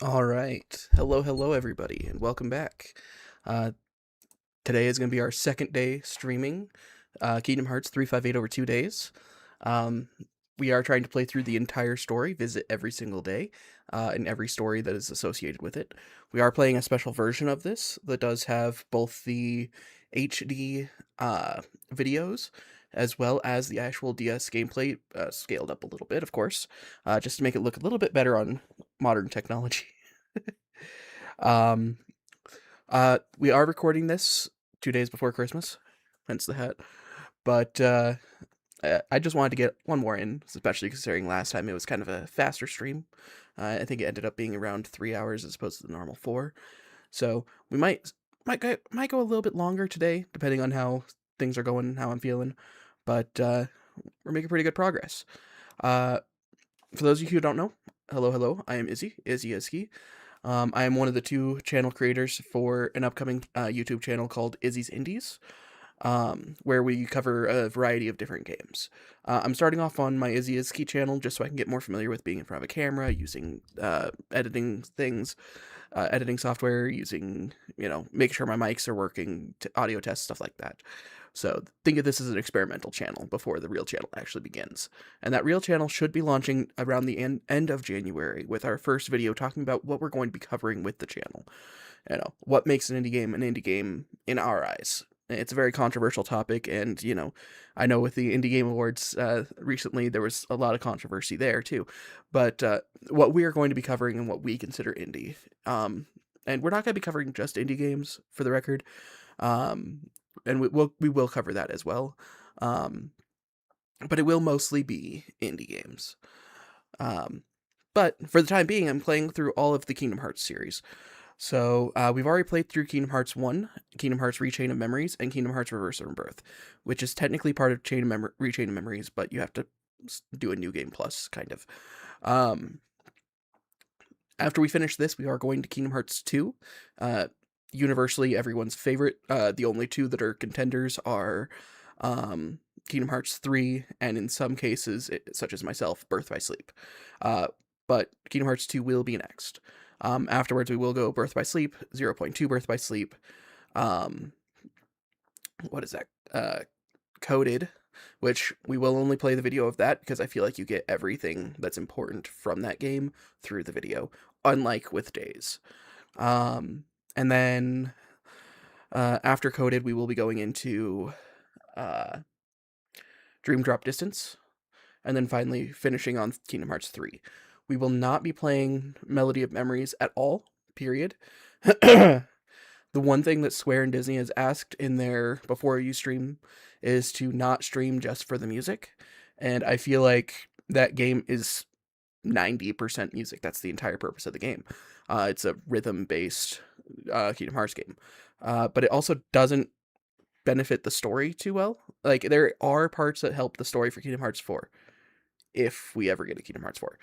All right. Hello, everybody, and welcome back. Uh, Today is going to be our second day streaming Kingdom Hearts 358 over 2 days. Um, we are trying to play through the entire story, visit every single day, and every story that is associated with it. We are playing a special version of this that does have both the HD uh, videos as well as the actual DS gameplay scaled up a little bit, of course, just to make it look a little bit better on modern technology. Um, we are recording this 2 days before Christmas, hence the hat. But I just wanted to get one more in, especially considering last time it was kind of a faster stream. I think it ended up being around 3 hours as opposed to the normal four. So we might go a little bit longer today, depending on how things are going and how I'm feeling. But we're making pretty good progress. Uh, for those of you who don't know, hello, I am Izzy. I am one of the two channel creators for an upcoming YouTube channel called Izzy's Indies, where we cover a variety of different games. I'm starting off on my Izzy channel just so I can get more familiar with being in front of a camera, using editing things, editing software, using, make sure my mics are working, audio tests, stuff like that. So think of this as an experimental channel before the real channel actually begins. And that real channel should be launching around the end of January with our first video talking about what we're going to be covering with the channel. What makes an indie game in our eyes. It's a very controversial topic, and, I know with the Indie Game Awards recently, there was a lot of controversy there, too. But what we are going to be covering and what we consider indie. And we're not going to be covering just indie games, for the record. Um, and we will cover that as well. Um, but it will mostly be indie games. Um, but for the time being, I'm playing through all of the Kingdom Hearts series. So we've already played through Kingdom Hearts 1, Kingdom Hearts Rechain of Memories, and Kingdom Hearts Reverse of Rebirth, which is technically part of Rechain of Memories, but you have to do a New Game Plus, kind of. Um, After we finish this, we are going to Kingdom Hearts 2. Universally everyone's favorite. The only two that are contenders are Kingdom Hearts 3, and in some cases, such as myself, Birth by Sleep. But Kingdom Hearts 2 will be next. Afterwards, we will go Birth by Sleep, 0.2 Birth by Sleep. Um, what is that? Coded, which we will only play the video of that because I feel like you get everything that's important from that game through the video, unlike with Days. And then after Coded, we will be going into Dream Drop Distance, and then finally finishing on Kingdom Hearts 3. We will not be playing Melody of Memories at all, period. The one thing that Square and Disney has asked in their before you stream is to not stream just for the music. And I feel like that game is 90% music. That's the entire purpose of the game. It's a rhythm-based Kingdom Hearts game. But it also doesn't benefit the story too well. Like, there are parts that help the story for Kingdom Hearts 4, if we ever get a Kingdom Hearts 4.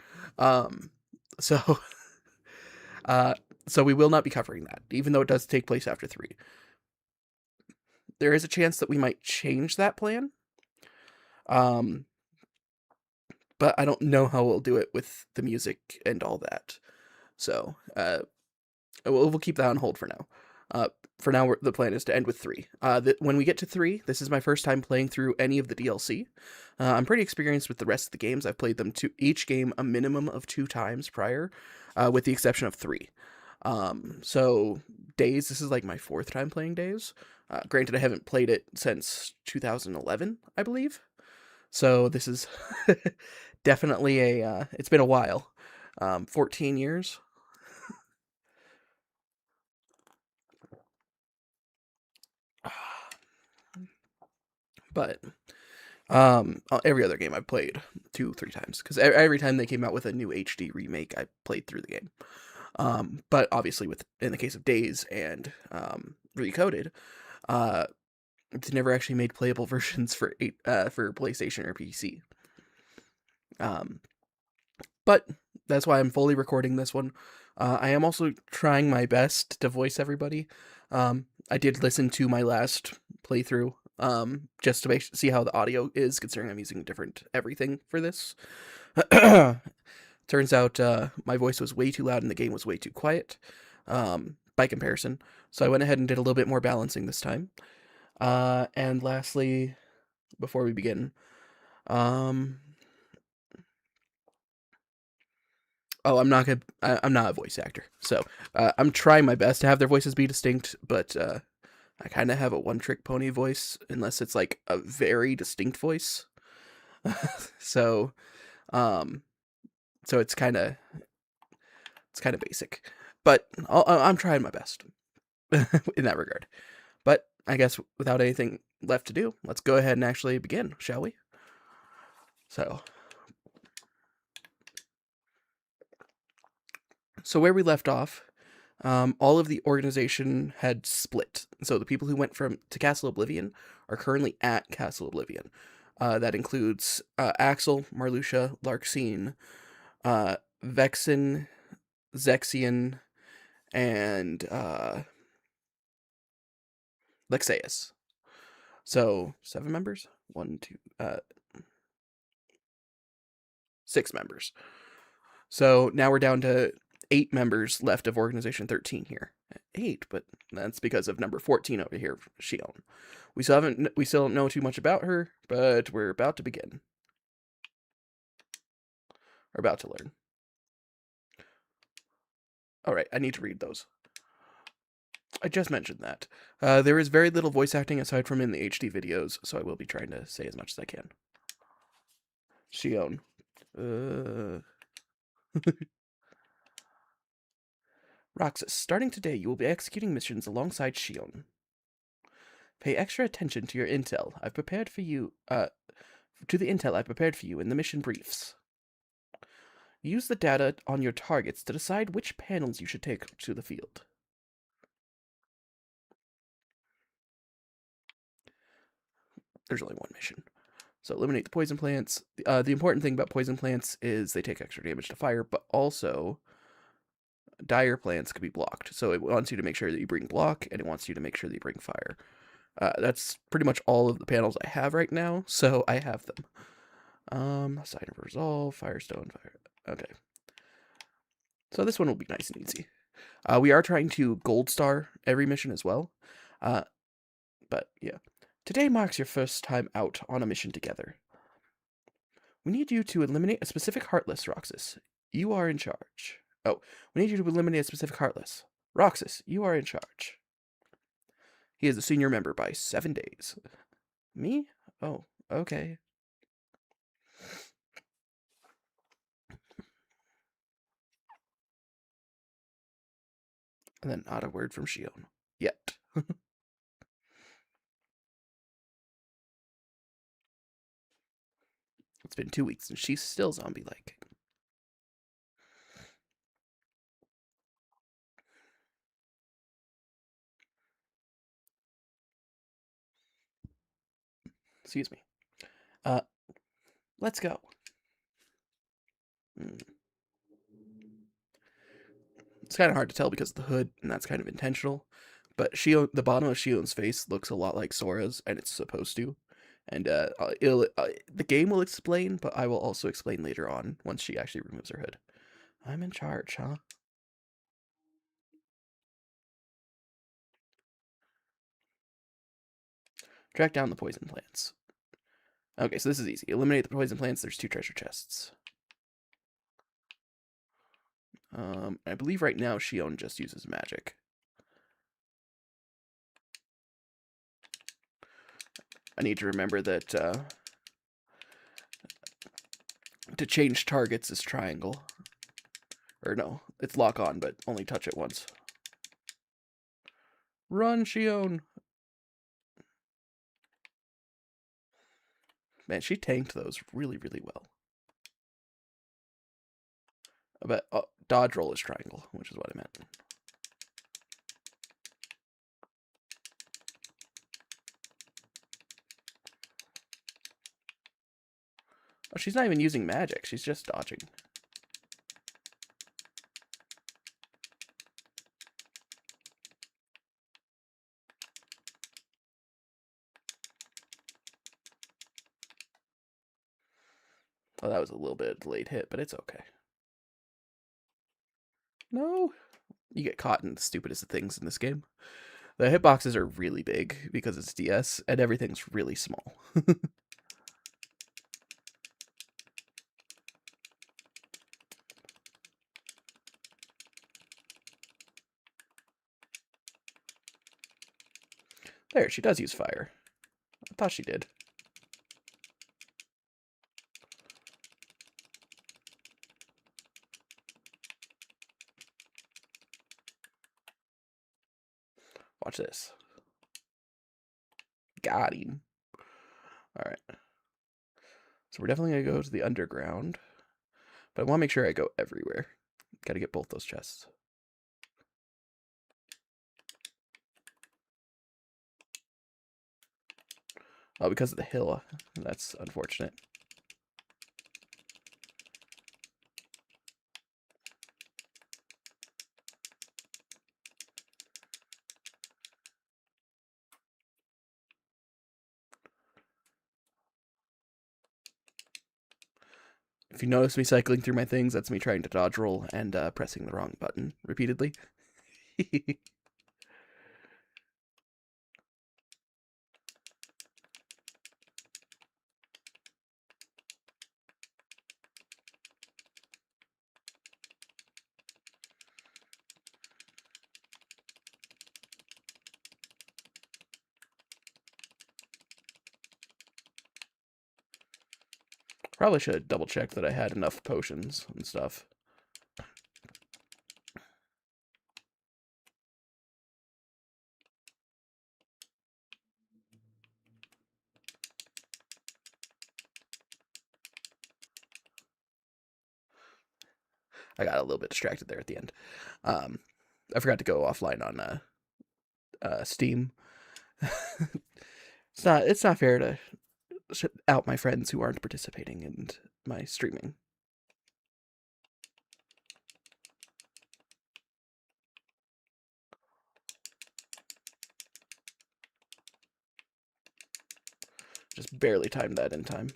So, uh, so we will not be covering that, even though it does take place after 3. There is a chance that we might change that plan. But I don't know how we'll do it with the music and all that. So, we'll keep that on hold for now. For now, the plan is to end with 3. When we get to 3, this is my first time playing through any of the DLC. I'm pretty experienced with the rest of the games. I've played them each game a minimum of 2 times prior, with the exception of 3. So Days, this is like my 4th time playing Days. Granted, I haven't played it since 2011, I believe. So this is definitely it's been a while. 14 years. But every other game I've played 2-3 times, because every time they came out with a new HD remake, I played through the game. But obviously, in the case of Days and Recoded, they never actually made playable versions for PlayStation or PC. But that's why I'm fully recording this one. I am also trying my best to voice everybody. I did listen to my last playthrough, just to see how the audio is, considering I'm using different everything for this. Turns out my voice was way too loud and the game was way too quiet by comparison. So I went ahead and did a little bit more balancing this time. And lastly, before we begin, I'm not a voice actor, so I'm trying my best to have their voices be distinct, but I kind of have a one-trick pony voice unless it's like a very distinct voice. so, um, so it's kind of basic, but I'm trying my best in that regard. But I guess without anything left to do, let's go ahead and actually begin, shall we? So where we left off, all of the organization had split. So the people who went to Castle Oblivion are currently at Castle Oblivion. That includes Axel, Marluxia, Larxene, Vexen, Zexion, and Lexaeus. So 7 members? 6 members. So now we're down to 8 members left of Organization 13 here. 8, but that's because of number 14 over here, Shion. We still don't know too much about her, but we're about to begin. We're about to learn. Alright, I need to read those. I just mentioned that. There is very little voice acting aside from in the HD videos, so I will be trying to say as much as I can. Shion. Roxas, starting today, you will be executing missions alongside Shion. Pay extra attention to your intel. I've prepared for you, to the intel I prepared for you in the mission briefs. Use the data on your targets to decide which panels you should take to the field. There's only one mission. So eliminate the poison plants. The important thing about poison plants is they take extra damage to fire, but also dire plants can be blocked. So it wants you to make sure that you bring block, and it wants you to make sure that you bring fire. That's pretty much all of the panels I have right now, so I have them. Sign of Resolve, Firestone, Fire. Okay. So this one will be nice and easy. We are trying to gold star every mission as well. But yeah. Today marks your first time out on a mission together. We need you to eliminate a specific Heartless, Roxas. You are in charge. Oh, we need you to eliminate a specific Heartless. Roxas, you are in charge. He is a senior member by 7 days. Me? Oh, okay. And then not a word from Shion. Yet. It's been 2 weeks and she's still zombie-like. Excuse me. Let's go. It's kind of hard to tell because of the hood, and that's kind of intentional. But the bottom of Shion's face looks a lot like Sora's, and it's supposed to. And the game will explain, but I will also explain later on once she actually removes her hood. I'm in charge, huh? Track down the poison plants. Okay, so this is easy. Eliminate the poison plants. There's 2 treasure chests. I believe right now Shion just uses magic. I need to remember that to change targets is triangle. Or no, it's lock on, but only touch it once. Run, Shion! Man, she tanked those really, really well. But dodge roll is triangle, which is what I meant. Oh, she's not even using magic. She's just dodging. Well, that was a little bit of a delayed hit, but it's okay. No, you get caught in the stupidest of things in this game. The hitboxes are really big because it's DS, and everything's really small. There, she does use fire. I thought she did. Watch this. Got him. Alright. So we're definitely going to go to the underground. But I want to make sure I go everywhere. Got to get both those chests. Oh, because of the hill. That's unfortunate. If you notice me cycling through my things, that's me trying to dodge roll and pressing the wrong button repeatedly. Probably should have double checked that I had enough potions and stuff. I got a little bit distracted there at the end. I forgot to go offline on Steam. It's not fair to out my friends who aren't participating in my streaming. Just barely timed that in time.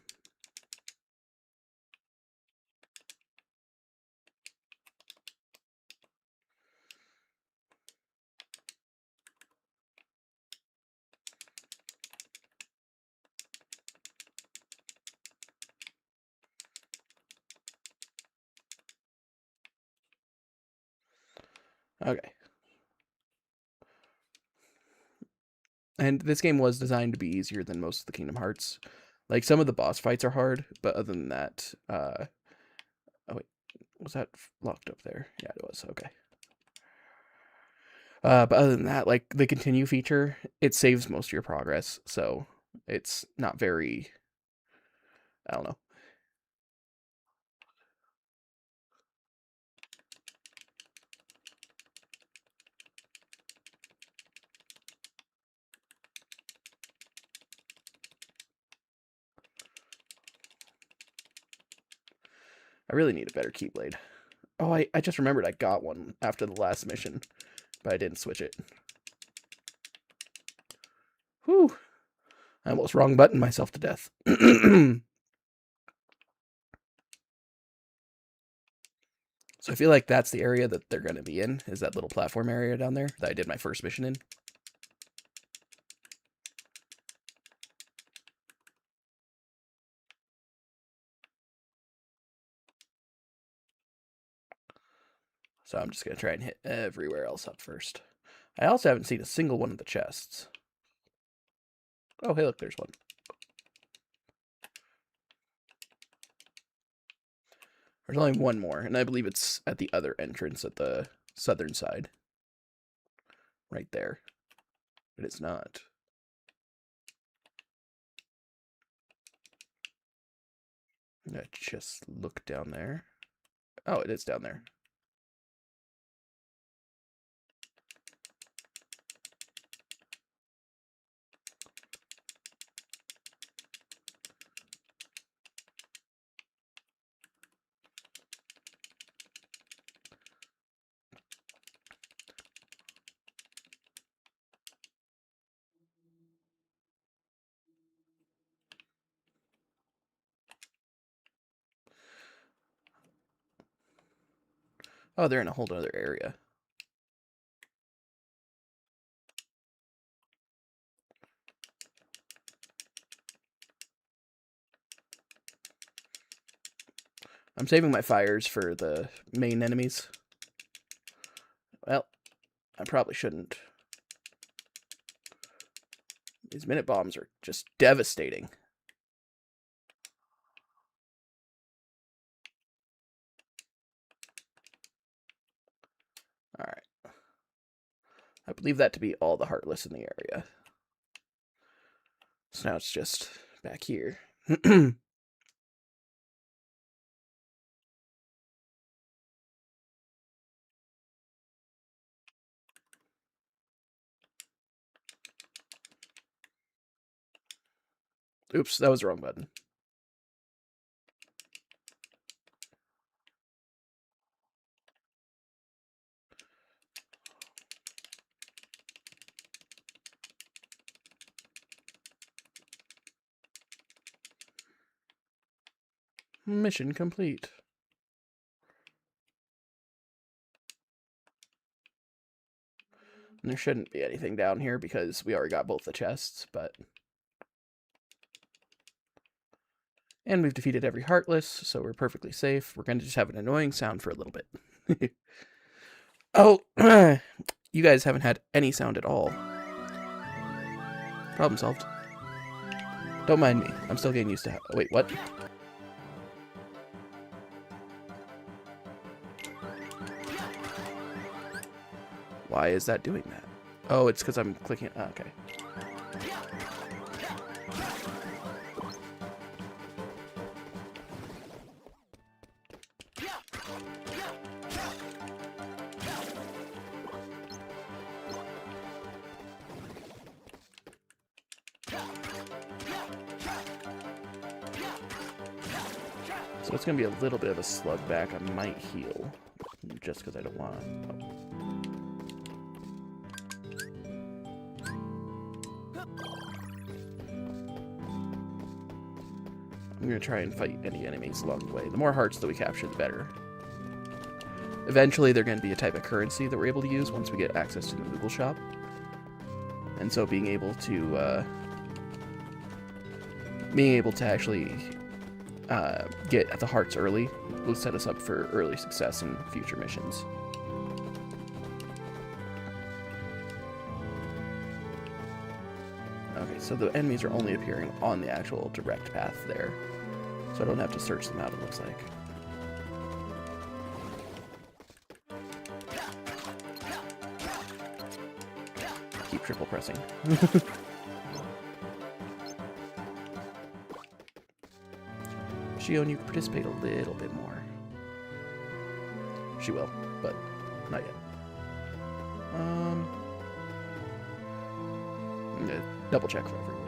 Okay. And this game was designed to be easier than most of the Kingdom Hearts. Like, some of the boss fights are hard, but other than that, oh wait, was that locked up there? Yeah, it was. Okay. But other than that, like the continue feature, it saves most of your progress, so it's not very. I don't know. I really need a better Keyblade. Oh, I just remembered I got one after the last mission, but I didn't switch it. Whew. I almost wrong button myself to death. So I feel like that's the area that they're going to be in, is that little platform area down there that I did my first mission in. So I'm just going to try and hit everywhere else up first. I also haven't seen a single one of the chests. Oh, hey, look, there's one. There's only one more, and I believe it's at the other entrance at the southern side. Right there. But it's not. I'm gonna just look down there. Oh, it is down there. Oh, they're in a whole other area. I'm saving my fires for the main enemies. Well, I probably shouldn't. These minute bombs are just devastating. Alright. I believe that to be all the Heartless in the area. So now it's just back here. Oops, that was the wrong button. Mission complete. And there shouldn't be anything down here because we already got both the chests, but... And we've defeated every Heartless, so we're perfectly safe. We're going to just have an annoying sound for a little bit. Oh, you guys haven't had any sound at all. Problem solved. Don't mind me. I'm still getting used to wait, what? Why is that doing that? Oh, it's because I'm clicking... Oh, okay. So it's going to be a little bit of a slug back. I might heal. Just because I don't want... Oh. I'm going to try and fight any enemies along the way. The more hearts that we capture, the better. Eventually, they're going to be a type of currency that we're able to use once we get access to the Moogle shop. And so being able to actually get the hearts early will set us up for early success in future missions. Okay, so the enemies are only appearing on the actual direct path there. So I don't have to search them out, it looks like. Keep triple pressing. Shion, you can participate a little bit more. She will, but not yet. I'm gonna double check for everywhere.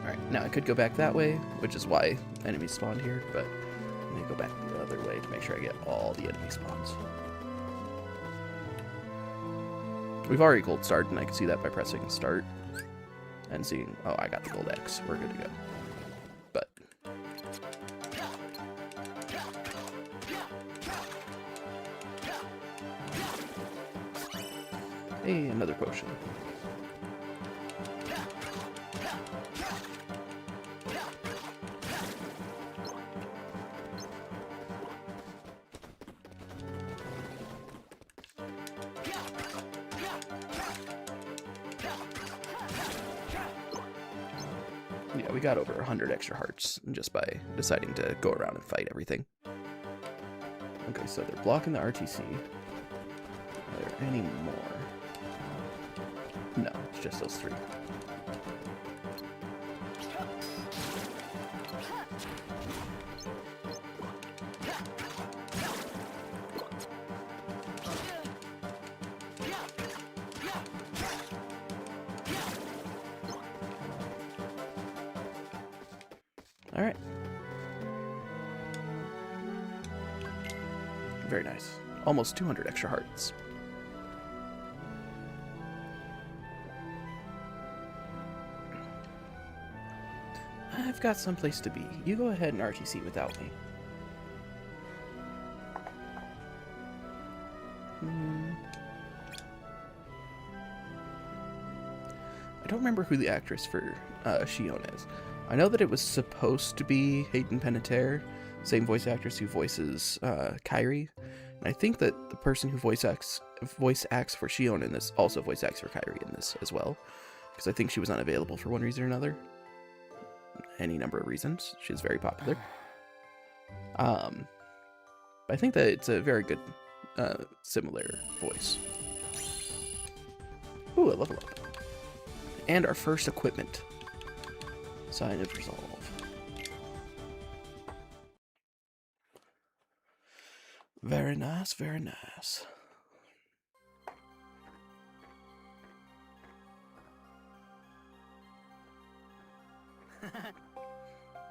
Alright, now I could go back that way, which is why enemies spawned here, but I'm going to go back the other way to make sure I get all the enemy spawns. We've already gold started, and I can see that by pressing start and seeing, oh, I got the gold X. We're good to go. But hey, another potion. Yeah, we got over 100 extra hearts just by deciding to go around and fight everything. Okay, so they're blocking the RTC. Are there any more? No, it's just those three. Alright. Very nice. Almost 200 extra hearts. I've got someplace to be. You go ahead and RTC without me. I don't remember who the actress for Shion is. I know that it was supposed to be Hayden Panettiere, same voice actress who voices Kairi. And I think that the person who voice acts for Shion in this also voice acts for Kairi in this as well. Because I think she was unavailable for one reason or another. Any number of reasons. She's very popular. I think that it's a very good, similar voice. Ooh, a level up. And our first equipment. Sign of Resolve. Very nice, very nice.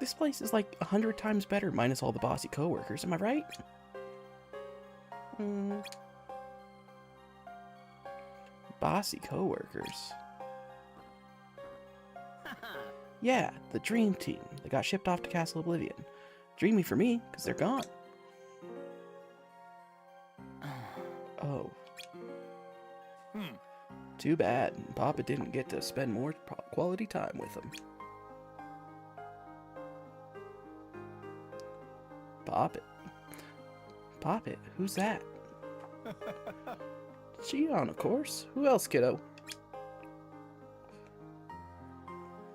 This place is like 100 times better, minus all the bossy co-workers, am I right? Bossy co-workers. Yeah, the Dream Team. They got shipped off to Castle Oblivion. Dreamy for me, because they're gone. Oh. Too bad. Papa didn't get to spend more quality time with them. Poppet? Poppet? Who's that? Shion, of course. Who else, kiddo?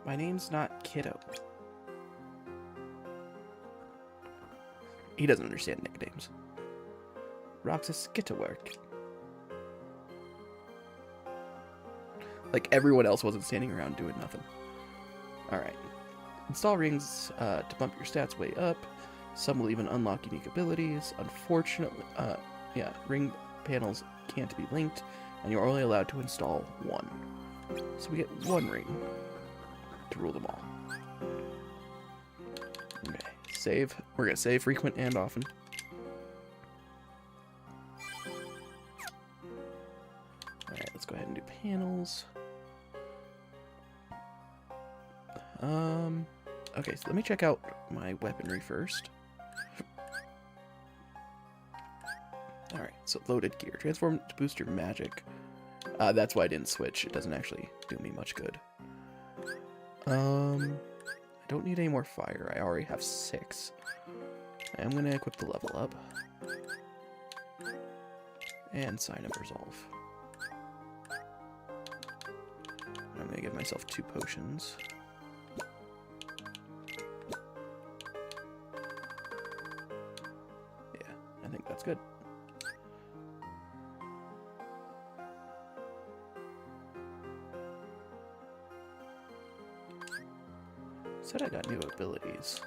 My name's not Kiddo. He doesn't understand nicknames. Roxas, get to work. Like everyone else wasn't standing around doing nothing. Alright. Install rings to bump your stats way up. Some will even unlock unique abilities. Unfortunately, yeah, ring panels can't be linked, and you're only allowed to install one. So we get one ring to rule them all. Okay, save. We're gonna save frequent and often. Alright, let's go ahead and do panels. Okay, so let me check out my weaponry first. Alright, so loaded gear. Transform to boost your magic. That's why I didn't switch. It doesn't actually do me much good. I don't need any more fire. I already have 6. I'm gonna equip the level up. And sign of resolve. I'm gonna give myself 2 potions. Yeah, I think that's good. Said I got new abilities.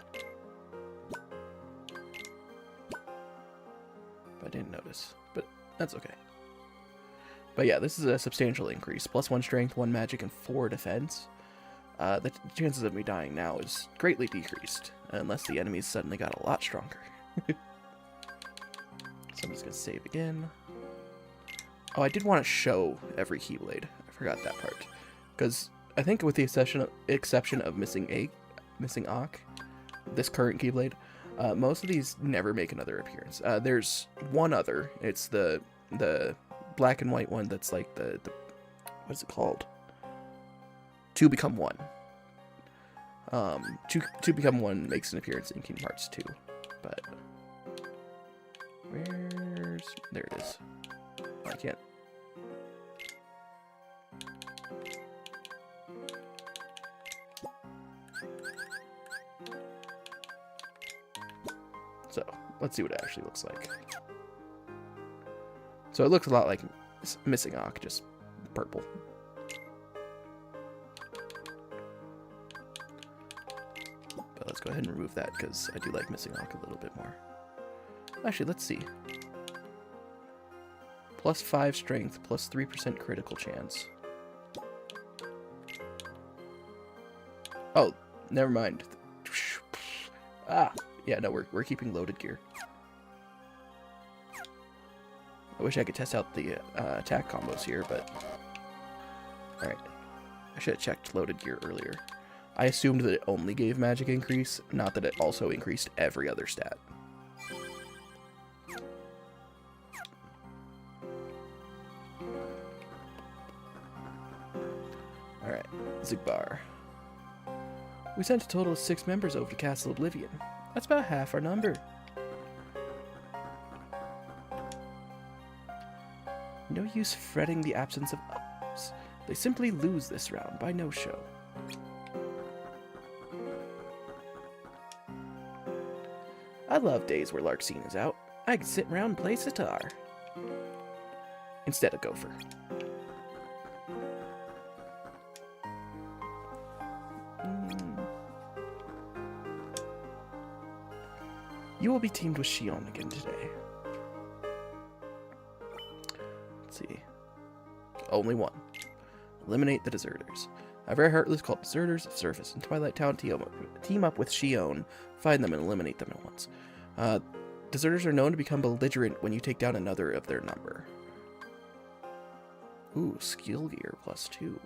But I didn't notice. But that's okay. But yeah, this is a substantial increase. +1 strength, 1 magic, and 4 defense. The chances of me dying now is greatly decreased. Unless the enemies suddenly got a lot stronger. So I'm just going to save again. Oh, I did want to show every Keyblade. I forgot that part. Because I think with the exception of Missing Ak, this current Keyblade, most of these never make another appearance. There's one other. It's the black and white one that's like the what is it called? Two Become One. Two Become One makes an appearance in Kingdom Hearts 2, but there it is. I can't. So let's see what it actually looks like. So it looks a lot like Missing Ock, just purple. But let's go ahead and remove that because I do like Missing Ock a little bit more. Actually, let's see. Plus 5 strength, plus 3% critical chance. Oh, never mind. Ah, yeah, no, we're keeping loaded gear. I wish I could test out the attack combos here, but... Alright. I should have checked loaded gear earlier. I assumed that it only gave magic increase, not that it also increased every other stat. Alright, Zigbar. We sent a total of 6 members over to Castle Oblivion. That's about half our number. No use fretting the absence of others. They simply lose this round by no-show. I love days where Larxene is out. I can sit around and play sitar. Instead of Gopher. You will be teamed with Xion again today. Let's see. Only one. Eliminate the deserters. A very heartless called Deserters of Surface and Twilight Town team up with Xion, find them and eliminate them at once. Deserters are known to become belligerent when you take down another of their number. Ooh, skill gear plus 2.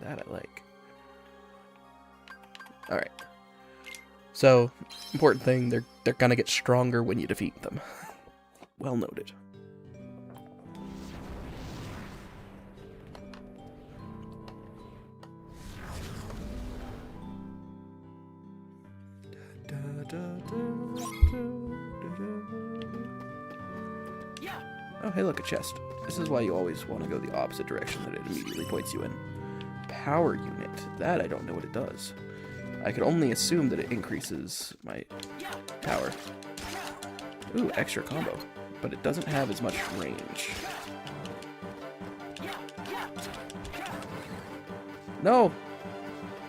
That I like. Alright. So, important thing, they're gonna get stronger when you defeat them. Well noted. Oh, hey, look, a chest. This is why you always want to go the opposite direction that it immediately points you in. Power unit. That I don't know what it does. I could only assume that it increases my power. Ooh, extra combo. But it doesn't have as much range. No!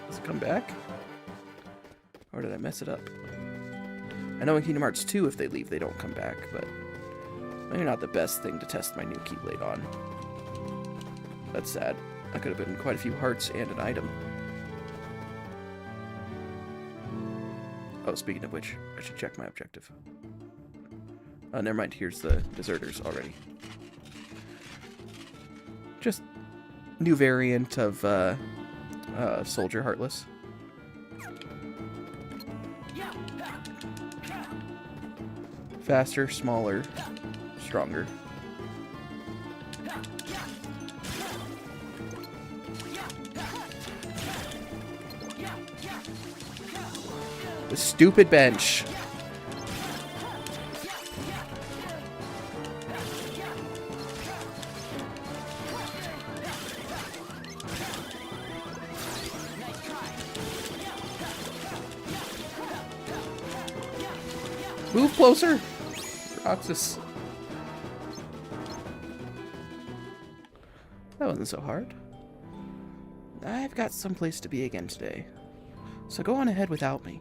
Does it come back? Or did I mess it up? I know in Kingdom Hearts 2, if they leave, they don't come back, but maybe not the best thing to test my new Keyblade on. That's sad. That could have been quite a few hearts and an item. Oh, speaking of which, I should check my objective. Never mind, here's the deserters already. Just new variant of Soldier Heartless. Faster, smaller, stronger. The stupid bench. Move closer, Roxas. That wasn't so hard. I've got someplace to be again today, so go on ahead without me.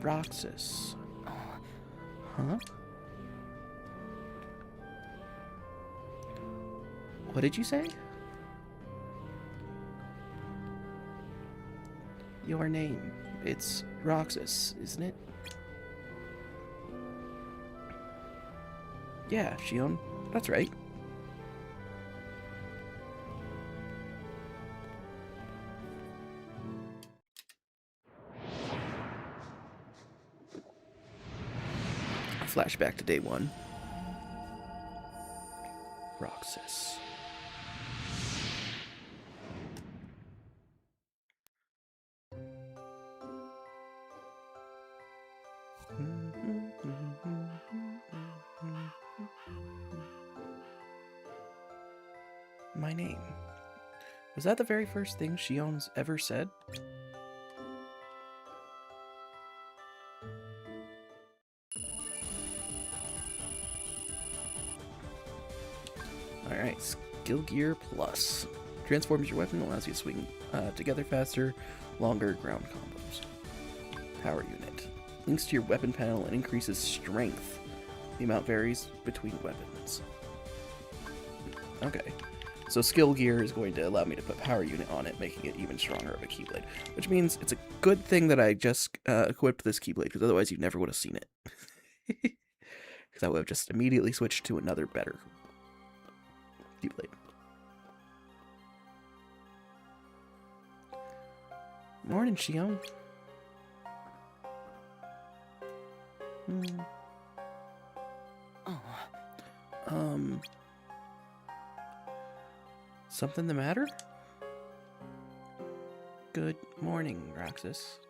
Roxas. Huh? What did you say? Your name. It's Roxas, isn't it? Yeah, Xion. That's right. Flashback to day 1. Roxas. My name. Was that the very first thing Xion's ever said? Alright, Skill Gear Plus. Transforms your weapon, allows you to swing together faster, longer ground combos. Power Unit. Links to your weapon panel and increases strength. The amount varies between weapons. Okay. So Skill Gear is going to allow me to put Power Unit on it, making it even stronger of a Keyblade. Which means it's a good thing that I just equipped this Keyblade, because otherwise you never would have seen it. Because I would have just immediately switched to another better Keyblade. Morning, Shion. Something the matter? Good morning, Roxas.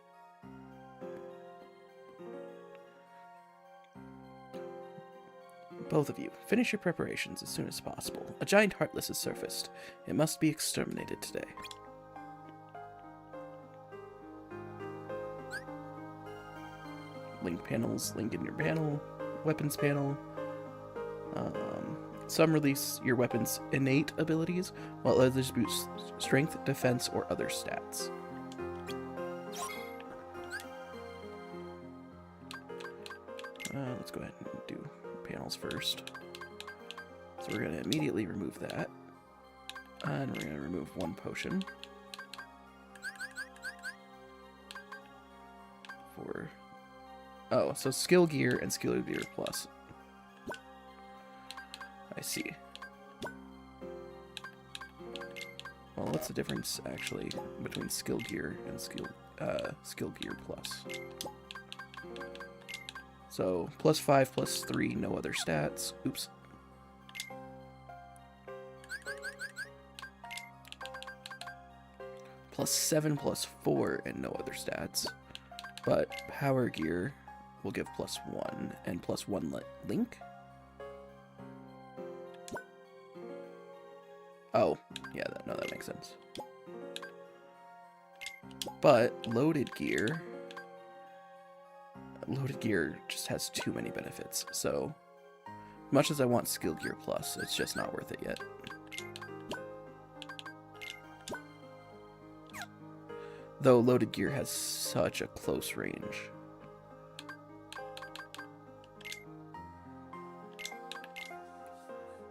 Both of you, finish your preparations as soon as possible. A giant Heartless has surfaced. It must be exterminated today. Link panels, link in your panel, weapons panel. Some release your weapon's innate abilities, while others boost strength, defense, or other stats. Let's go ahead and do panels first. So we're going to immediately remove that. And we're going to remove one potion. Oh, so Skill Gear and Skill Gear Plus. I see. Well, what's the difference, actually, between Skill Gear and Skill Gear Plus? So, +5, +3, no other stats. Oops. +7, +4, and no other stats. But Power Gear will give +1, and +1 link? Oh, yeah, that makes sense. But Loaded Gear just has too many benefits, so much as I want Skill Gear Plus, it's just not worth it yet. Though Loaded Gear has such a close range.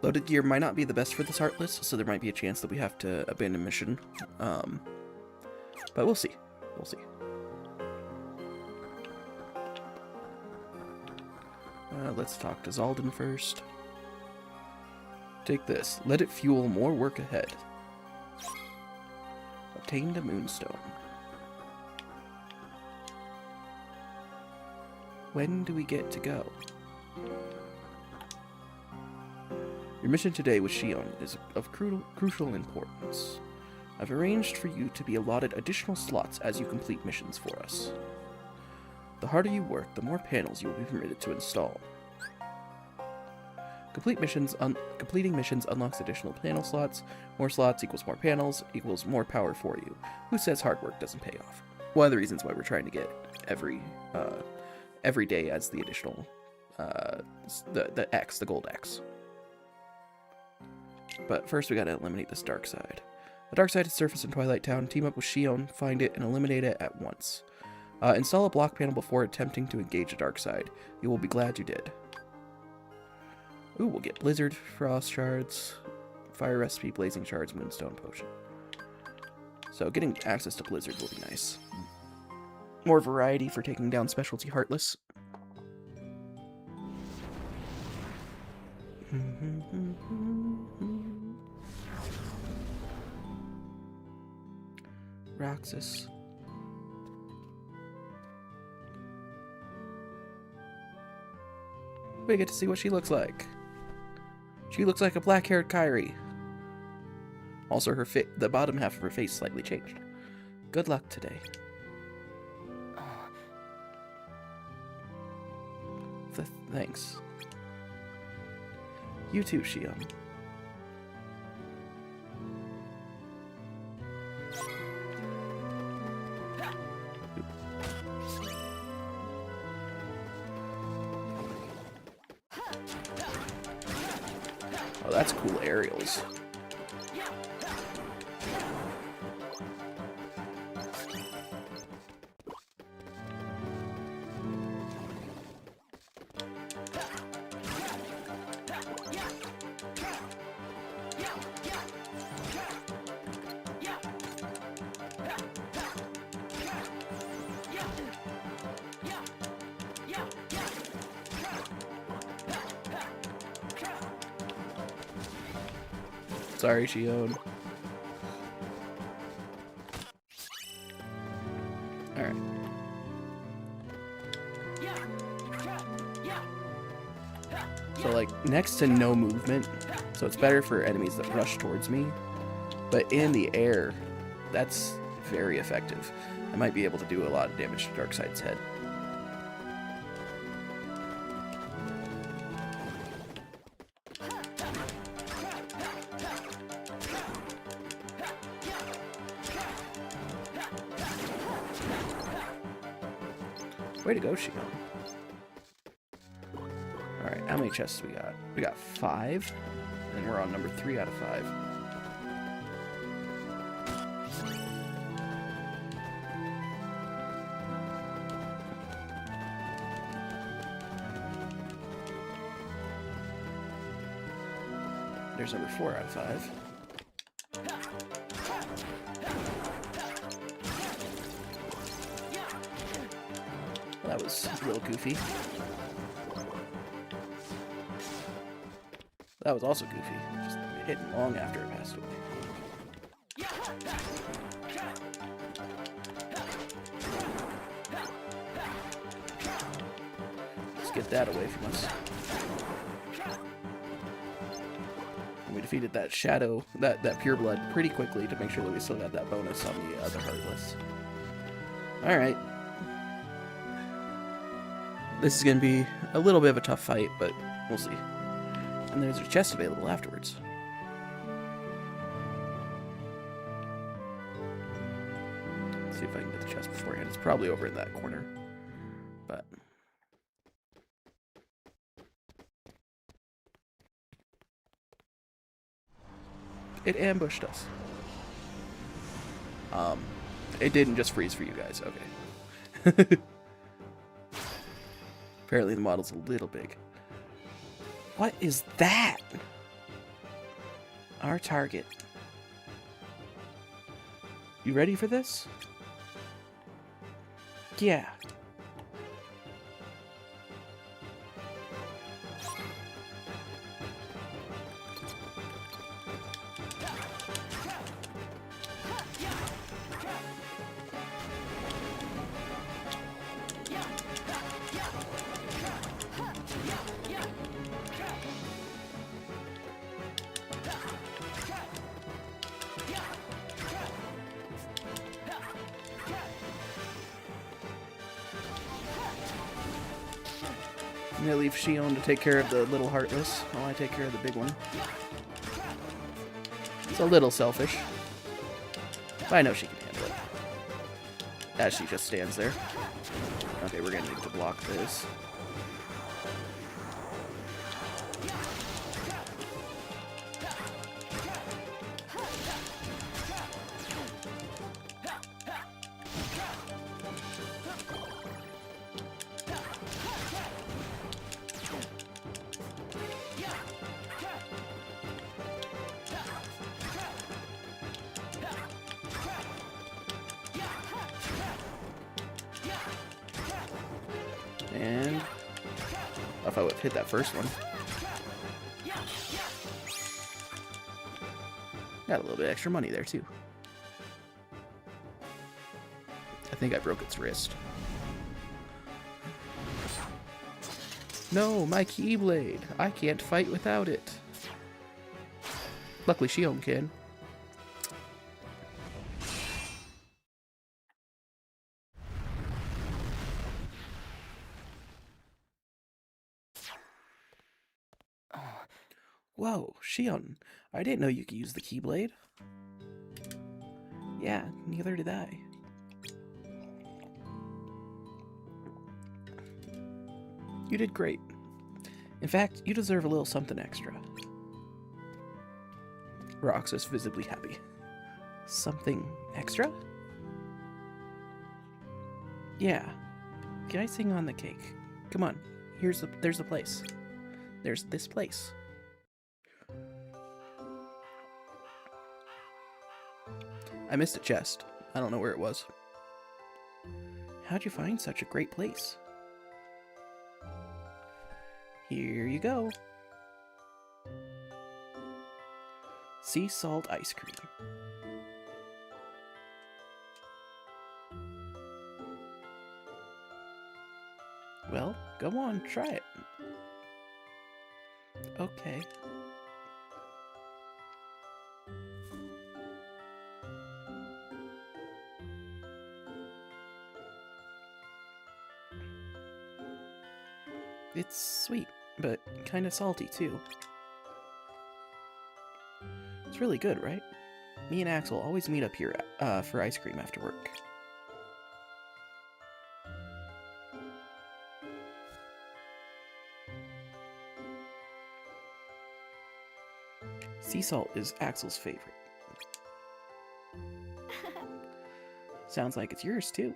Loaded Gear might not be the best for this Heartless, so there might be a chance that we have to abandon mission. But we'll see. We'll see. Let's talk to Zaldin first. Take this. Let it fuel more work ahead. Obtained a Moonstone. When do we get to go? Your mission today with Shion is of crucial importance. I've arranged for you to be allotted additional slots as you complete missions for us. The harder you work, the more panels you will be permitted to install. Completing missions unlocks additional panel slots. More slots equals more panels, equals more power for you. Who says hard work doesn't pay off? One of the reasons why we're trying to get every day as the additional, the gold X. But first we gotta eliminate this dark side. The dark side is surfaced in Twilight Town. Team up with Shion, find it, and eliminate it at once. Install a block panel before attempting to engage the dark side. You will be glad you did. Ooh, we'll get Blizzard, Frost Shards, Fire Recipe, Blazing Shards, Moonstone Potion. So getting access to Blizzard will be nice. More variety for taking down Specialty Heartless. Roxas. We get to see what she looks like. She looks like a black-haired Kyrie. Also, the bottom half of her face slightly changed. Good luck today. Thanks. You too, Shion. Oh, that's cool aerials. Sorry, Shion. Alright. So, like, next to no movement, so it's better for enemies that rush towards me. But in the air, that's very effective. I might be able to do a lot of damage to Darkseid's head. Way to go, Shion. Alright, how many chests we got? We got 5, and we're on number 3 out of 5. There's number 4 out of 5. That was a little goofy. That was also goofy. Just hitting long after it passed away. Let's get that away from us. And we defeated that shadow, that pure blood pretty quickly to make sure that we still got that bonus on the other Heartless. Alright. This is going to be a little bit of a tough fight, but we'll see. And there's a chest available afterwards. Let's see if I can get the chest beforehand. It's probably over in that corner. But it ambushed us. It didn't just freeze for you guys. Okay. Apparently the model's a little big. What is that? Our target. You ready for this? Yeah. I'm gonna leave Shion to take care of the little Heartless while I take care of the big one. It's a little selfish, but I know she can handle it. As she just stands there. Okay, we're gonna need to block this. And if I would have hit that first one. Got a little bit extra money there too. I think I broke its wrist. No, my Keyblade. I can't fight without it. Luckily Shion can. Whoa, Shion, I didn't know you could use the Keyblade. Yeah, neither did I. You did great. In fact, you deserve a little something extra. Roxas, visibly happy. Something extra? Yeah. The icing on the cake. Come on. There's the place. There's this place. I missed a chest. I don't know where it was. How'd you find such a great place? Here you go. Sea salt ice cream. Well, go on, try it. Okay. It's sweet, but kind of salty too. It's really good, right? Me and Axel always meet up here for ice cream after work. Sea salt is Axel's favorite. Sounds like it's yours too.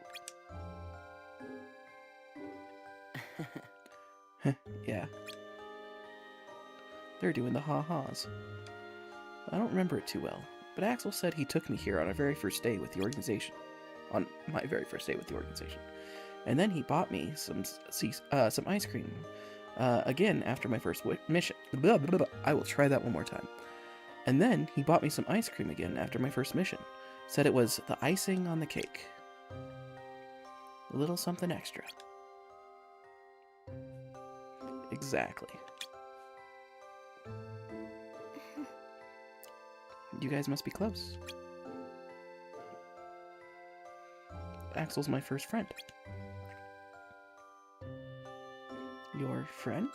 Yeah. They're doing the ha-has. I don't remember it too well, but Axel said he took me here on our very first day with the organization. On my very first day with the organization. And then he bought me some ice cream. Again, after my first mission. Blah, blah, blah. I will try that one more time. And then he bought me some ice cream again after my first mission. Said it was the icing on the cake. A little something extra. Exactly. You guys must be close. Axel's my first friend. Your friend?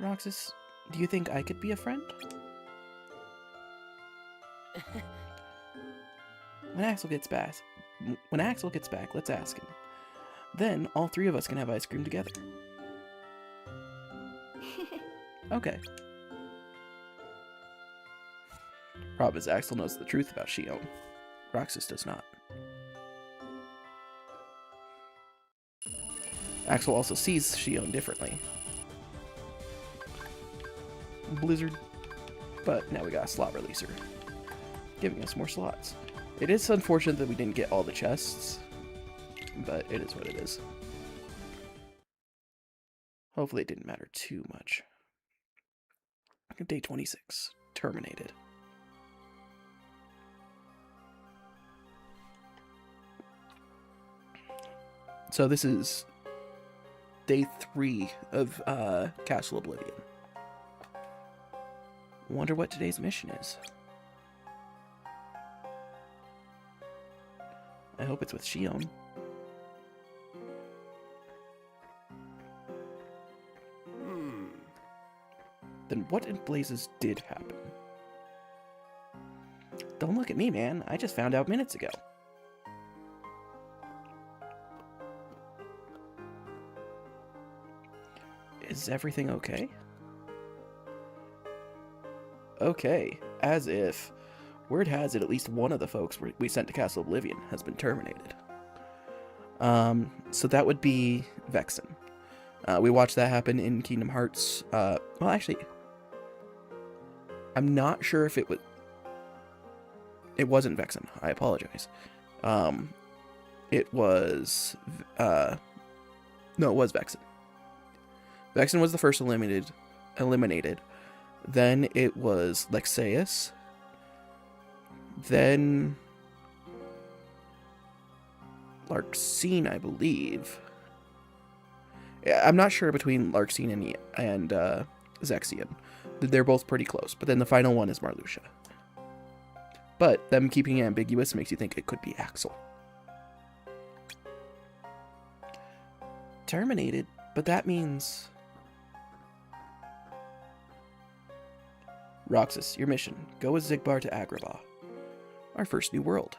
Roxas, do you think I could be a friend? When Axel gets back, let's ask him. Then all three of us can have ice cream together. Okay. Problem is, Axel knows the truth about Shion. Roxas does not. Axel also sees Shion differently. Blizzard. But now we got a slot releaser, giving us more slots. It is unfortunate that we didn't get all the chests, but it is what it is. Hopefully it didn't matter too much. Day 26. Terminated. So this is day 3 of Castle Oblivion. Wonder what today's mission is. I hope it's with Shion. Then what in blazes did happen? Don't look at me, man. I just found out minutes ago. Is everything okay? Okay, as if. Word has it at least one of the folks we sent to Castle Oblivion has been terminated. So that would be Vexen. We watched that happen in Kingdom Hearts. Well, actually, I'm not sure if it was... It wasn't Vexen. I apologize. It was... No, it was Vexen. Vexen was the first eliminated. Then it was Lexaeus. Then... Larxene, I believe. Yeah, I'm not sure between Larxene and Zexion. They're both pretty close, but then the final one is Marluxia. But them keeping it ambiguous makes you think it could be Axel. Terminated, but that means... Roxas, your mission. Go with Xigbar to Agrabah. Our first new world.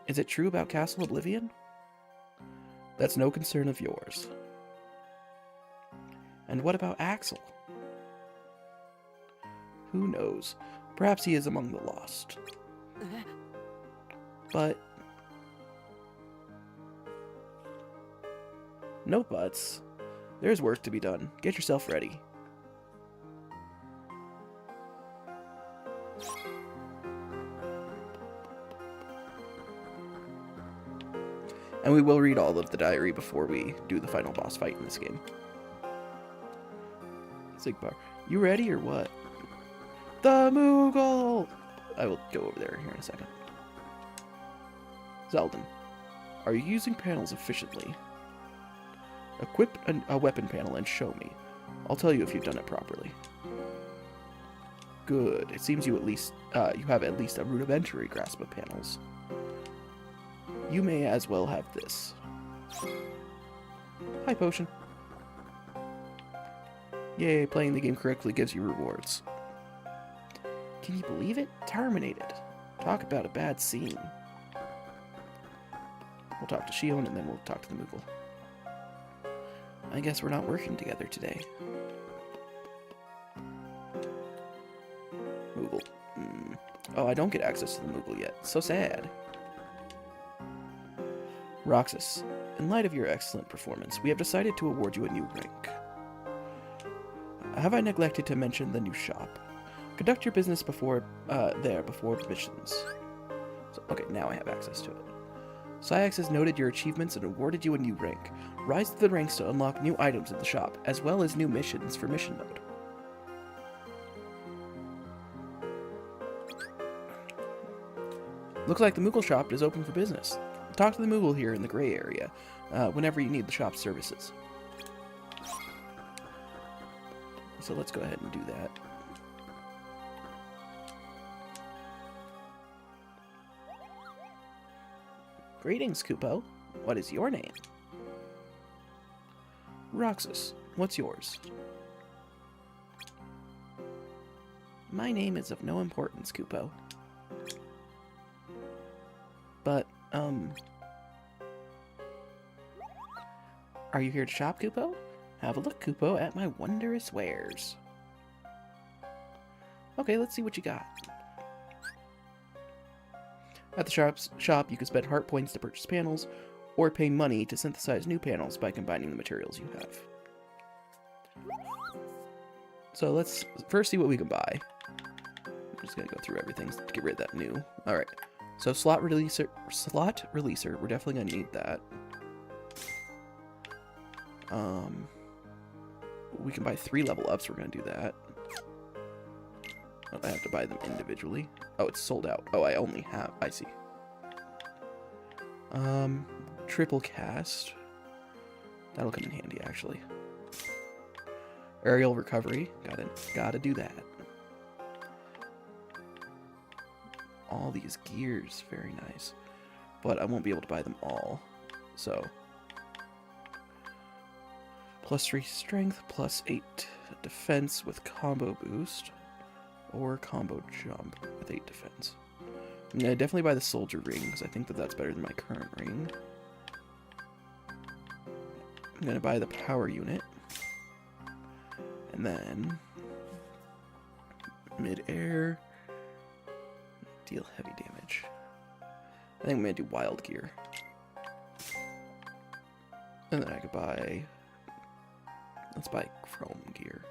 Is it true about Castle Oblivion? That's no concern of yours. And what about Axel? Who knows? Perhaps he is among the lost. But... no buts. There's work to be done. Get yourself ready. And we will read all of the diary before we do the final boss fight in this game. Zigbar, you ready or what? The Moogle! I will go over there here in a second. Zeldin, are you using panels efficiently? Equip a weapon panel and show me. I'll tell you if you've done it properly. Good. It seems you have at least a rudimentary grasp of panels. You may as well have this. Hi, Potion. Yay, playing the game correctly gives you rewards. Can you believe it? Terminated. Talk about a bad scene. We'll talk to Shion and then we'll talk to the Moogle. I guess we're not working together today. Moogle. Oh, I don't get access to the Moogle yet. So sad. Roxas, in light of your excellent performance, we have decided to award you a new rank. Have I neglected to mention the new shop? Conduct your business before missions. So, okay, now I have access to it. Syax has noted your achievements and awarded you a new rank. Rise to the ranks to unlock new items in the shop, as well as new missions for mission mode. Looks like the Moogle shop is open for business. Talk to the Moogle here in the gray area, whenever you need the shop's services. So let's go ahead and do that. Greetings, Kupo. What is your name? Roxas. What's yours? My name is of no importance, Kupo. But, are you here to shop, Kupo? Have a look, Kupo, at my wondrous wares. Okay, let's see what you got. At the shop, you can spend heart points to purchase panels, or pay money to synthesize new panels by combining the materials you have. So let's first see what we can buy. I'm just gonna go through everything to get rid of that new. Alright, so slot releaser, we're definitely gonna need that. We can buy 3 level ups, we're gonna do that. Oh, I have to buy them individually. Oh, it's sold out. Oh, I see. Triple cast. That'll come in handy, actually. Aerial recovery. Gotta do that. All these gears, very nice. But I won't be able to buy them all. So, +3 strength, +8 defense with combo boost. Or combo jump with 8 defense. I'm gonna definitely buy the soldier ring, because I think that that's better than my current ring. I'm gonna buy the power unit. And then... mid-air... deal heavy damage. I think I'm gonna do wild gear. And then I could buy... let's buy chrome gear.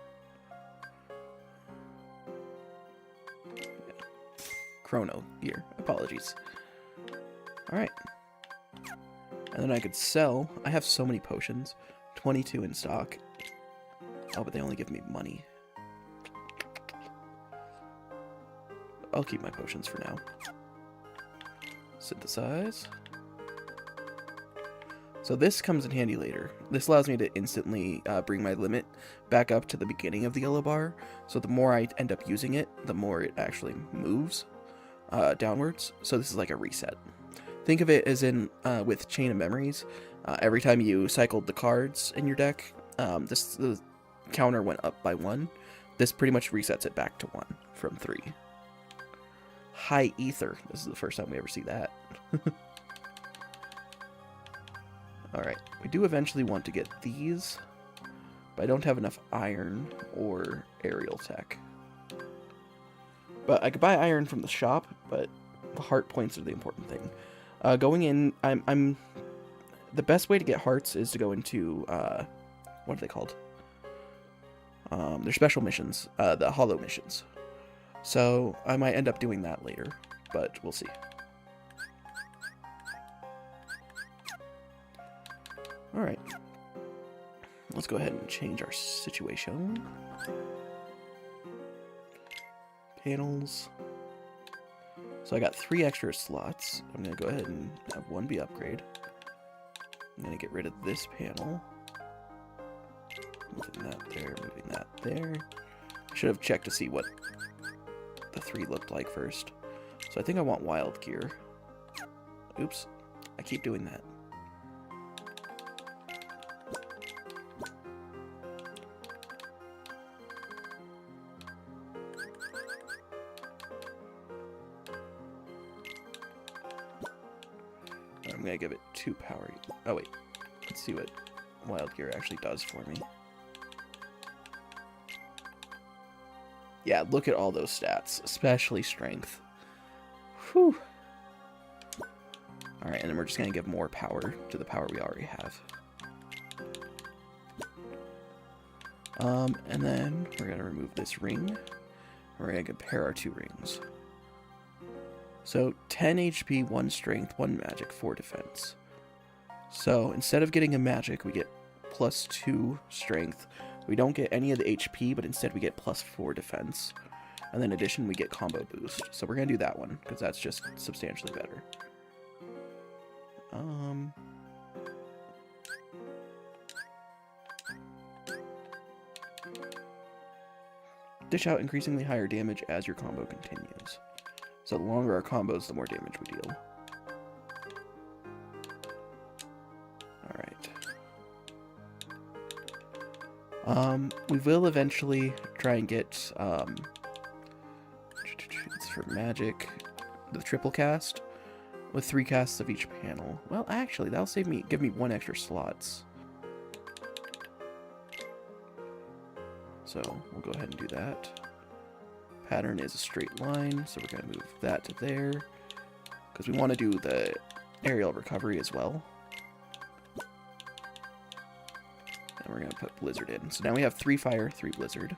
Chrono gear. Apologies. Alright. And then I could sell. I have so many potions. 22 in stock. Oh, but they only give me money. I'll keep my potions for now. Synthesize. So this comes in handy later. This allows me to instantly bring my limit back up to the beginning of the yellow bar. So the more I end up using it, the more it actually moves downwards. So this is like a reset. Think of it as in with Chain of Memories. Every time you cycled the cards in your deck, the counter went up by 1. This pretty much resets it back to 1 from 3. High Ether. This is the first time we ever see that. Alright, we do eventually want to get these, but I don't have enough iron or aerial tech. But I could buy iron from the shop, but the heart points are the important thing. Going in, I'm the best way to get hearts is to go into what are they called? They're special missions, the hollow missions. So I might end up doing that later, but we'll see. All right, let's go ahead and change our situation. Panels. So I got 3 extra slots. I'm gonna go ahead and have one be upgrade. I'm gonna get rid of this panel. Moving that there, moving that there. I should have checked to see what the 3 looked like first. So I think I want wild gear. Oops, I keep doing that. I'm gonna give it 2 power. Oh wait, let's see what wild gear actually does for me. Yeah, look at all those stats, especially strength. Whew. Alright, and then we're just going to give more power to the power we already have. And then we're going to remove this ring. We're going to compare our 2 rings. So 10 HP, 1 strength, 1 magic, 4 defense. So instead of getting a magic, we get plus 2 strength. We don't get any of the HP, but instead we get plus 4 defense. And then in addition, we get combo boost. So we're going to do that one, because that's just substantially better. Dish out increasingly higher damage as your combo continues. So the longer our combos, the more damage we deal. We will eventually try and get, it's for magic, the triple cast, with 3 casts of each panel. Well, actually, that'll give me 1 extra slots. So, we'll go ahead and do that. Pattern is a straight line, so we're going to move that to there, because we want to do the aerial recovery as well. And we're going to put Blizzard in. So now we have 3 Fire, 3 Blizzard.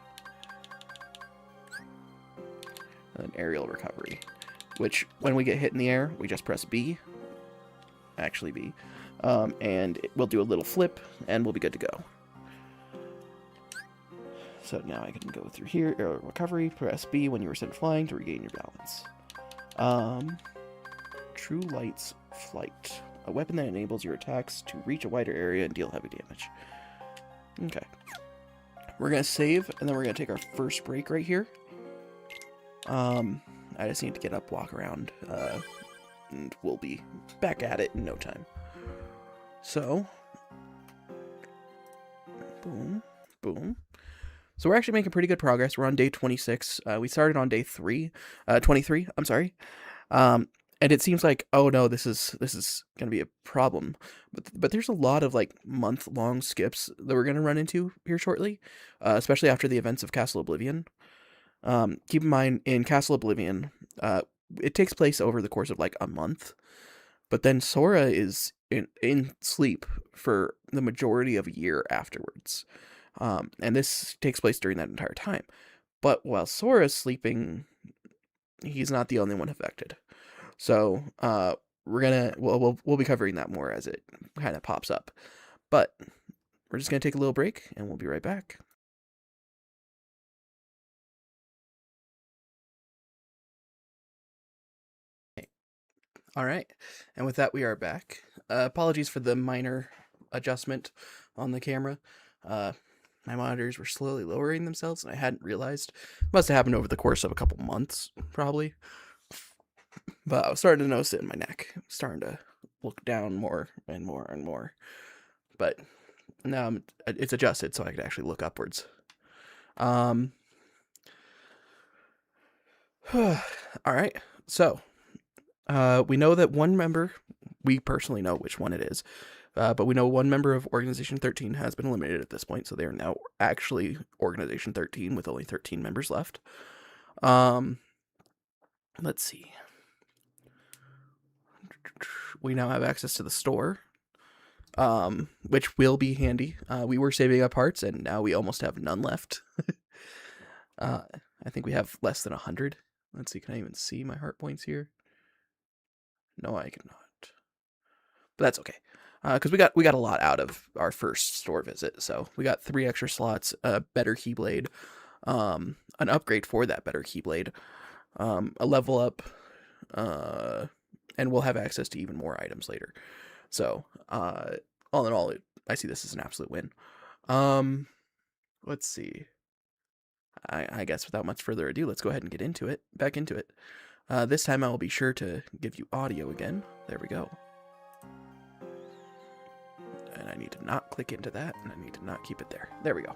And then Aerial Recovery. Which, when we get hit in the air, we just press B. Actually B. And we'll do a little flip, and we'll be good to go. So now I can go through here. Aerial Recovery, press B when you are sent flying to regain your balance. True Light's Flight. A weapon that enables your attacks to reach a wider area and deal heavy damage. Okay. We're going to save, and then we're going to take our first break right here. I just need to get up, walk around, and we'll be back at it in no time. So, boom, boom. So we're actually making pretty good progress. We're on day 26. We started on day 23, I'm sorry. And it seems like, oh no, this is going to be a problem. But there's a lot of like month-long skips that we're going to run into here shortly, especially after the events of Castle Oblivion. Keep in mind, in Castle Oblivion, it takes place over the course of like a month, but then Sora is in sleep for the majority of a year afterwards. And this takes place during that entire time. But while Sora's sleeping, he's not the only one affected. So, we'll be covering that more as it kind of pops up. But we're just going to take a little break, and we'll be right back. All right, and with that, we are back. Apologies for the minor adjustment on the camera. My monitors were slowly lowering themselves, and I hadn't realized. It must have happened over the course of a couple months, probably. But I was starting to notice it in my neck. I'm starting to look down more and more and more. But now it's adjusted so I can actually look upwards. All right, so we know that one member, we personally know which one it is, but we know one member of Organization 13 has been eliminated at this point, so they are now actually Organization 13 with only 13 members left. Let's see. We now have access to the store, which will be handy. We were saving up hearts, and now we almost have none left. I think we have less than 100. Let's see, can I even see my heart points here? No, I cannot. But that's okay, because we got a lot out of our first store visit. So we got 3 extra slots, a better keyblade, an upgrade for that better keyblade, a level up, and we'll have access to even more items later. So all in all, I see this as an absolute win. Let's see. I guess without much further ado, let's go ahead and get into it. Back into it. This time I will be sure to give you audio again. There we go. And I need to not click into that, and I need to not keep it there. There we go.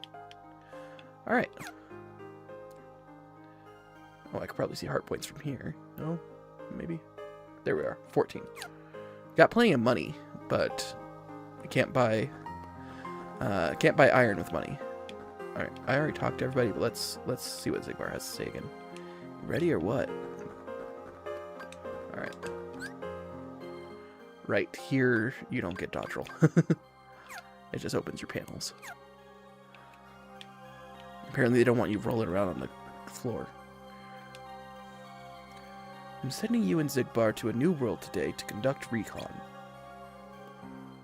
All right. Oh, I could probably see heart points from here. No, maybe. There we are. 14. Got plenty of money, but I can't buy iron with money. All right, I already talked to everybody, but let's see what Xigbar has to say again. Ready or what? All right. Right here, you don't get dodge roll. It just opens your panels. Apparently, they don't want you rolling around on the floor. I'm sending you and Xigbar to a new world today to conduct recon.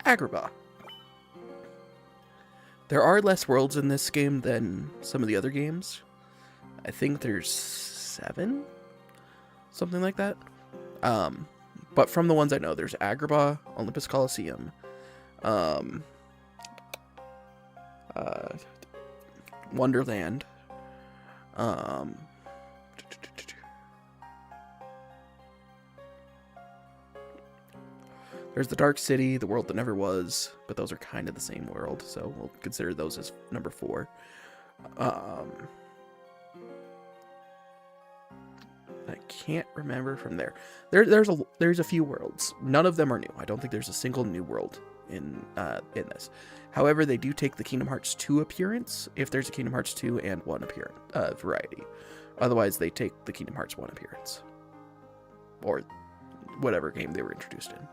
Agrabah. There are less worlds in this game than some of the other games. I think there's 7? Something like that. But from the ones I know, there's Agrabah, Olympus Coliseum, Wonderland, there's the Dark City, the World That Never Was, but those are kind of the same world, so we'll consider those as number 4. I can't remember from there. There's a few worlds. None of them are new. I don't think there's a single new world in this. However, they do take the Kingdom Hearts 2 appearance if there's a Kingdom Hearts 2 and 1 appearance variety. Otherwise, they take the Kingdom Hearts 1 appearance, or whatever game they were introduced in.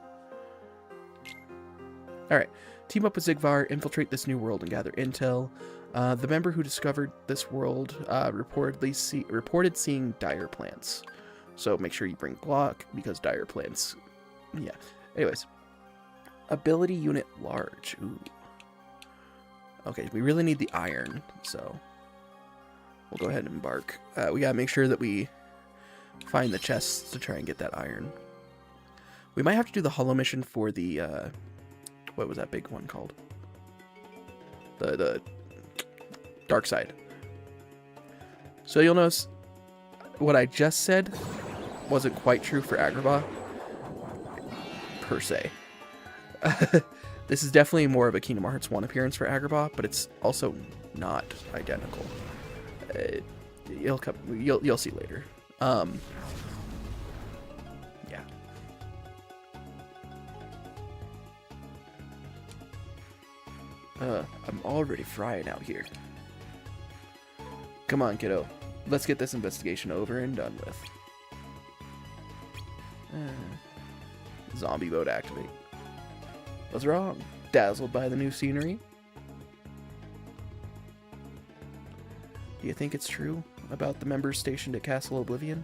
All right, team up with Xigbar, infiltrate this new world, and gather intel. The member who discovered this world reported seeing dire plants. So make sure you bring Glock, because dire plants, yeah. Anyways, ability unit large. Ooh. Okay, we really need the iron, so we'll go ahead and embark. We gotta make sure that we find the chests to try and get that iron. We might have to do the hollow mission for the, what was that big one called? The Dark Side. So you'll notice what I just said wasn't quite true for Agrabah, per se. This is definitely more of a Kingdom Hearts 1 appearance for Agrabah, but it's also not identical. You'll see later. Yeah. I'm already frying out here. Come on, kiddo. Let's get this investigation over and done with. Zombie mode activate. What's wrong? Dazzled by the new scenery? Do you think it's true about the members stationed at Castle Oblivion?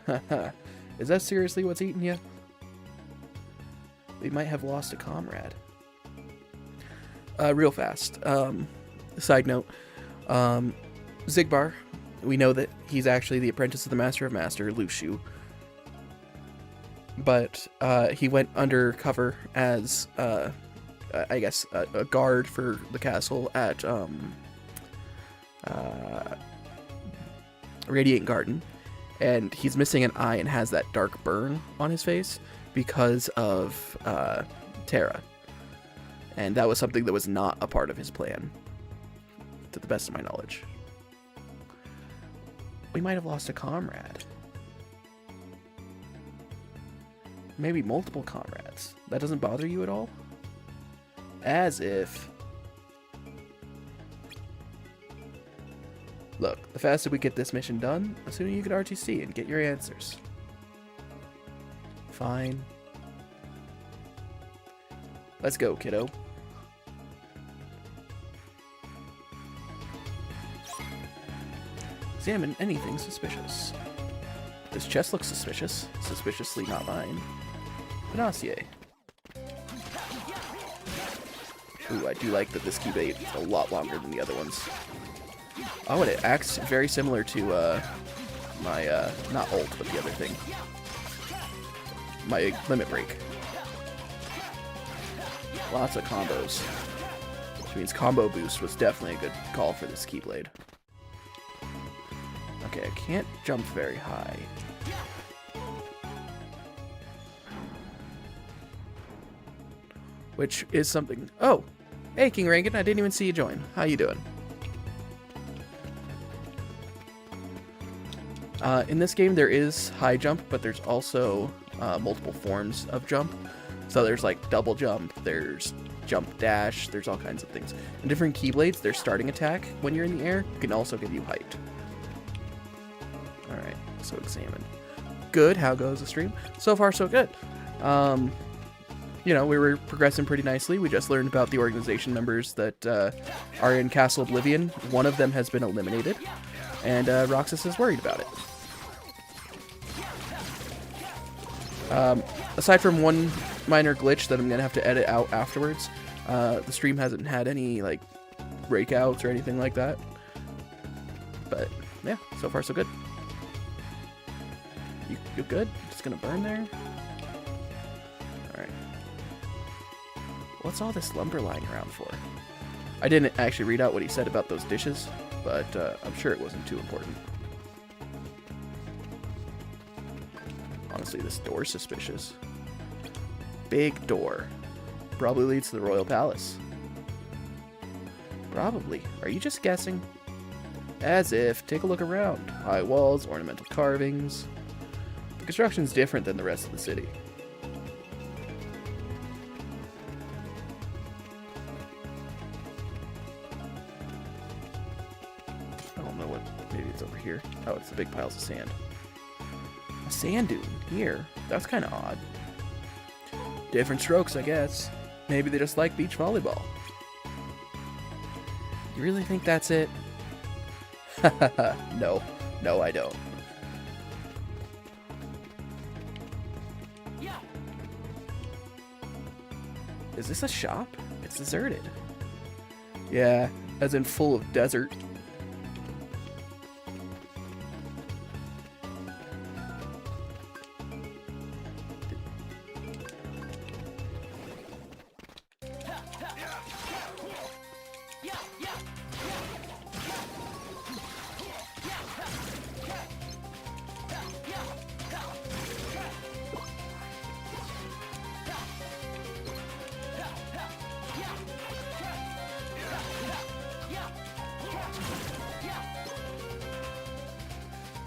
Haha. Is that seriously what's eating you? We might have lost a comrade. Real fast. Side note. Xigbar. We know that he's actually the apprentice of the Master of Master, Lushu. But he went undercover as, I guess, a guard for the castle at Radiant Garden. And he's missing an eye and has that dark burn on his face because of Terra. And that was something that was not a part of his plan, to the best of my knowledge. We might have lost a comrade. Maybe multiple comrades. That doesn't bother you at all? As if... Look, the faster we get this mission done, the sooner you can RTC and get your answers. Fine. Let's go, kiddo. Examine anything suspicious. This chest looks suspicious. Suspiciously not mine. Dossier. Ooh, I do like that this Keyblade is a lot longer than the other ones. Oh, and it acts very similar to my, not ult, but the other thing. My Limit Break. Lots of combos. Which means Combo Boost was definitely a good call for this Keyblade. Okay, I can't jump very high. Which is something... Oh! Hey, King Rankin, I didn't even see you join. How you doing? In this game, there is high jump, but there's also multiple forms of jump. So there's like double jump, there's jump dash, there's all kinds of things. In different Keyblades, their starting attack when you're in the air can also give you height. Alright, so examined. Good, how goes the stream? So far, so good. You know, we were progressing pretty nicely. We just learned about the organization members that are in Castle Oblivion. One of them has been eliminated, and Roxas is worried about it. Aside from one minor glitch that I'm going to have to edit out afterwards, the stream hasn't had any, like, breakouts or anything like that. But, yeah, so far so good. You good? Just gonna burn there? Alright. What's all this lumber lying around for? I didn't actually read out what he said about those dishes, but I'm sure it wasn't too important. Honestly, this door's suspicious. Big door. Probably leads to the royal palace. Probably. Are you just guessing? As if. Take a look around. High walls, ornamental carvings. The construction's different than the rest of the city. I don't know what... Maybe it's over here. Oh, it's the big piles of sand. A sand dune here. That's kind of odd. Different strokes, I guess. Maybe they just like beach volleyball. You really think that's it? No. No, I don't. Is this a shop? It's deserted. Yeah, as in full of desert.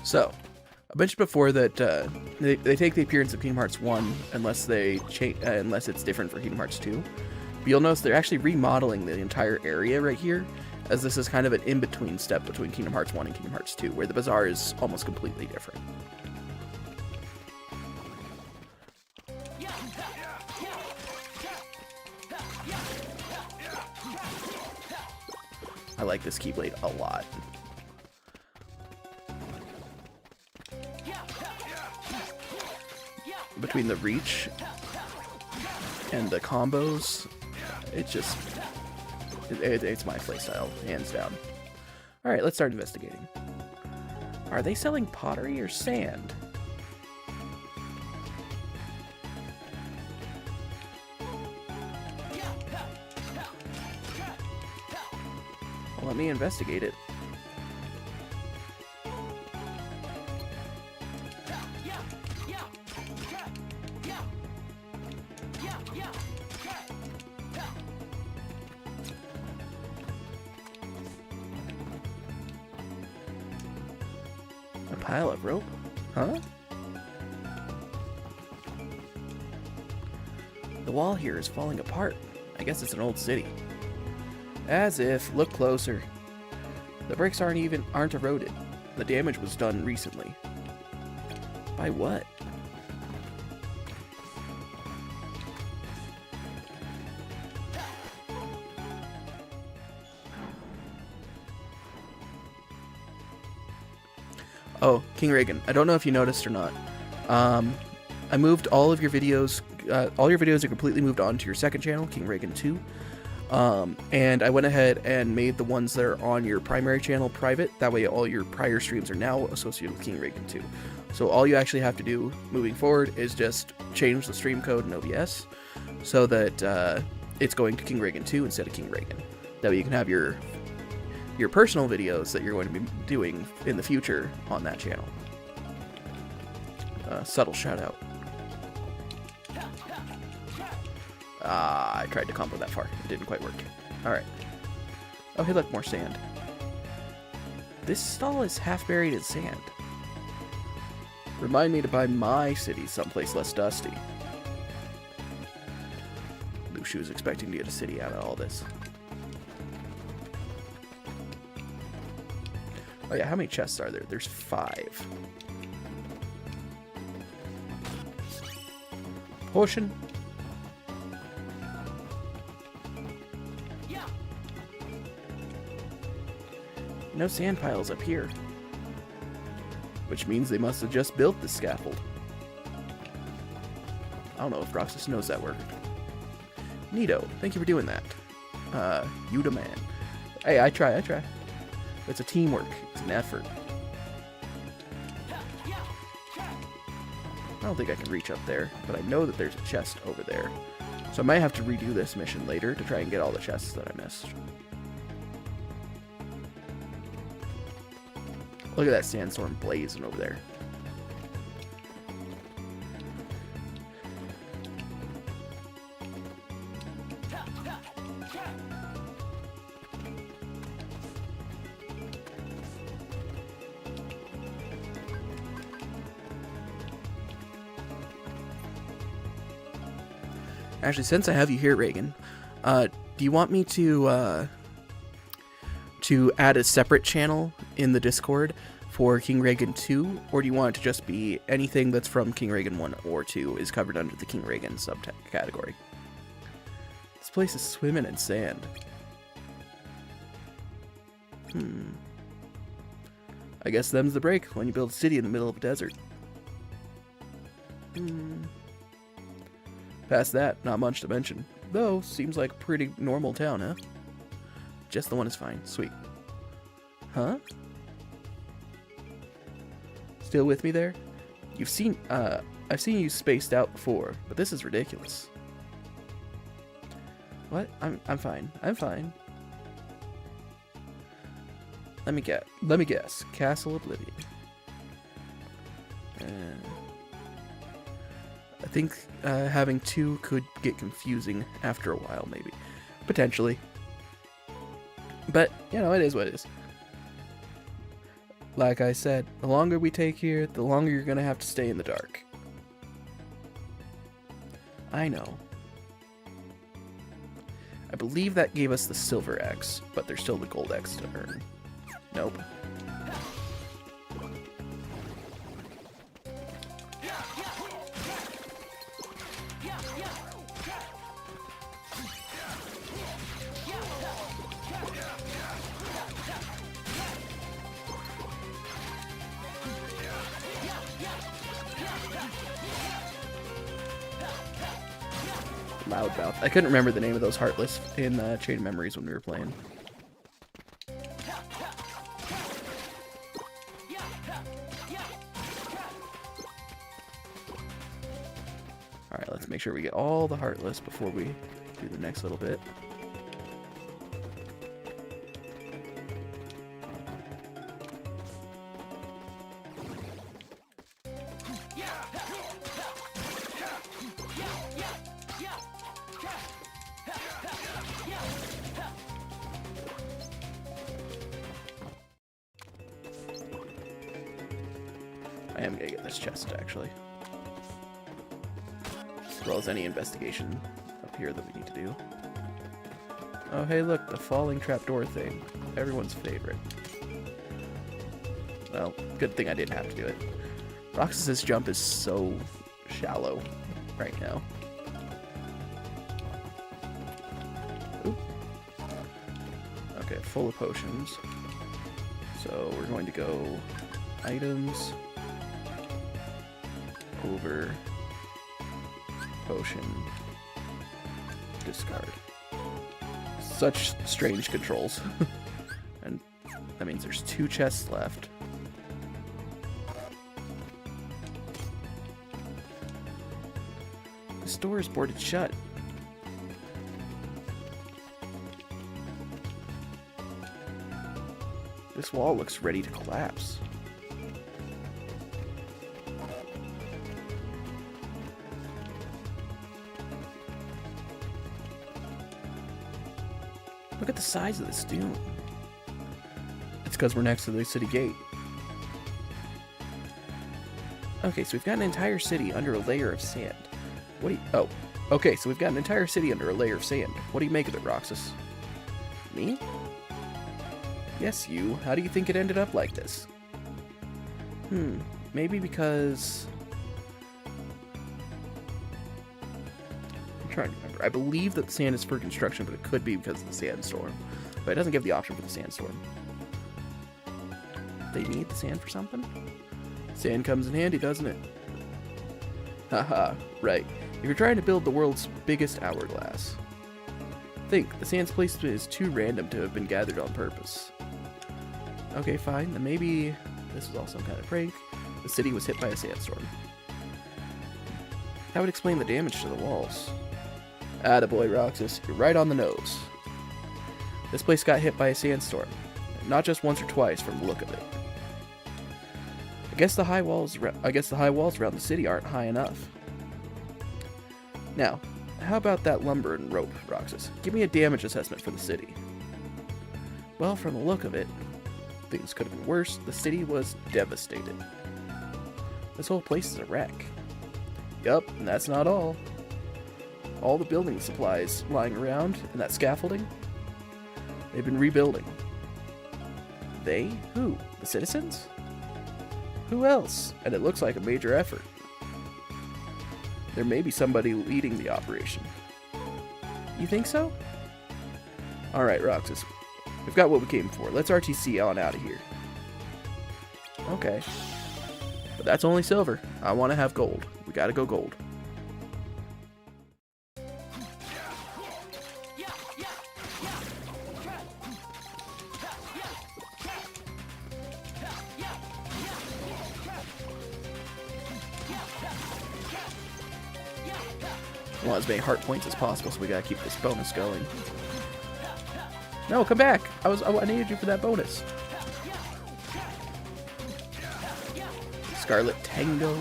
So, I mentioned before that they take the appearance of Kingdom Hearts 1 unless they unless it's different for Kingdom Hearts 2. But you'll notice they're actually remodeling the entire area right here, as this is kind of an in-between step between Kingdom Hearts 1 and Kingdom Hearts 2, where the bazaar is almost completely different. I like this Keyblade a lot. Between the reach and the combos, it's just, it's my playstyle, hands down. Alright, let's start investigating. Are they selling pottery or sand? Well, let me investigate it. Pile of rope? Huh? The wall here is falling apart. I guess it's an old city. As if. Look closer. The bricks aren't eroded. The damage was done recently. By what? Oh, King Reagan. I don't know if you noticed or not. I moved all of your videos. All your videos are completely moved on to your second channel, King Reagan 2. And I went ahead and made the ones that are on your primary channel private. That way all your prior streams are now associated with King Reagan 2. So all you actually have to do moving forward is just change the stream code in OBS so that it's going to King Reagan 2 instead of King Reagan. That way you can have your personal videos that you're going to be doing in the future on that channel. Subtle shout out. I tried to combo that far. It didn't quite work. Alright. Oh, hey, look, more sand. This stall is half buried in sand. Remind me to buy my city someplace less dusty. Lucia was expecting to get a city out of all this. Oh yeah, how many chests are there? There's 5. Potion. No sand piles up here. Which means they must have just built the scaffold. I don't know if Roxas knows that word. Neato, thank you for doing that. You the man. Hey, I try. It's a teamwork. It's an effort. I don't think I can reach up there, but I know that there's a chest over there. So I might have to redo this mission later to try and get all the chests that I missed. Look at that sandstorm blazing over there. Actually, since I have you here, Reagan, do you want me to add a separate channel in the Discord for King Reagan 2, or do you want it to just be anything that's from King Reagan 1 or 2 is covered under the King Reagan subcategory? This place is swimming in sand. I guess them's the break when you build a city in the middle of a desert. Past that, not much to mention. Though, seems like a pretty normal town, huh? Just the one is fine. Sweet. Huh? Still with me there? I've seen you spaced out before, but this is ridiculous. What? I'm fine. I'm fine. Let me guess. Castle Oblivion. I think having 2 could get confusing after a while, maybe. Potentially. But, you know, it is what it is. Like I said, the longer we take here, the longer you're going to have to stay in the dark. I know. I believe that gave us the silver X, but there's still the gold X to earn. Nope. Loudmouth. I couldn't remember the name of those Heartless in Chain of Memories when we were playing. Alright, let's make sure we get all the Heartless before we do the next little bit. I am gonna get this chest, actually. As well as any investigation up here that we need to do. Oh, hey, look, the falling trapdoor thing. Everyone's favorite. Well, good thing I didn't have to do it. Roxas's jump is so shallow right now. Oop. Okay, full of potions. So we're going to go items over potion discard. Such strange controls. And that means there's 2 chests left. This door is boarded shut. This wall looks ready to collapse. Look at the size of this dune. It's because we're next to the city gate. Okay, so we've got an entire city under a layer of sand. What do you... Oh. Okay, so we've got an entire city under a layer of sand. What do you make of it, Roxas? Me? Yes, you. How do you think it ended up like this? Maybe because... I'm trying to remember. I believe that the sand is for construction, but it could be because of the sandstorm. But it doesn't give the option for the sandstorm. They need the sand for something? Sand comes in handy, doesn't it? Haha, right. If you're trying to build the world's biggest hourglass. Think, the sand's placement is too random to have been gathered on purpose. Okay, fine, then maybe this was all some kind of prank. The city was hit by a sandstorm. That would explain the damage to the walls. Attaboy, Roxas, you're right on the nose. This place got hit by a sandstorm. Not just once or twice from the look of it. I guess the high walls around the city aren't high enough. Now, how about that lumber and rope, Roxas? Give me a damage assessment for the city. Well, from the look of it, things could have been worse. The city was devastated. This whole place is a wreck. Yup, and that's not all. All the building supplies lying around and that scaffolding, they've been rebuilding. They? Who? The citizens? Who else? And it looks like a major effort. There may be somebody leading the operation. You think so? Alright, Roxas. We've got what we came for. Let's RTC on out of here. Okay. But that's only silver. I want to have gold. We gotta go gold. I want as many heart points as possible, so we gotta keep this bonus going. No, come back! I needed you for that bonus. Scarlet Tango.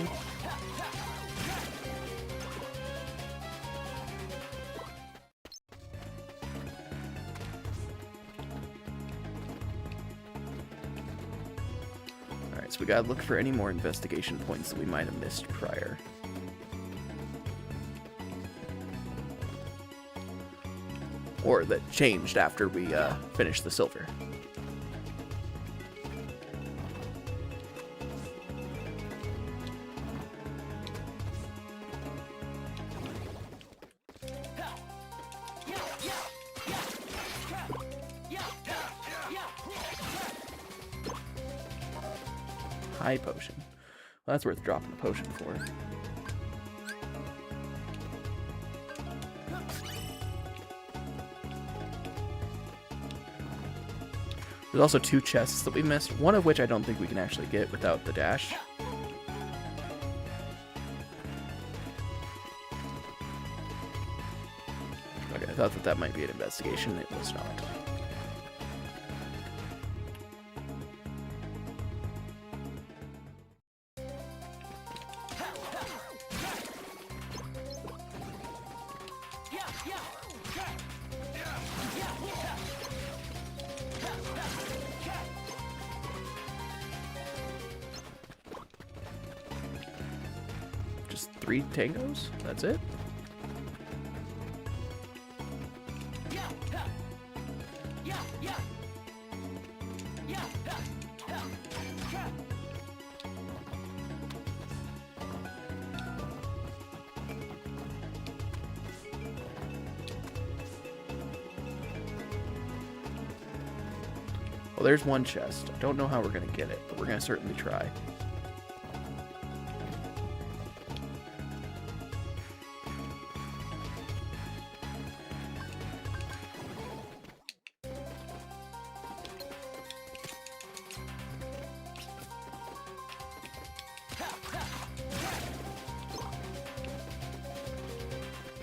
Alright, so we gotta look for any more investigation points that we might have missed prior. Or that changed after we finished the silver. High potion. Well, that's worth dropping the potion for. There's also 2 chests that we missed, one of which I don't think we can actually get without the dash. Okay, I thought that might be an investigation. It was not. Just 3 tangos? That's it? Well, there's one chest. I don't know how we're going to get it, but we're going to certainly try.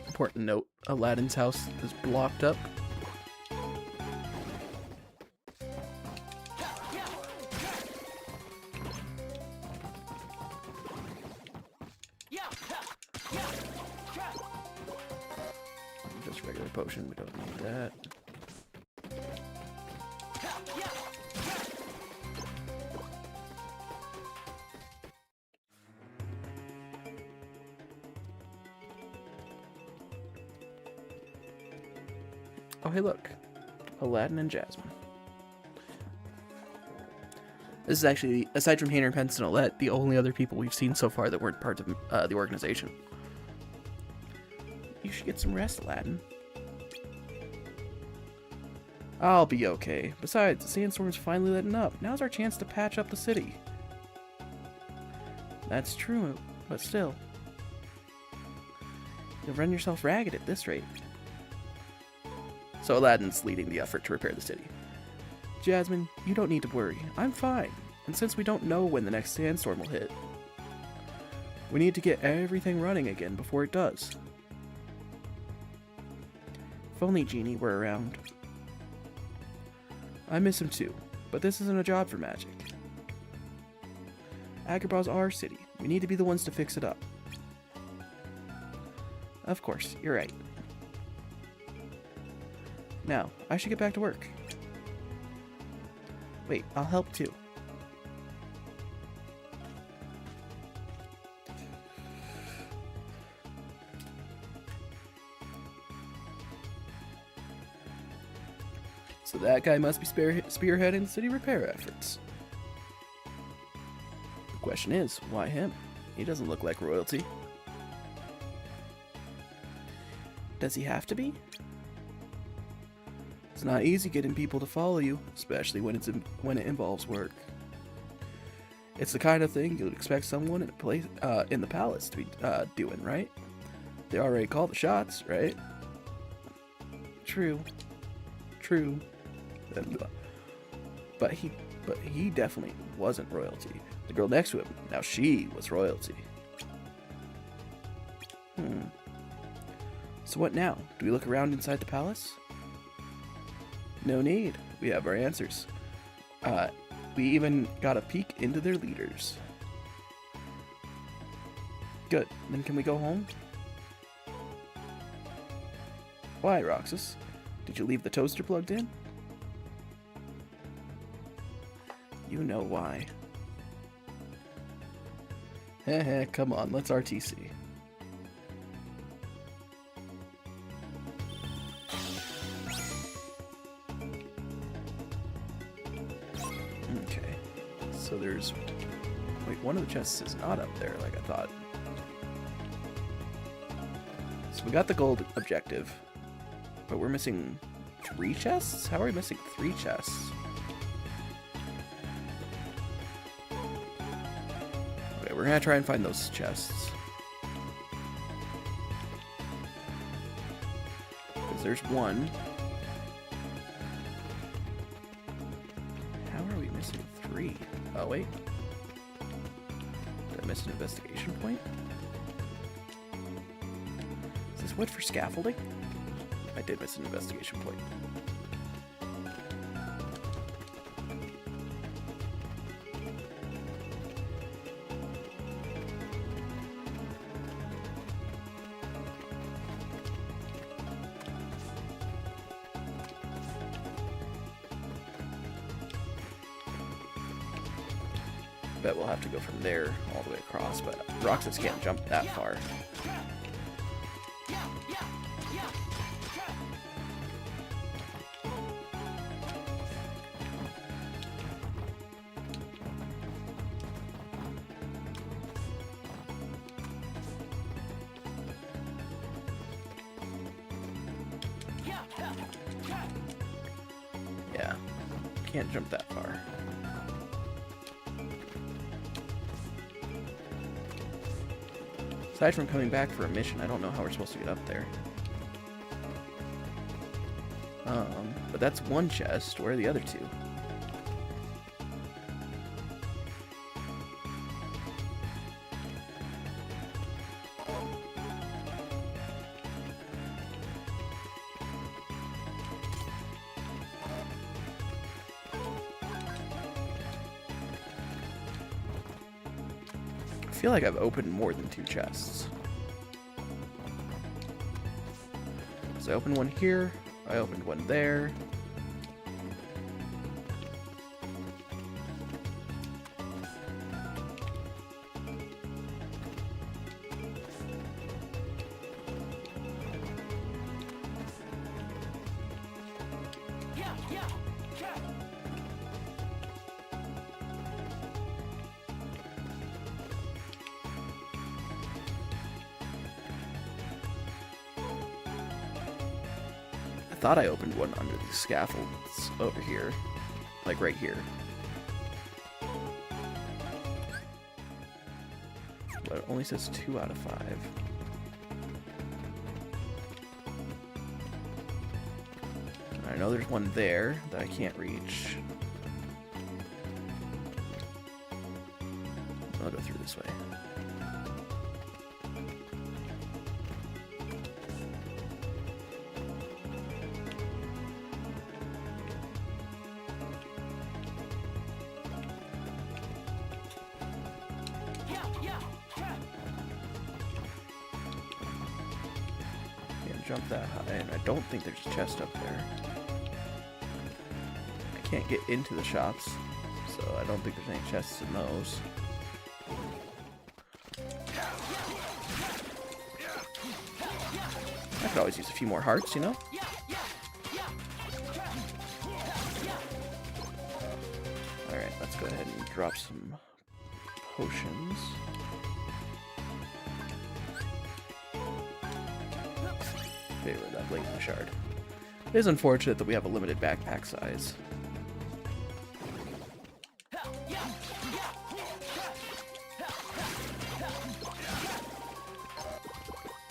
Important note, Aladdin's house is blocked up. Just regular potion, we don't need that. Oh, hey, look. Aladdin and Jasmine. This is actually, aside from Hayner, Pence, and Alette, the only other people we've seen so far that weren't part of the organization. You should get some rest, Aladdin. I'll be okay. Besides, the sandstorm's finally letting up. Now's our chance to patch up the city. That's true, but still. You'll run yourself ragged at this rate. So Aladdin's leading the effort to repair the city. Jasmine, you don't need to worry. I'm fine. And since we don't know when the next sandstorm will hit, we need to get everything running again before it does. If only Genie were around. I miss him too, but this isn't a job for magic. Agrabah's our city. We need to be the ones to fix it up. Of course, you're right. Now, I should get back to work. Wait, I'll help too. So that guy must be spearheading city repair efforts. The question is, why him? He doesn't look like royalty. Does he have to be? It's not easy getting people to follow you, especially when it involves work. It's the kind of thing you'd expect someone in the palace to be doing, right? They already call the shots, right? True. But he definitely wasn't royalty. The girl next to him, now she was royalty. So what now? Do we look around inside the palace? No need. We have our answers. We even got a peek into their leaders. Good. Then can we go home? Why, Roxas? Did you leave the toaster plugged in? You know why. Heh, come on, let's RTC. Okay, so there's... Wait, one of the chests is not up there like I thought. So we got the gold objective, but we're missing 3 chests? How are we missing 3 chests? Okay, we're gonna try and find those chests. Because there's one. How are we missing 3? Oh, wait. Did I miss an investigation point? Is this wood for scaffolding? I did miss an investigation point. Bet we'll have to go from there all the way across, but Roxas can't jump that far. can't jump that far. Aside from coming back for a mission, I don't know how we're supposed to get up there. But that's one chest. Where are the other two? I feel like I've opened more than 2 chests. So I opened one here, I opened one there. I thought I opened one under the scaffolds over here, like right here. But it only says 2 out of 5. I know there's one there that I can't reach. I'll go through this way. Jump that high, and I don't think there's a chest up there. I can't get into the shops, so I don't think there's any chests in those. I could always use a few more hearts, you know? Alright, let's go ahead and drop some potions. Favor that blazing shard. It is unfortunate that we have a limited backpack size.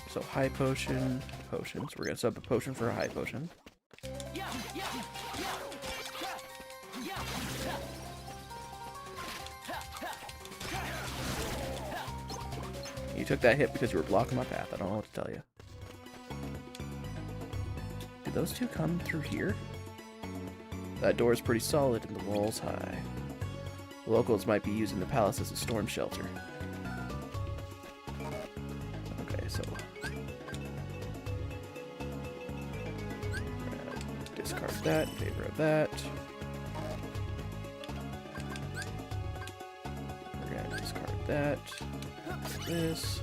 So high potion, potions. We're gonna sub a potion for a high potion. You took that hit because you were blocking my path. I don't know what to tell you. Did those two come through here? That door is pretty solid and the walls high. The locals might be using the palace as a storm shelter. Okay, so... discard that in favor of that. We're gonna discard that. This.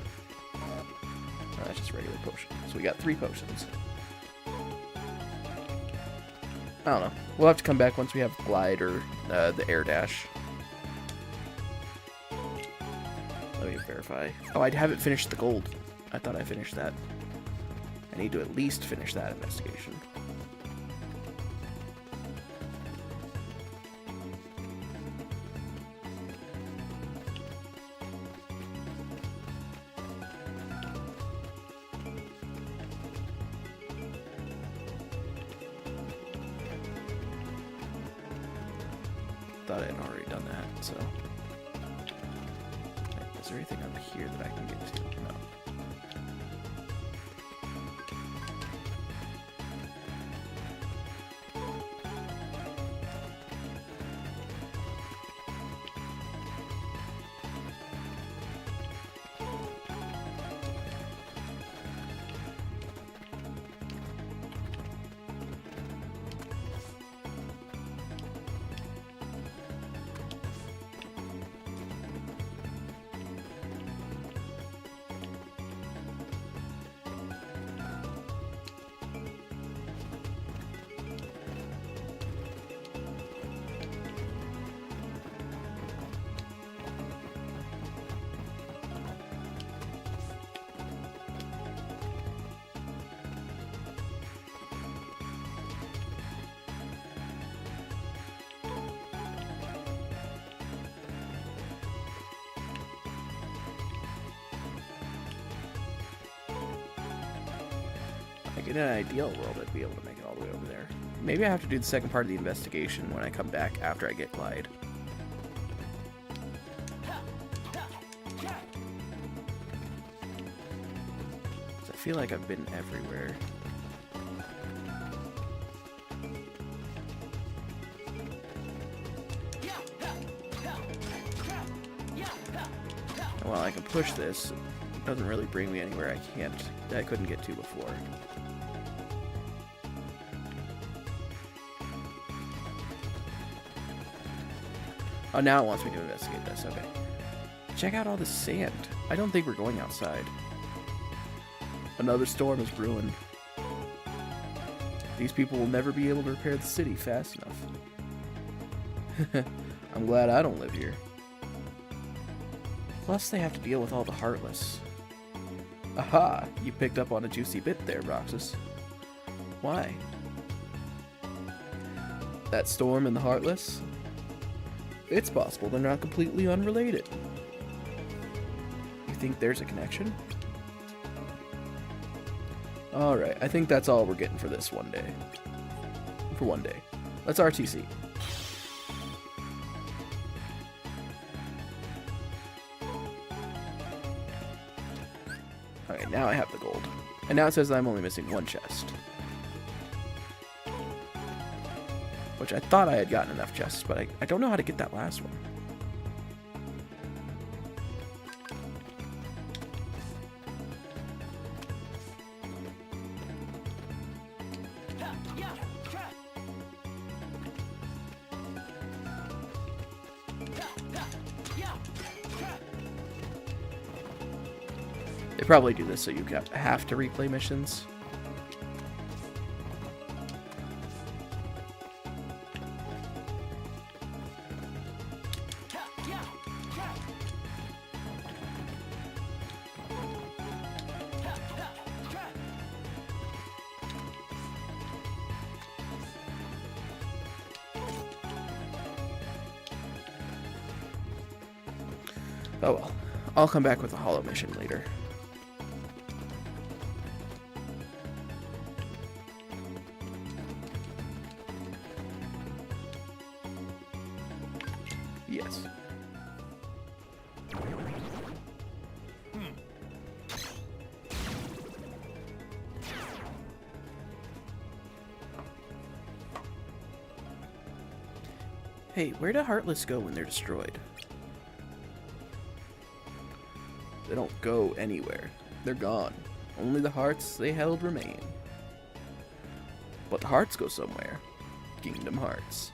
That's just regular potion. So we got 3 potions. I don't know. We'll have to come back once we have glide or the air dash. Let me verify. Oh, I haven't finished the gold. I thought I finished that. I need to at least finish that investigation. Thought I had already done that, so... Is there anything up here that I can get to? No. Like, in an ideal world, I'd be able to make it all the way over there. Maybe I have to do the second part of the investigation when I come back after I get Clyde. I feel like I've been everywhere. While I can push this, it doesn't really bring me anywhere I couldn't get to before. Oh, now it wants me to investigate this. Okay. Check out all this sand. I don't think we're going outside. Another storm is brewing. These people will never be able to repair the city fast enough. I'm glad I don't live here. Plus, they have to deal with all the Heartless. Aha! You picked up on a juicy bit there, Roxas. Why? That storm and the Heartless? It's possible they're not completely unrelated. You think there's a connection? Alright, I think that's all we're getting for this one day. For one day. Let's RTC. Okay, now I have the gold. And now it says I'm only missing one chest. Which I thought I had gotten enough chests, but I don't know how to get that last one. They probably do this so you have to replay missions. Oh well, I'll come back with a hollow mission later. Yes. Hey, where do Heartless go when they're destroyed? They don't go anywhere. They're gone. Only the hearts they held remain. But the hearts go somewhere. Kingdom Hearts.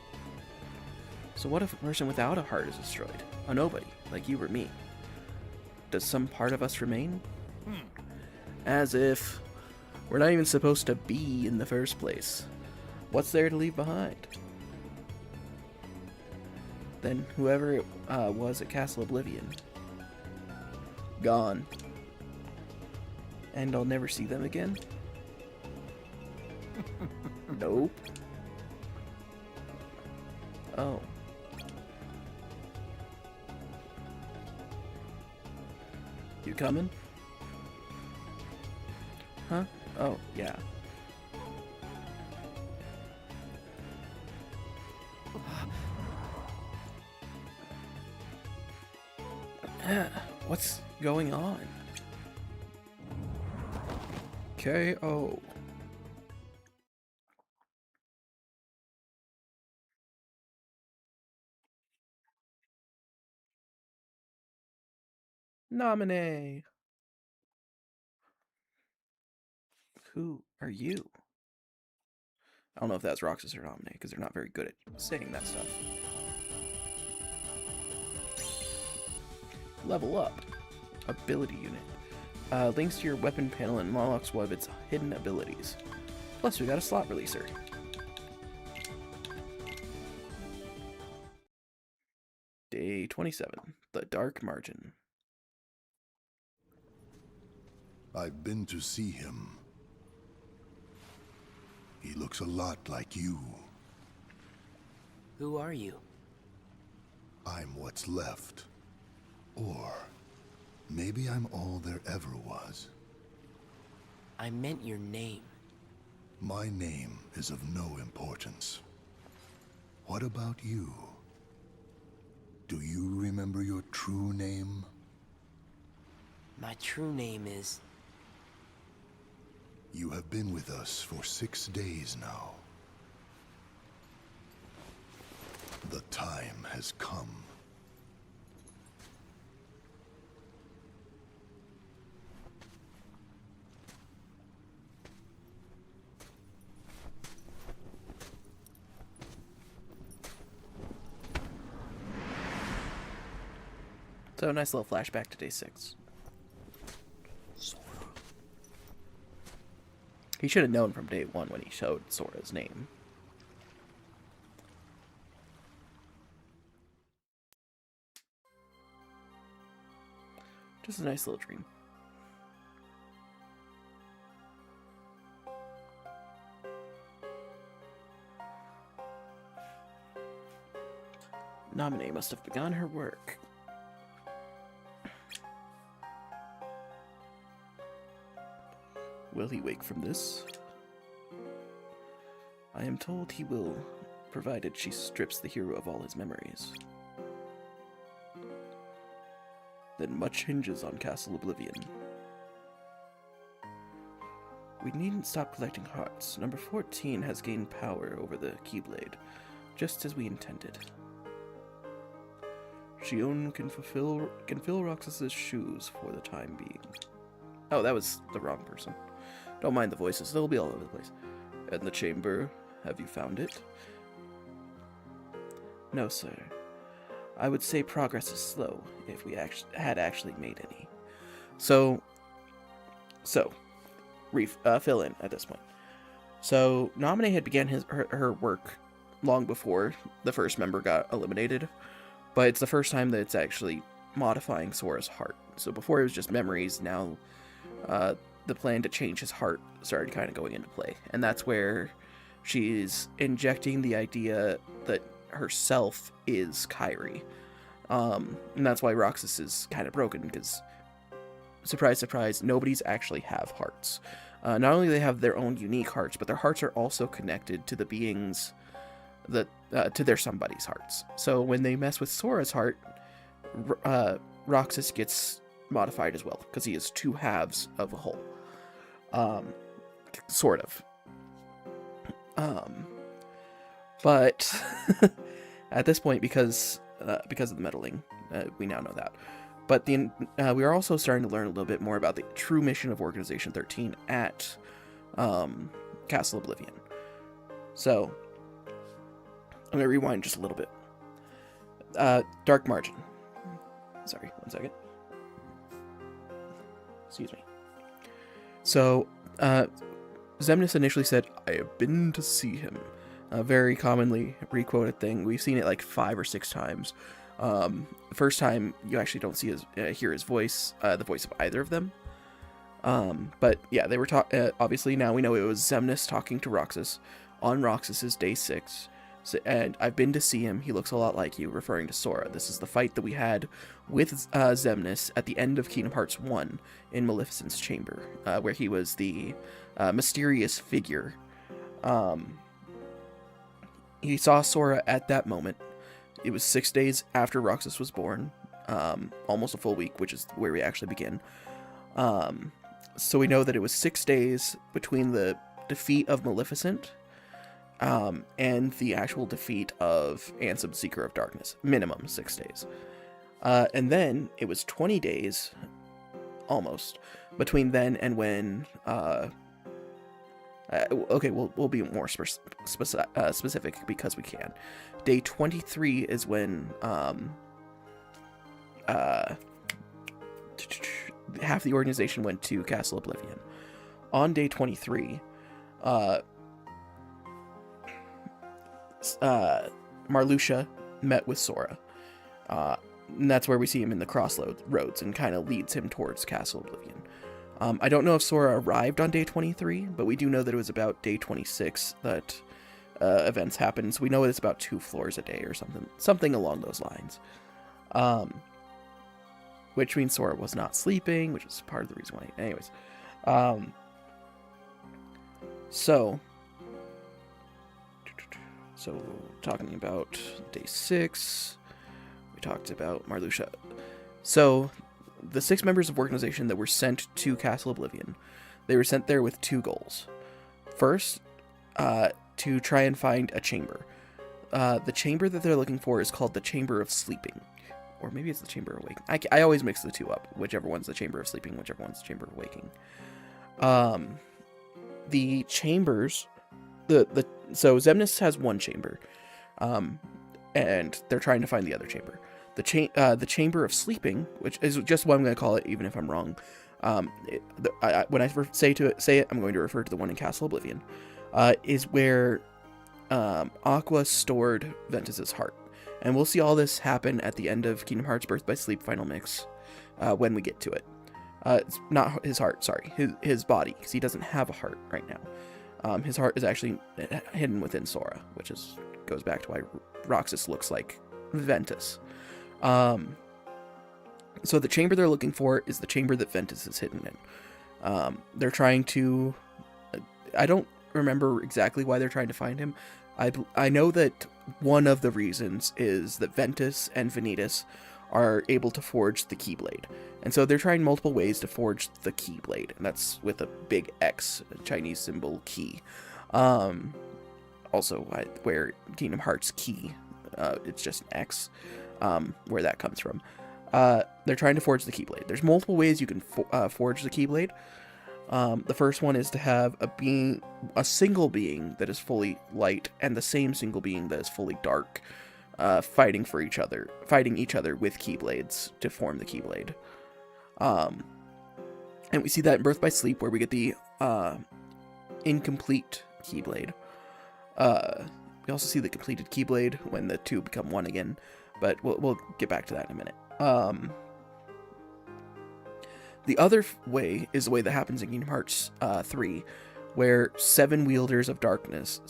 So what if a person without a heart is destroyed? A nobody, like you or me. Does some part of us remain? As if we're not even supposed to be in the first place. What's there to leave behind? Then whoever it was at Castle Oblivion. Gone. And I'll never see them again? Nope. Oh. You coming? Huh? Oh, yeah. What's going on? KO. Nominee. Who are you? I don't know if that's Roxas or Nominee, because they're not very good at saying that stuff. Level up. Ability unit. Links to your weapon panel and unlocks one of its hidden abilities. Plus, we got a slot releaser. Day 27. The Dark Margin. I've been to see him. He looks a lot like you. Who are you? I'm what's left. Or maybe I'm all there ever was. I meant your name. My name is of no importance. What about you? Do you remember your true name? My true name is... You have been with us for 6 days now. The time has come. So a nice little flashback to day 6. He should have known from day 1 when he showed Sora's name. Just a nice little dream. Naminé must have begun her work. Will he wake from this? I am told he will, provided she strips the hero of all his memories. Then much hinges on Castle Oblivion. We needn't stop collecting hearts. Number 14 has gained power over the Keyblade, just as we intended. Shion can fill Roxas's shoes for the time being. Oh, that was the wrong person. Don't mind the voices, they'll be all over the place. And the chamber, have you found it? No, sir. I would say progress is slow, if we had actually made any. So, fill in at this point. So, Naminé had began her work long before the first member got eliminated, but it's the first time that it's actually modifying Sora's heart. So before it was just memories, now the plan to change his heart started kind of going into play. And that's where she's injecting the idea that herself is Kairi. And that's why Roxas is kind of broken, because, surprise, surprise, nobody's actually have hearts. Not only do they have their own unique hearts, but their hearts are also connected to the beings that to their somebody's hearts. So when they mess with Sora's heart, Roxas gets modified as well, because he is two halves of a whole. Sort of. But at this point, because of the meddling, we now know that. But we are also starting to learn a little bit more about the true mission of Organization XIII at Castle Oblivion. So, I'm going to rewind just a little bit. Dark Margin. Sorry, one second. Excuse me. So, Xemnas initially said, "I have been to see him." A very commonly requoted thing. We've seen it like 5 or 6 times. The first time you actually don't see hear his voice, the voice of either of them. But yeah, they were obviously now we know it was Xemnas talking to Roxas on Roxas's day 6. So, and I've been to see him. He looks a lot like you, referring to Sora. This is the fight that we had with Xemnas at the end of Kingdom Hearts 1 in Maleficent's chamber, where he was the mysterious figure. He saw Sora at that moment. It was 6 days after Roxas was born, almost a full week, which is where we actually begin. So we know that it was 6 days between the defeat of Maleficent and the actual defeat of Ansem, Seeker of Darkness. Minimum 6 days. And then it was 20 days, almost, between then and when... okay, we'll be more specific because we can. Day 23 is when half the organization went to Castle Oblivion. On day 23, Marluxia met with Sora. And that's where we see him in the crossroads and kind of leads him towards Castle Oblivion. I don't know if Sora arrived on day 23, but we do know that it was about day 26 that events happened. So we know it's about 2 floors a day or something along those lines. Which means Sora was not sleeping, which is part of the reason why. Anyways. So, So, talking about day 6, we talked about Marluxia. So, the 6 members of Organization that were sent to Castle Oblivion, they were sent there with 2 goals. First, to try and find a chamber. The chamber that they're looking for is called the Chamber of Sleeping. Or maybe it's the Chamber of Waking. I always mix the two up. Whichever one's the Chamber of Sleeping, whichever one's the Chamber of Waking. The chambers... So Xemnas has one chamber. And they're trying to find the other chamber. The Chamber of Sleeping, which is just what I'm going to call it, even if I'm wrong. When I say it, I'm going to refer to the one in Castle Oblivion. Is where Aqua stored Ventus's heart. And we'll see all this happen at the end of Kingdom Hearts Birth by Sleep Final Mix when we get to it. It's not his heart, sorry, his body, because he doesn't have a heart right now. His heart is actually hidden within Sora, which goes back to why Roxas looks like Ventus. So the chamber they're looking for is the chamber that Ventus is hidden in. They're trying to... I don't remember exactly why they're trying to find him. I know that one of the reasons is that Ventus and Vanitas are able to forge the Keyblade. And so they're trying multiple ways to forge the Keyblade. And that's with a big X, a Chinese symbol, key. Also, where Kingdom Hearts key, it's just an X, where that comes from. They're trying to forge the Keyblade. There's multiple ways you can forge the Keyblade. The first one is to have a single being that is fully light and the same single being that is fully dark, fighting each other with Keyblades to form the Keyblade. And we see that in Birth by Sleep, where we get the incomplete Keyblade. We also see the completed Keyblade when the two become one again, but we'll get back to that in a minute. The other way is the way that happens in Kingdom Hearts 3, where 13 wielders of darkness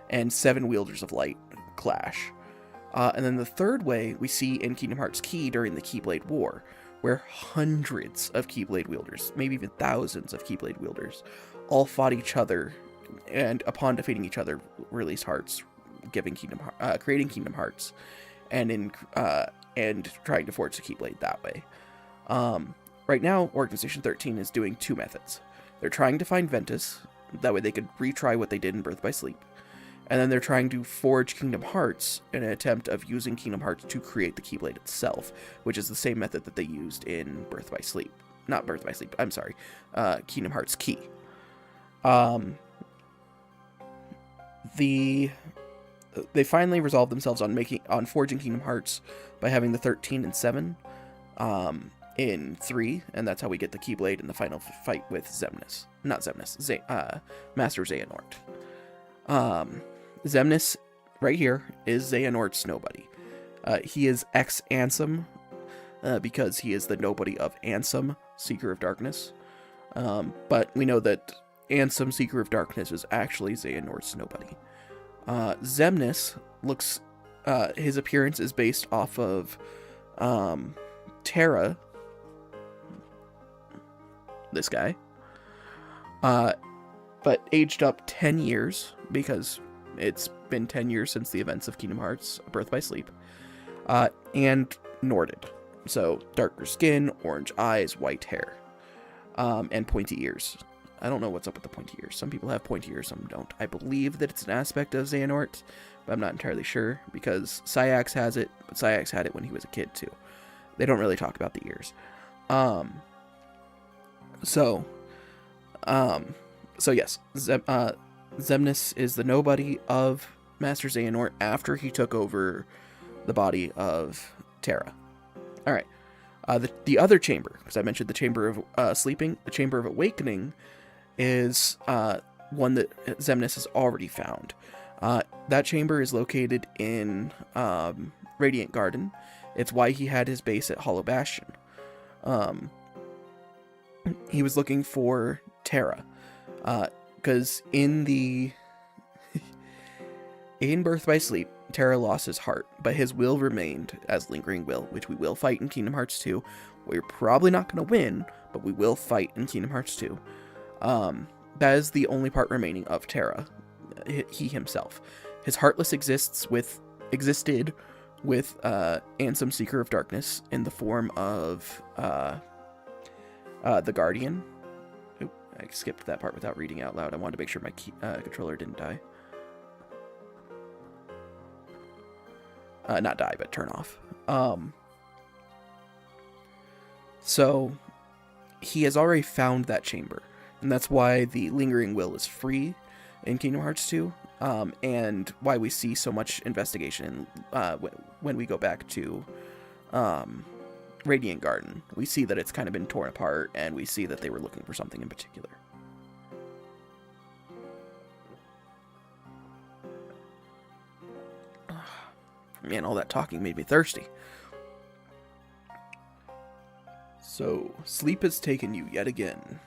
and 7 wielders of light clash. And then the third way we see in Kingdom Hearts Key during the Keyblade War, where hundreds of Keyblade wielders, maybe even thousands of Keyblade wielders, all fought each other, and upon defeating each other, released hearts, creating Kingdom Hearts, and trying to forge the Keyblade that way. Right now, Organization XIII is doing 2 methods. They're trying to find Ventus, that way they could retry what they did in Birth by Sleep. And then they're trying to forge Kingdom Hearts in an attempt of using Kingdom Hearts to create the Keyblade itself, which is the same method that they used in Birth by Sleep. Not Birth by Sleep, I'm sorry. Kingdom Hearts Key. They finally resolved themselves on forging Kingdom Hearts by having the 13 and 7. In 3, and that's how we get the Keyblade in the final fight with Master Xehanort. Xemnas, right here, is Xehanort's nobody. He is ex-Ansem, because he is the nobody of Ansem, Seeker of Darkness. But we know that Ansem, Seeker of Darkness, is actually Xehanort's nobody. Xemnas looks... his appearance is based off of Terra, this guy, but aged up 10 years, because it's been 10 years since the events of Kingdom Hearts Birth by Sleep, and Norded, so darker skin, orange eyes, white hair, and pointy ears. I don't know what's up with the pointy ears. Some people have pointy ears, some don't. I believe that it's an aspect of Xehanort, but I'm not entirely sure, because Sayax has it, but Sayax had it when he was a kid too. They don't really talk about the ears. So yes, Xemnas is the nobody of Master Xehanort after he took over the body of Terra. Alright, the other chamber, because I mentioned the Chamber of Sleeping, the Chamber of Awakening is one that Xemnas has already found. That chamber is located in Radiant Garden. It's why he had his base at Hollow Bastion. He was looking for Terra, because in Birth by Sleep, Terra lost his heart, but his will remained as Lingering Will, which we will fight in Kingdom Hearts 2. We're probably not going to win, but we will fight in Kingdom Hearts 2. That is the only part remaining of Terra. he himself. His Heartless existed with Ansem, Seeker of Darkness, in the form of the Guardian. Oop, I skipped that part without reading out loud. I wanted to make sure my controller didn't die. Not die, but turn off. So he has already found that chamber, and that's why the Lingering Will is free in Kingdom Hearts 2, and why we see so much investigation when we go back to Radiant Garden. We see that it's kind of been torn apart, and we see that they were looking for something in particular. Man, all that talking made me thirsty. So, sleep has taken you yet again.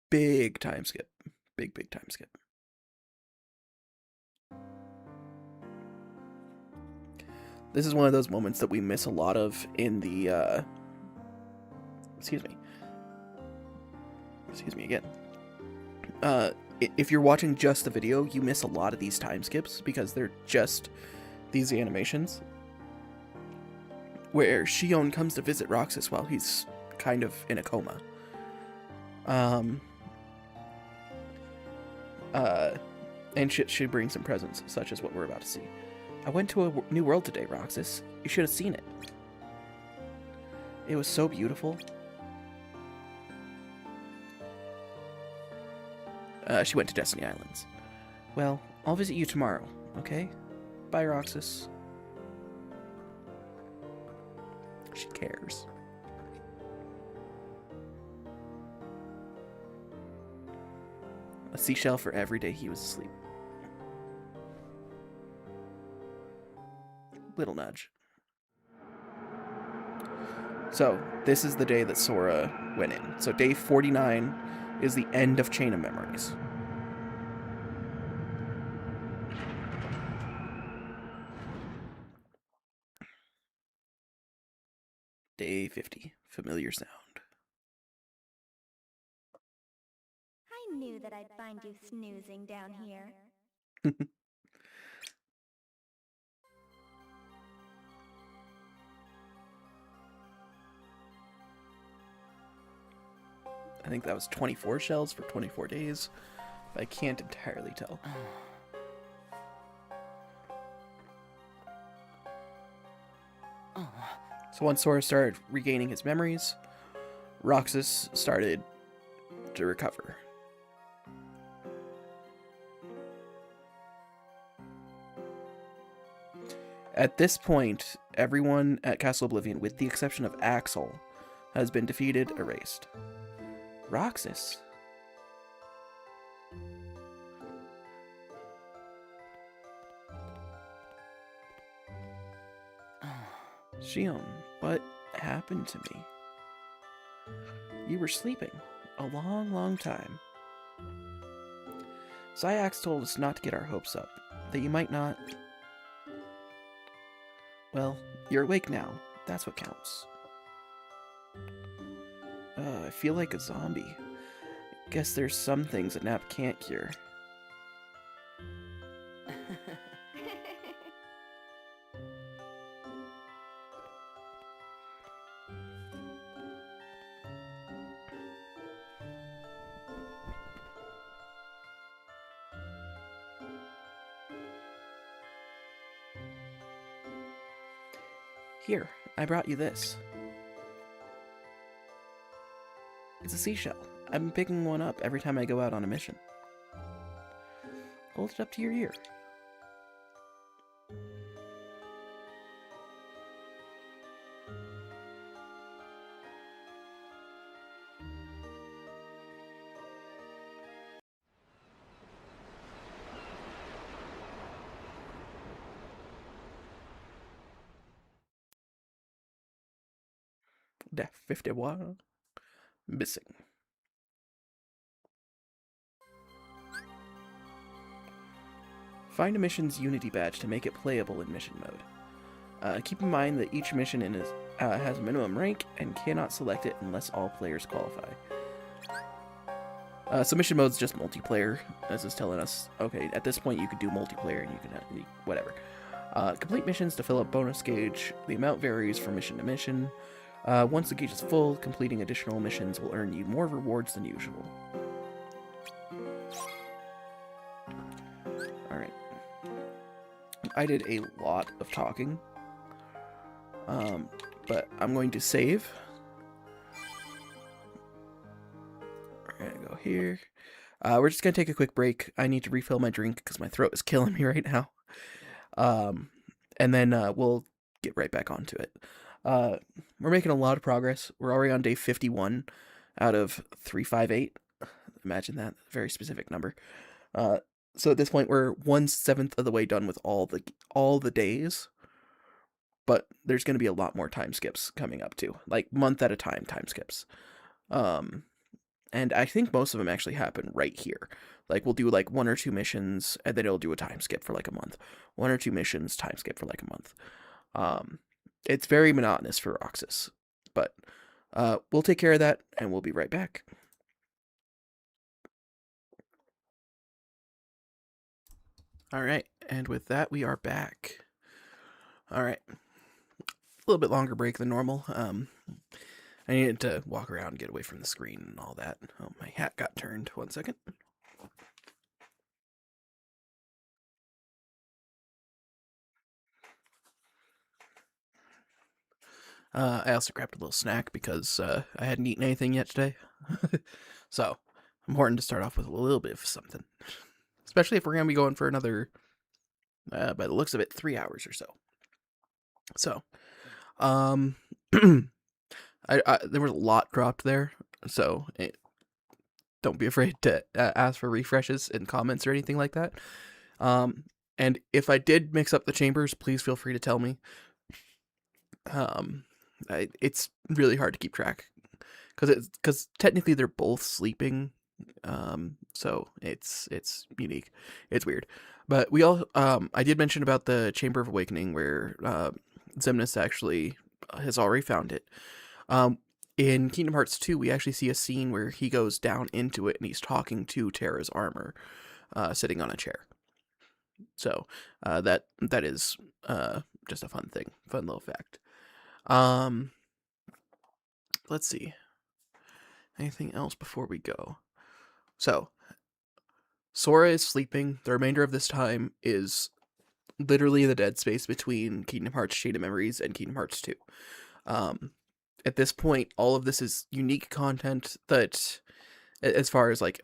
Big time skip. Big time skip. This is one of those moments that we miss a lot of in the, Excuse me again. If you're watching just the video, you miss a lot of these time skips because they're just these animations where Xion comes to visit Roxas while he's kind of in a coma. And she brings some presents, such as what we're about to see. I went to a new world today, Roxas. You should have seen it. It was so beautiful. She went to Destiny Islands. Well, I'll visit you tomorrow, okay? Bye, Roxas. She cares. A seashell for every day he was asleep. Little nudge. So, this is the day that Sora went in. So, day 49 is the end of Chain of Memories. Day 50. Familiar sound. I knew that I'd find you snoozing down here. I think that was 24 shells for 24 days. But I can't entirely tell. So once Sora started regaining his memories, Roxas started to recover. At this point, everyone at Castle Oblivion, with the exception of Axel, has been defeated, erased. Roxas? Xion, what happened to me? You were sleeping a long time. Zyax told us not to get our hopes up, that you might not... Well, you're awake now. That's what counts. I feel like a zombie. Guess there's some things a nap can't cure. Here, I brought you this. It's a seashell. I've been picking one up every time I go out on a mission. Hold it up to your ear. Death 51. Missing. Find a mission's Unity badge to make it playable in mission mode. Keep in mind that each mission has a minimum rank and cannot select it unless all players qualify. So mission mode's just multiplayer, as is telling us, okay, at this point you could do multiplayer and you can, whatever. Complete missions to fill up bonus gauge. The amount varies from mission to mission. Once the gauge is full, completing additional missions will earn you more rewards than usual. Alright. I did a lot of talking. But I'm going to save. We're gonna go here. We're just gonna take a quick break. I need to refill my drink because my throat is killing me right now. And then we'll get right back onto it. We're making a lot of progress. We're already on day 51 out of 358. Imagine that, very specific number. So at this point, we're 1/7 of the way done with all the days. But there's going to be a lot more time skips coming up too, like month at a time skips. And I think most of them actually happen right here. Like we'll do like 1 or 2 missions, and then it'll do a time skip for like a month. 1 or 2 missions, time skip for like a month. It's very monotonous for Roxas, but we'll take care of that, and we'll be right back. All right, and with that, we are back. All right. A little bit longer break than normal. I needed to walk around and get away from the screen and all that. Oh, my hat got turned. 1 second. I also grabbed a little snack because I hadn't eaten anything yet today. So, important to start off with a little bit of something. Especially if we're going to be going for another, by the looks of it, 3 hours or so. So, there was a lot dropped there, so don't be afraid to ask for refreshes in comments or anything like that. And if I did mix up the chambers, please feel free to tell me. It's really hard to keep track because technically they're both sleeping. So it's unique. It's weird. But we all I did mention about the Chamber of Awakening where Xemnas actually has already found it. In Kingdom Hearts 2, we actually see a scene where he goes down into it and he's talking to Terra's armor, sitting on a chair. So that is just a fun thing, fun little fact. Let's see. Anything else before we go? So, Sora is sleeping. The remainder of this time is literally the dead space between Kingdom Hearts Chain of Memories and Kingdom Hearts 2. At this point, all of this is unique content that, as far as like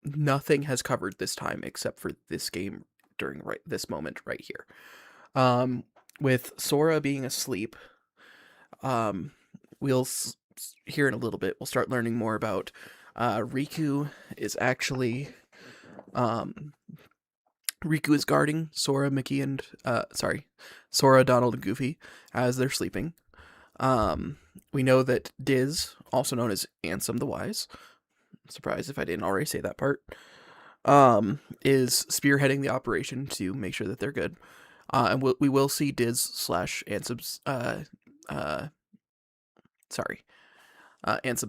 nothing has covered this time except for this game during this moment right here. With Sora being asleep, we'll here in a little bit, we'll start learning more about Riku is actually Riku is guarding Sora, Mickey, and Sora, Donald, and Goofy as they're sleeping. We know that Diz, also known as Ansem the Wise, surprised if I didn't already say that part, is spearheading the operation to make sure that they're good. And we will see Diz / Ansem's Ansem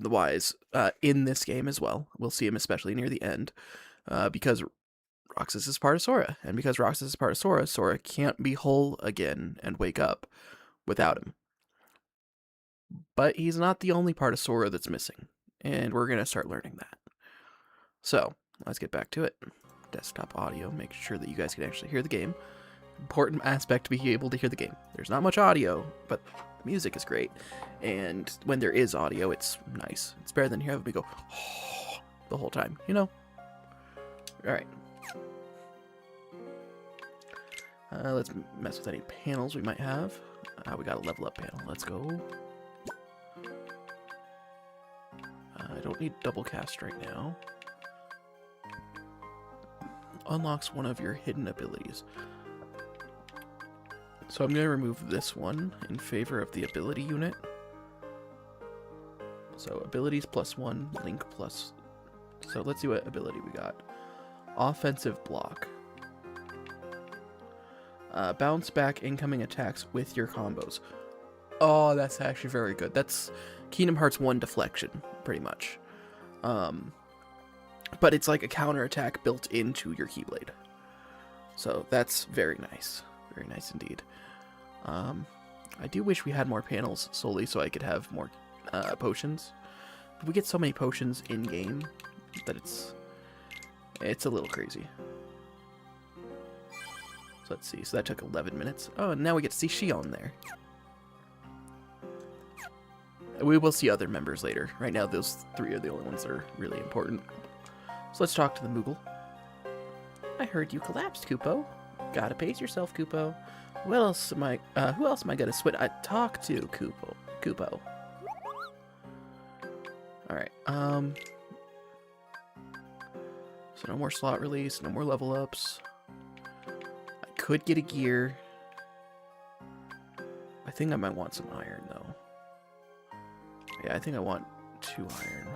the Wise in this game as well. We'll see him especially near the end, because Roxas is part of Sora, and because Roxas is part of Sora, Sora can't be whole again and wake up without him. But he's not the only part of Sora that's missing, and we're going to start learning that. So, let's get back to it. Desktop audio, make sure that you guys can actually hear the game. Important aspect to be able to hear the game. There's not much audio, but the music is great, and when there is audio, it's nice. It's better than having me go the whole time, you know? Alright. Let's mess with any panels we might have. We got a level up panel. Let's go. I don't need double cast right now. Unlocks one of your hidden abilities. So I'm going to remove this one in favor of the ability unit. So abilities +1, link plus. So let's see what ability we got. Offensive block. Bounce back incoming attacks with your combos. Oh, that's actually very good. That's Kingdom Hearts 1 deflection, pretty much. But it's like a counterattack built into your Keyblade. So that's very nice. Very nice indeed. I do wish we had more panels solely so I could have more potions. But we get so many potions in-game that it's a little crazy. So let's see. So that took 11 minutes. Oh, and now we get to see Shion there. We will see other members later. Right now, those 3 are the only ones that are really important. So let's talk to the Moogle. I heard you collapsed, Kupo. Gotta pace yourself, Kupo. Who else am I gonna talk to, Kupo? Alright, so no more slot release, no more level ups. I could get a gear. I think I might want some iron, though. Yeah, I think I want 2 iron.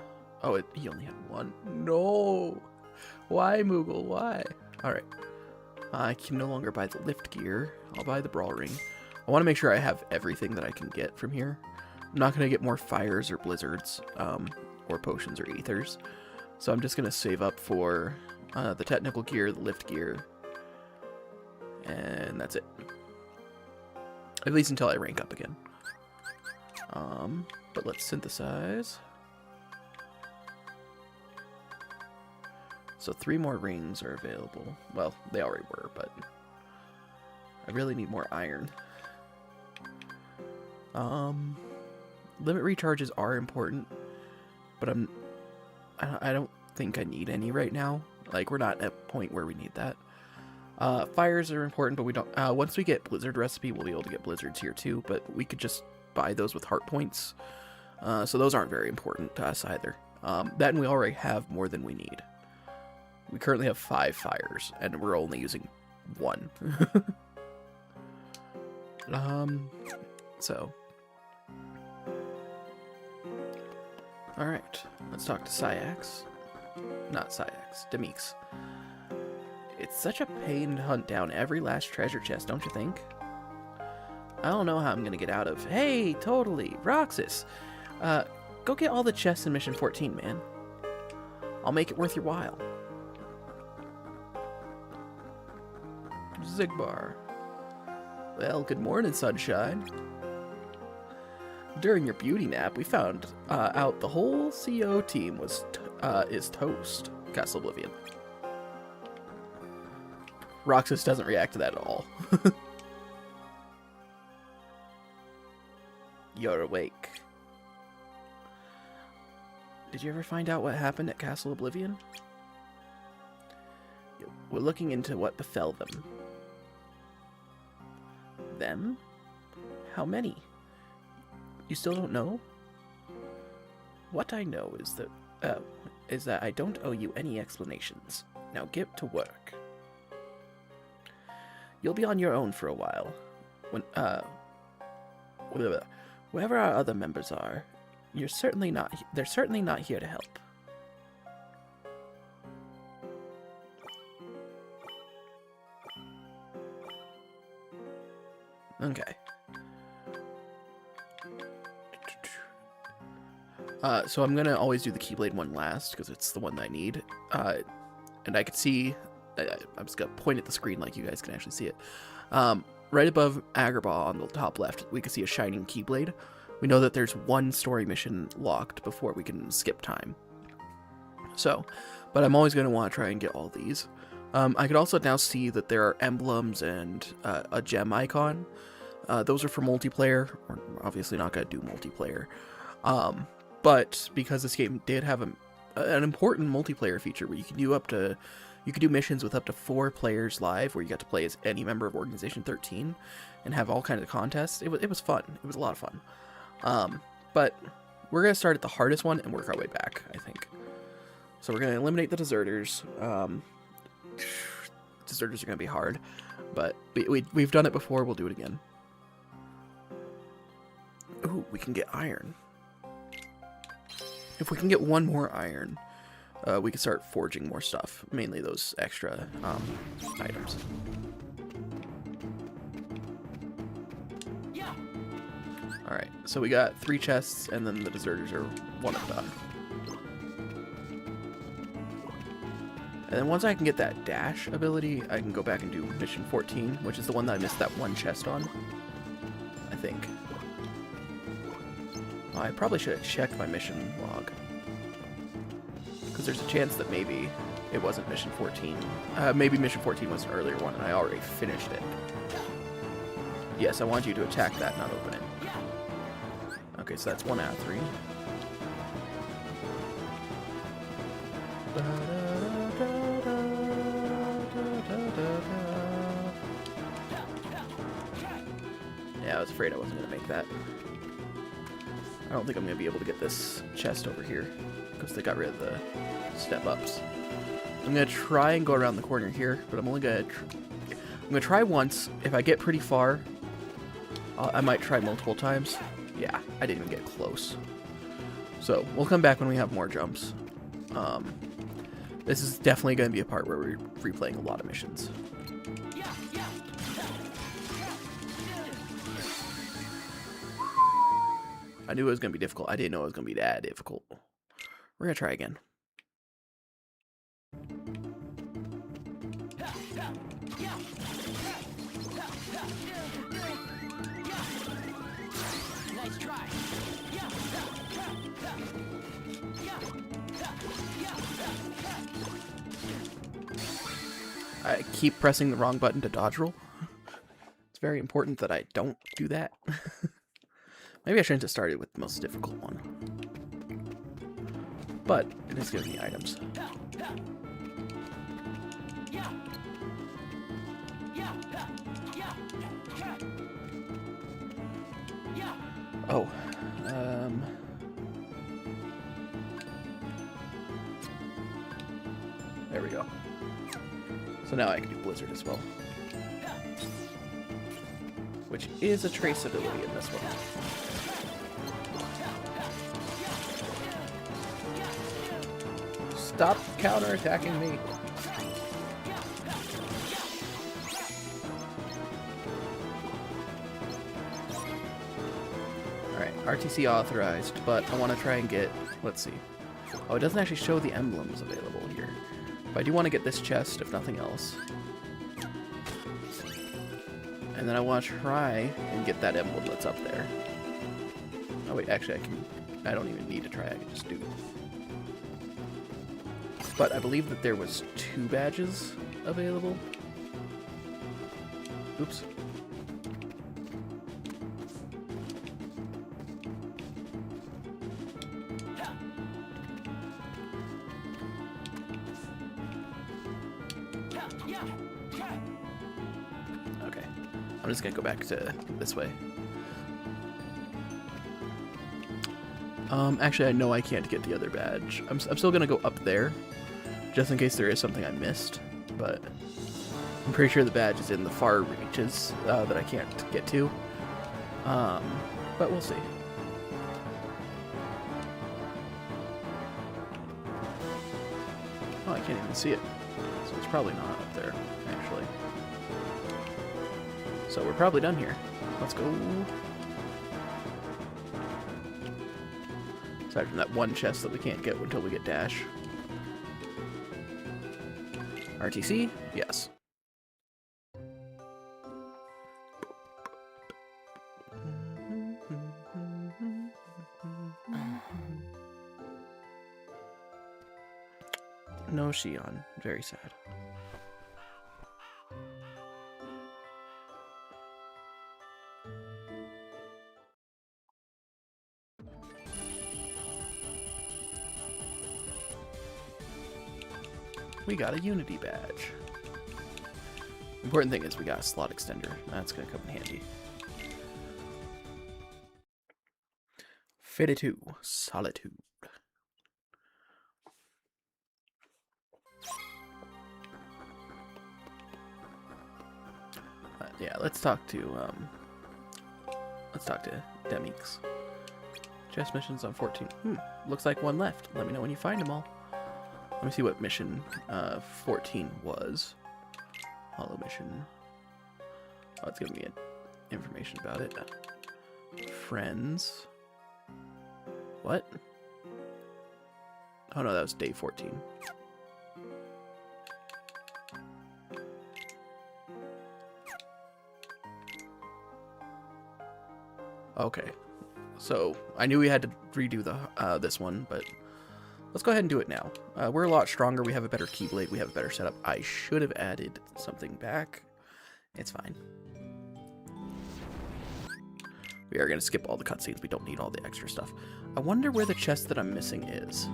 Oh, he only had 1. No! Why, Moogle? Why? Alright. I can no longer buy the lift gear. I'll buy the brawl ring. I want to make sure I have everything that I can get from here. I'm not going to get more fires or blizzards, or potions or ethers. So I'm just going to save up for the technical gear, the lift gear, and that's it. At least until I rank up again. But let's synthesize. So 3 more rings are available. Well, they already were, but I really need more iron. Limit recharges are important, but I don't think I need any right now. Like, we're not at a point where we need that. Fires are important, but we don't. Once we get Blizzard Recipe, we'll be able to get Blizzards here too, but we could just buy those with heart points. So those aren't very important to us either. That and we already have more than we need. We currently have 5 fires, and we're only using 1. So. Alright, let's talk to Syax. Not Syax, Demix. It's such a pain to hunt down every last treasure chest, don't you think? I don't know how I'm gonna get out of... Hey, totally, Roxas! Go get all the chests in Mission 14, man. I'll make it worth your while. Zigbar. Well, good morning, sunshine. During your beauty nap, we found out the whole CO team is toast. Castle Oblivion. Roxas doesn't react to that at all. You're awake. Did you ever find out what happened at Castle Oblivion? We're looking into what befell them. Them? How many? You still don't know? What I know is that I don't owe you any explanations. Now get to work. You'll be on your own for a while. Wherever our other members are, they're certainly not here to help. Okay. So I'm gonna always do the Keyblade one last, because it's the one that I need. And I can see... I'm just gonna point at the screen like you guys can actually see it. Right above Agrabah on the top left, we can see a shining Keyblade. We know that there's 1 story mission locked before we can skip time. So, but I'm always going to want to try and get all these. I can also now see that there are emblems and a gem icon. Those are for multiplayer. We're obviously not going to do multiplayer. But because this game did have an important multiplayer feature where you can do missions with up to 4 players live, where you got to play as any member of Organization XIII and have all kinds of contests. It was fun. It was a lot of fun. But we're going to start at the hardest one and work our way back, I think. So we're going to eliminate the deserters. Deserters are going to be hard, but we've done it before. We'll do it again. Ooh, we can get iron. If we can get 1 more iron, we can start forging more stuff. Mainly those extra items. Alright, so we got 3 chests, and then the deserters are 1 and done. And then once I can get that dash ability, I can go back and do mission 14, which is the one that I missed that 1 chest on. I think. Oh, I probably should have checked my mission log. Because there's a chance that maybe it wasn't mission 14. Maybe mission 14 was an earlier one and I already finished it. Yes, I want you to attack that, not open it. Okay, so that's 1 out of 3. Yeah, I was afraid I wasn't going to make that. I don't think I'm going to be able to get this chest over here because they got rid of the step-ups. I'm going to try and go around the corner here, but I'm only going to... I'm going to try once. If I get pretty far, I might try multiple times. Yeah, I didn't even get close. So, we'll come back when we have more jumps. This is definitely going to be a part where we're replaying a lot of missions. I knew it was going to be difficult. I didn't know it was going to be that difficult. We're going to try again. Nice try. I keep pressing the wrong button to dodge roll. It's very important that I don't do that. Maybe I shouldn't have started with the most difficult one. But it is giving me items. Oh. There we go. So now I can do Blizzard as well. Which is a trace ability in this one. Stop counterattacking me. Alright, RTC authorized, but I want to try and get... Let's see. Oh, it doesn't actually show the emblems available here. But I do want to get this chest, if nothing else. And then I want to try and get that emblem that's up there. Oh wait, actually I don't even need to try, I can just do it. But I believe that there was 2 badges available. Oops. Okay, I'm just gonna go back to this way. Actually, I know I can't get the other badge. I'm still gonna go up there, just in case there is something I missed, but I'm pretty sure the badge is in the far reaches that I can't get to. But we'll see. Oh, I can't even see it. So it's probably not up there, actually. So we're probably done here. Let's go. Aside from that 1 chest that we can't get until we get dash. RTC? Yes. No Shion. Very sad. We got a Unity badge. Important thing is we got a slot extender. That's gonna come in handy. 52. Solitude. Yeah, let's talk to Demix. Chess missions on 14. Looks like 1 left. Let me know when you find them all. Let me see what mission 14 was. Hollow mission. Oh, it's giving me information about it. Friends. What? Oh no, that was day 14. Okay. So, I knew we had to redo the this one, but let's go ahead and do it now. We're a lot stronger, we have a better keyblade, we have a better setup. I should have added something back. It's fine. We are going to skip all the cutscenes, we don't need all the extra stuff. I wonder where the chest that I'm missing is.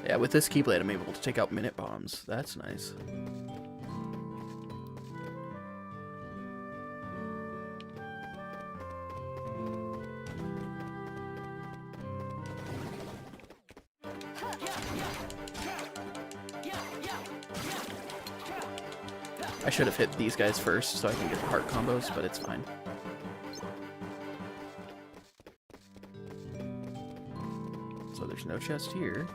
Yeah, with this keyblade, I'm able to take out minute bombs. That's nice. I should have hit these guys first so I can get the heart combos, but it's fine. So there's no chest here.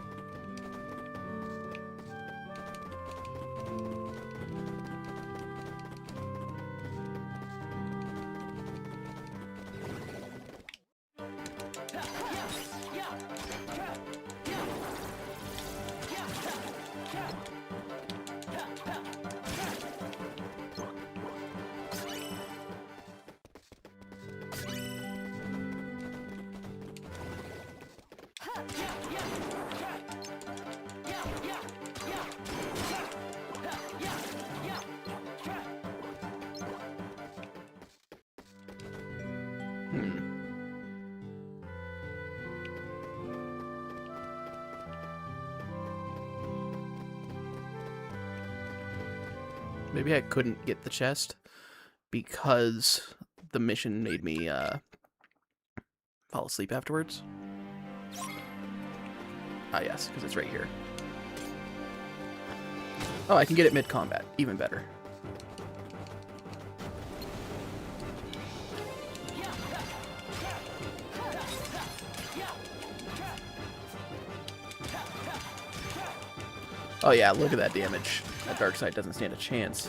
Maybe I couldn't get the chest because the mission made me fall asleep afterwards. Ah, yes, because it's right here. Oh, I can get it mid-combat. Even better. Oh yeah, look at that damage. That dark side doesn't stand a chance.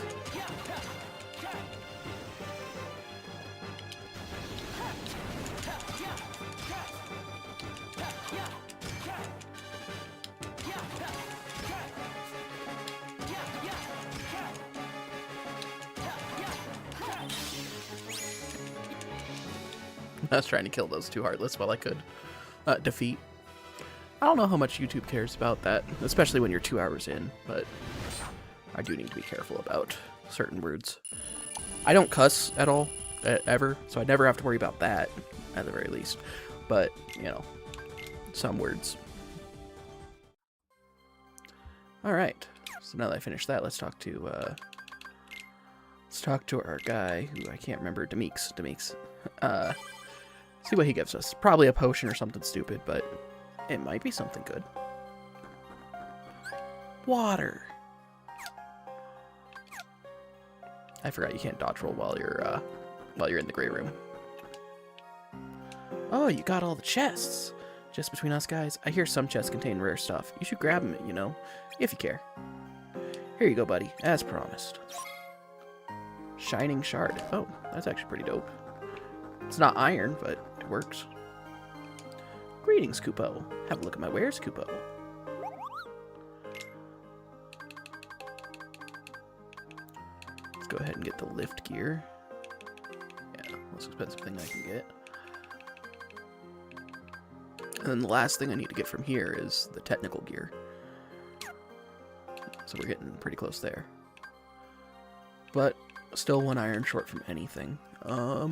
I was trying to kill those two Heartless while I could. Defeat. I don't know how much YouTube cares about that, especially when you're 2 hours in, but I do need to be careful about certain words. I don't cuss at all, ever, so I never have to worry about that, at the very least. But, you know, some words. Alright, so now that I finished that, let's talk to our guy, who I can't remember, Demeeks. See what he gives us. Probably a potion or something stupid, but it might be something good. Water. I forgot you can't dodge roll while you're in the gray room. Oh, you got all the chests. Just between us guys, I hear some chests contain rare stuff. You should grab them, you know, if you care. Here you go, buddy, as promised. Shining shard. Oh, that's actually pretty dope. It's not iron, but it works. Greetings, Kupo. Have a look at my wares, Kupo. Let's go ahead and get the lift gear. Yeah, most expensive thing I can get. And then the last thing I need to get from here is the technical gear. So we're getting pretty close there. But still 1 iron short from anything. I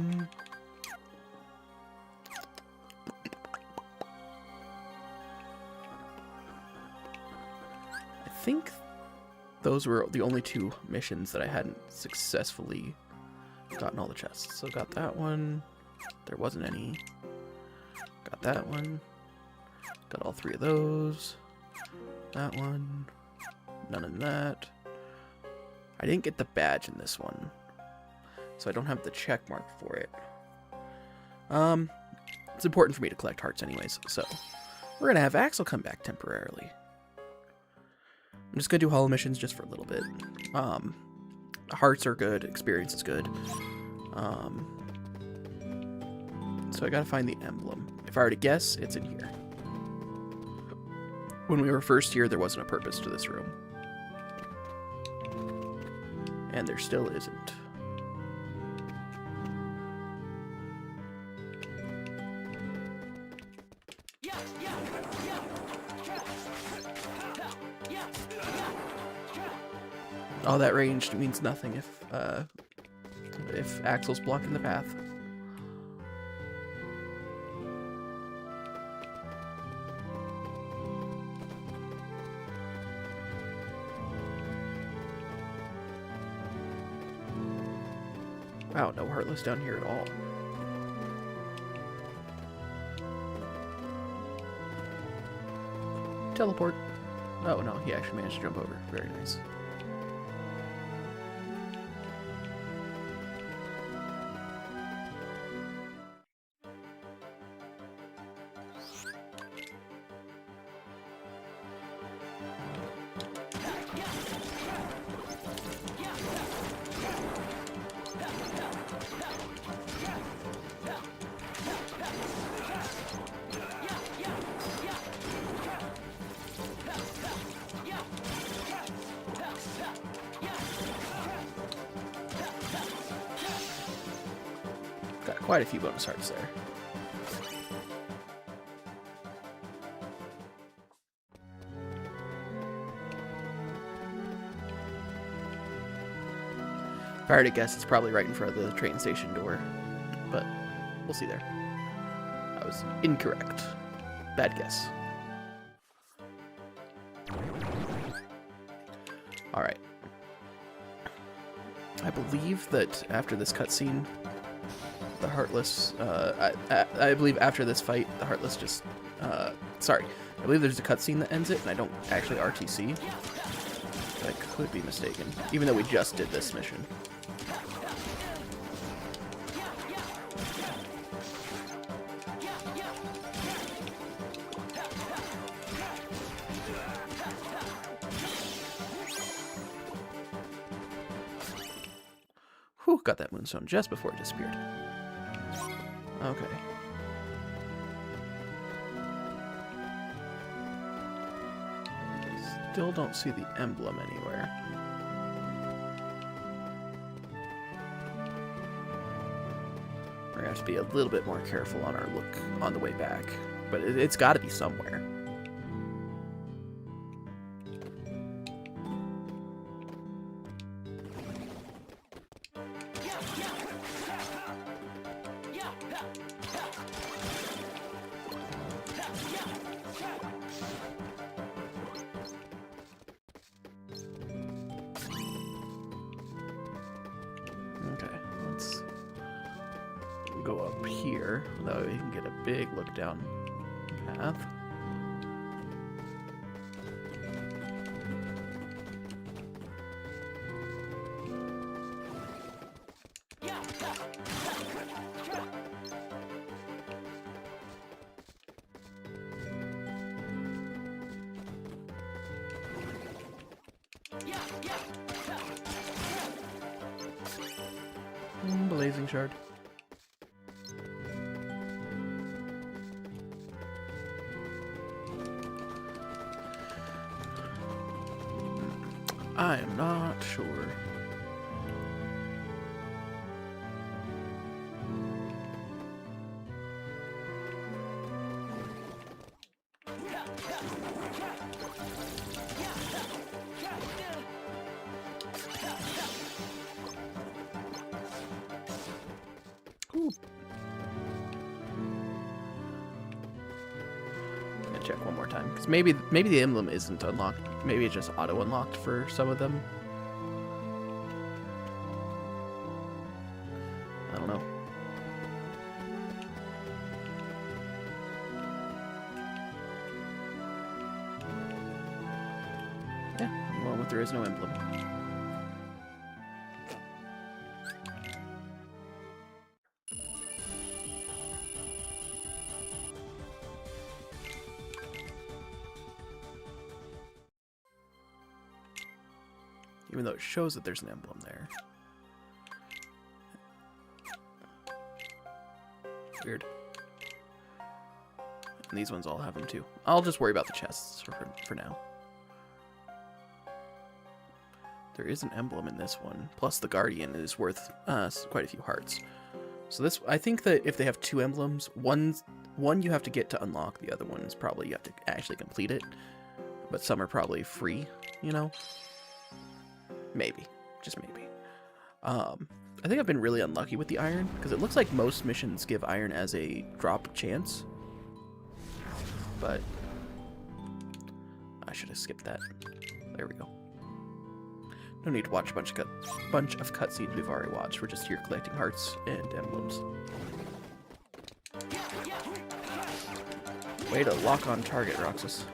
think those were the only 2 missions that I hadn't successfully gotten all the chests. So got that one. There wasn't any. Got that one. Got all 3 of those. That one. None of that. I didn't get the badge in this one, so I don't have the check mark for it. It's important for me to collect hearts anyways, so we're gonna have Axel come back temporarily. I'm just gonna do hollow missions just for a little bit. Hearts are good, experience is good. So I gotta find the emblem. If I were to guess, it's in here. When we were first here, there wasn't a purpose to this room. And there still isn't. Oh, that range means nothing if Axel's blocking the path. Wow, no Heartless down here at all. Teleport. Oh no, he actually managed to jump over. Very nice. Got quite a few bonus hearts there. If I were to guess, it's probably right in front of the train station door, but we'll see there. I was incorrect. Bad guess. Alright. I believe that after this cutscene, the Heartless, I believe after this fight, the Heartless just, sorry, I believe there's a cutscene that ends it, and I don't actually RTC. I could be mistaken, even though we just did this mission. Whew, got that moonstone just before it disappeared. Okay. Still don't see the emblem anywhere. We're gonna have to be a little bit more careful on our look on the way back, but it's got to be somewhere. Okay, let's go up here. That way we can get a big look down path. Blazing shard. I am not sure. Ooh. Gonna check one more time, because maybe the emblem isn't unlocked. Maybe it's just auto unlocked for some of them. I don't know. if there is no emblem. Even though it shows that there's an emblem there. Weird. And these ones all have them too. I'll just worry about the chests for now. There is an emblem in this one. Plus the Guardian is worth quite a few hearts. So this, I think that if they have two emblems, one you have to get to unlock, the other one is probably you have to actually complete it. But some are probably free, you know? Maybe. Just maybe. I think I've been really unlucky with the iron, because it looks like most missions give iron as a drop chance. But I should have skipped that. There we go. No need to watch a bunch of cutscenes we've already watched. We're just here collecting hearts and emblems. Way to lock on target, Roxas.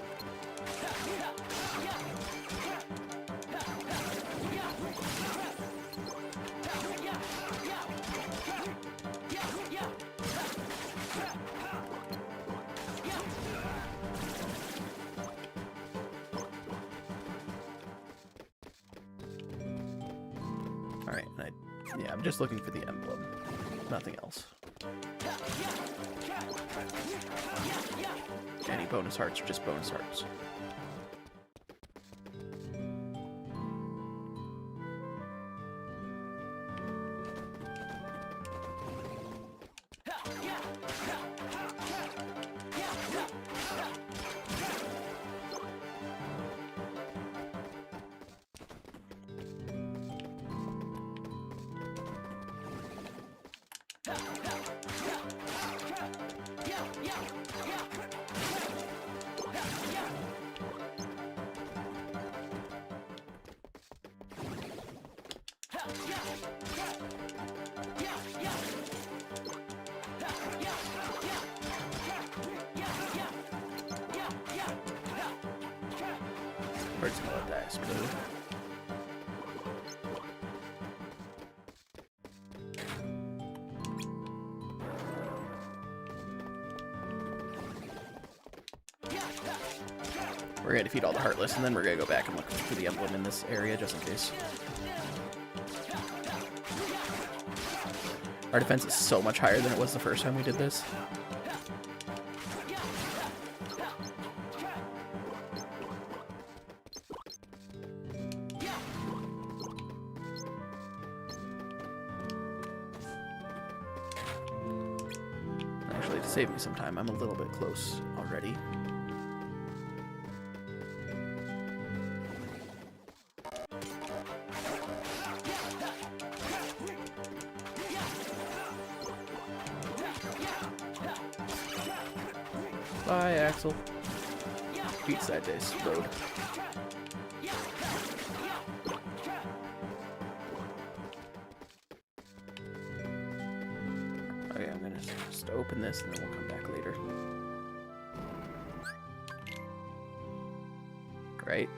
Alright, yeah, I'm just looking for the emblem. Nothing else. Any bonus hearts are just bonus hearts. We're just gonna let that explode. We're gonna defeat all the Heartless, and then we're gonna go back and look for the emblem in this area, just in case. Our defense is so much higher than it was the first time we did this. Actually, to save me some time, I'm a little bit close already. Bye, Axel. Beats that day's road. Okay, I'm gonna just open this and then we'll come back later. Right?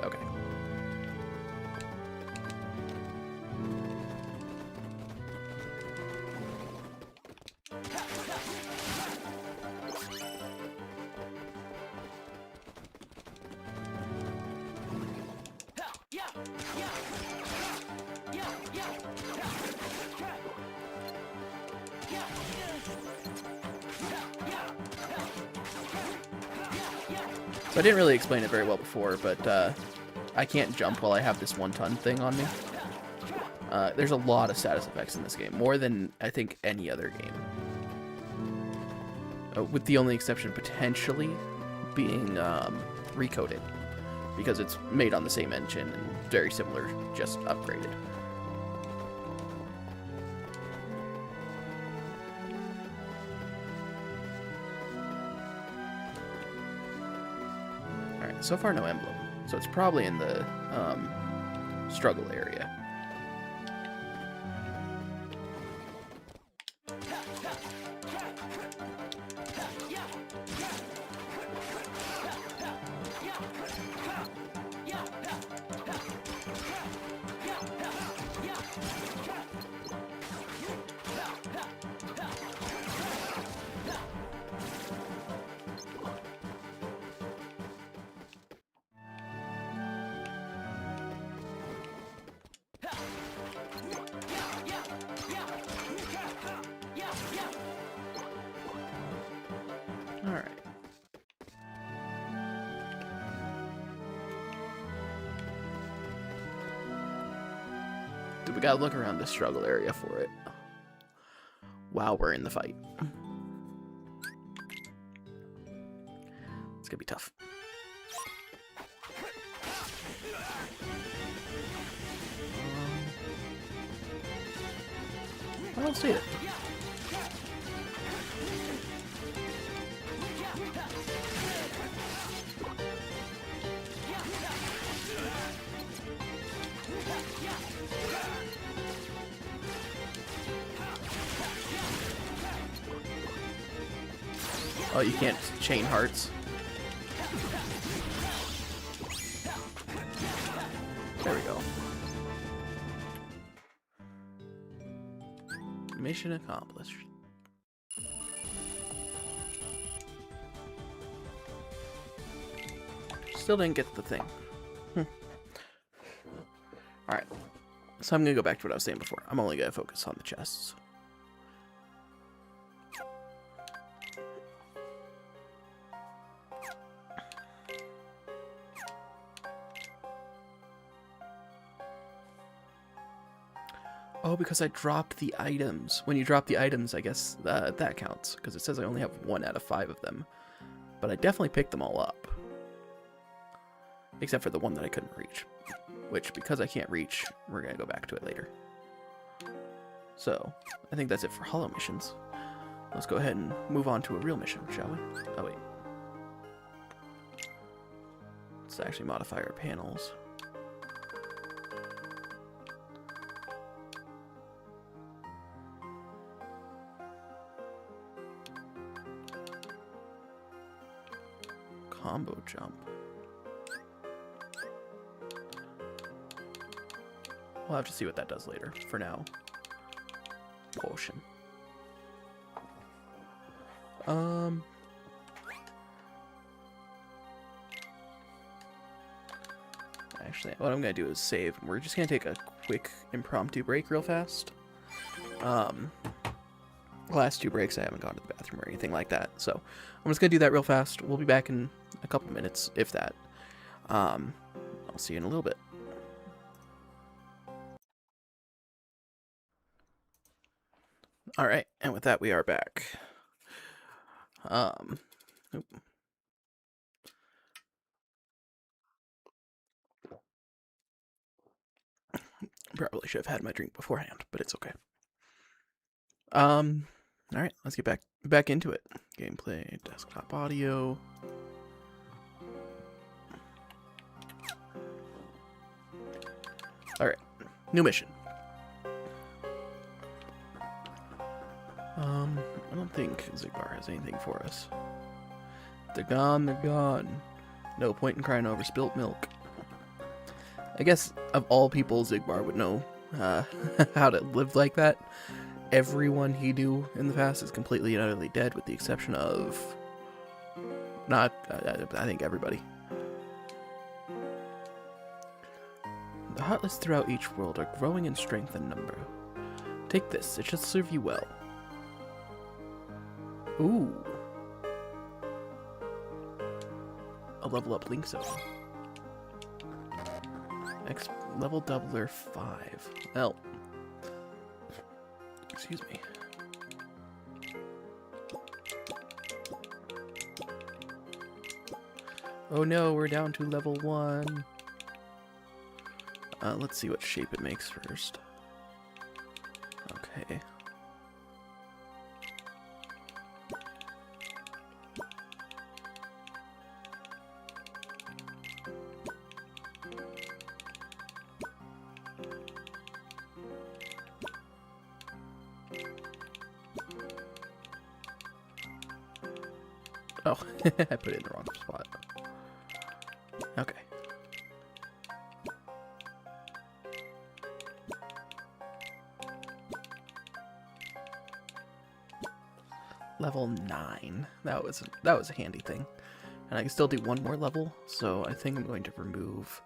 Okay. So I didn't really explain it very well before, but I can't jump while I have this 1-ton thing on me. There's a lot of status effects in this game, more than I think any other game. With the only exception potentially being Recoded, because it's made on the same engine and very similar, just upgraded. Alright, so far no emblem, so it's probably in the struggle area. We gotta look around the struggle area for it while we're in the fight. It's gonna be tough. I don't see it. Oh, you can't chain hearts. There we go. Mission accomplished. Still didn't get the thing. Alright. So I'm gonna go back to what I was saying before. I'm only gonna focus on the chests. Oh, because I dropped the items. When you drop the items, I guess that counts. Because it says I only have 1 out of 5 of them. But I definitely picked them all up. Except for the one that I couldn't reach. Which, because I can't reach, we're going to go back to it later. So, I think that's it for hollow missions. Let's go ahead and move on to a real mission, shall we? Oh, wait. Let's actually modify our panels. Combo jump. We'll have to see what that does later. For now, potion. Actually, what I'm gonna do is save. We're just gonna take a quick impromptu break real fast. Last 2 breaks I haven't gone to the bathroom or anything like that, so I'm just gonna do that real fast. We'll be back in a couple minutes, if that. I'll see you in a little bit. All right, and with that we are back. Oop. Probably should have had my drink beforehand, but it's okay. All right, let's get back into it. Gameplay, desktop audio. All right, new mission. I don't think Zigbar has anything for us. They're gone, they're gone. No point in crying over spilt milk. I guess of all people, Zigbar would know how to live like that. Everyone he knew in the past is completely and utterly dead, with the exception of I think everybody. The heartless throughout each world are growing in strength and number. Take this, it should serve you well. Ooh. A level up link zone. X level doubler 5. Well. Excuse me. Oh no, we're down to level 1. Let's see what shape it makes first. Okay. Oh, I put it in the wrong spot. Okay. Level 9. That was a handy thing. And I can still do 1 more level, so I think I'm going to remove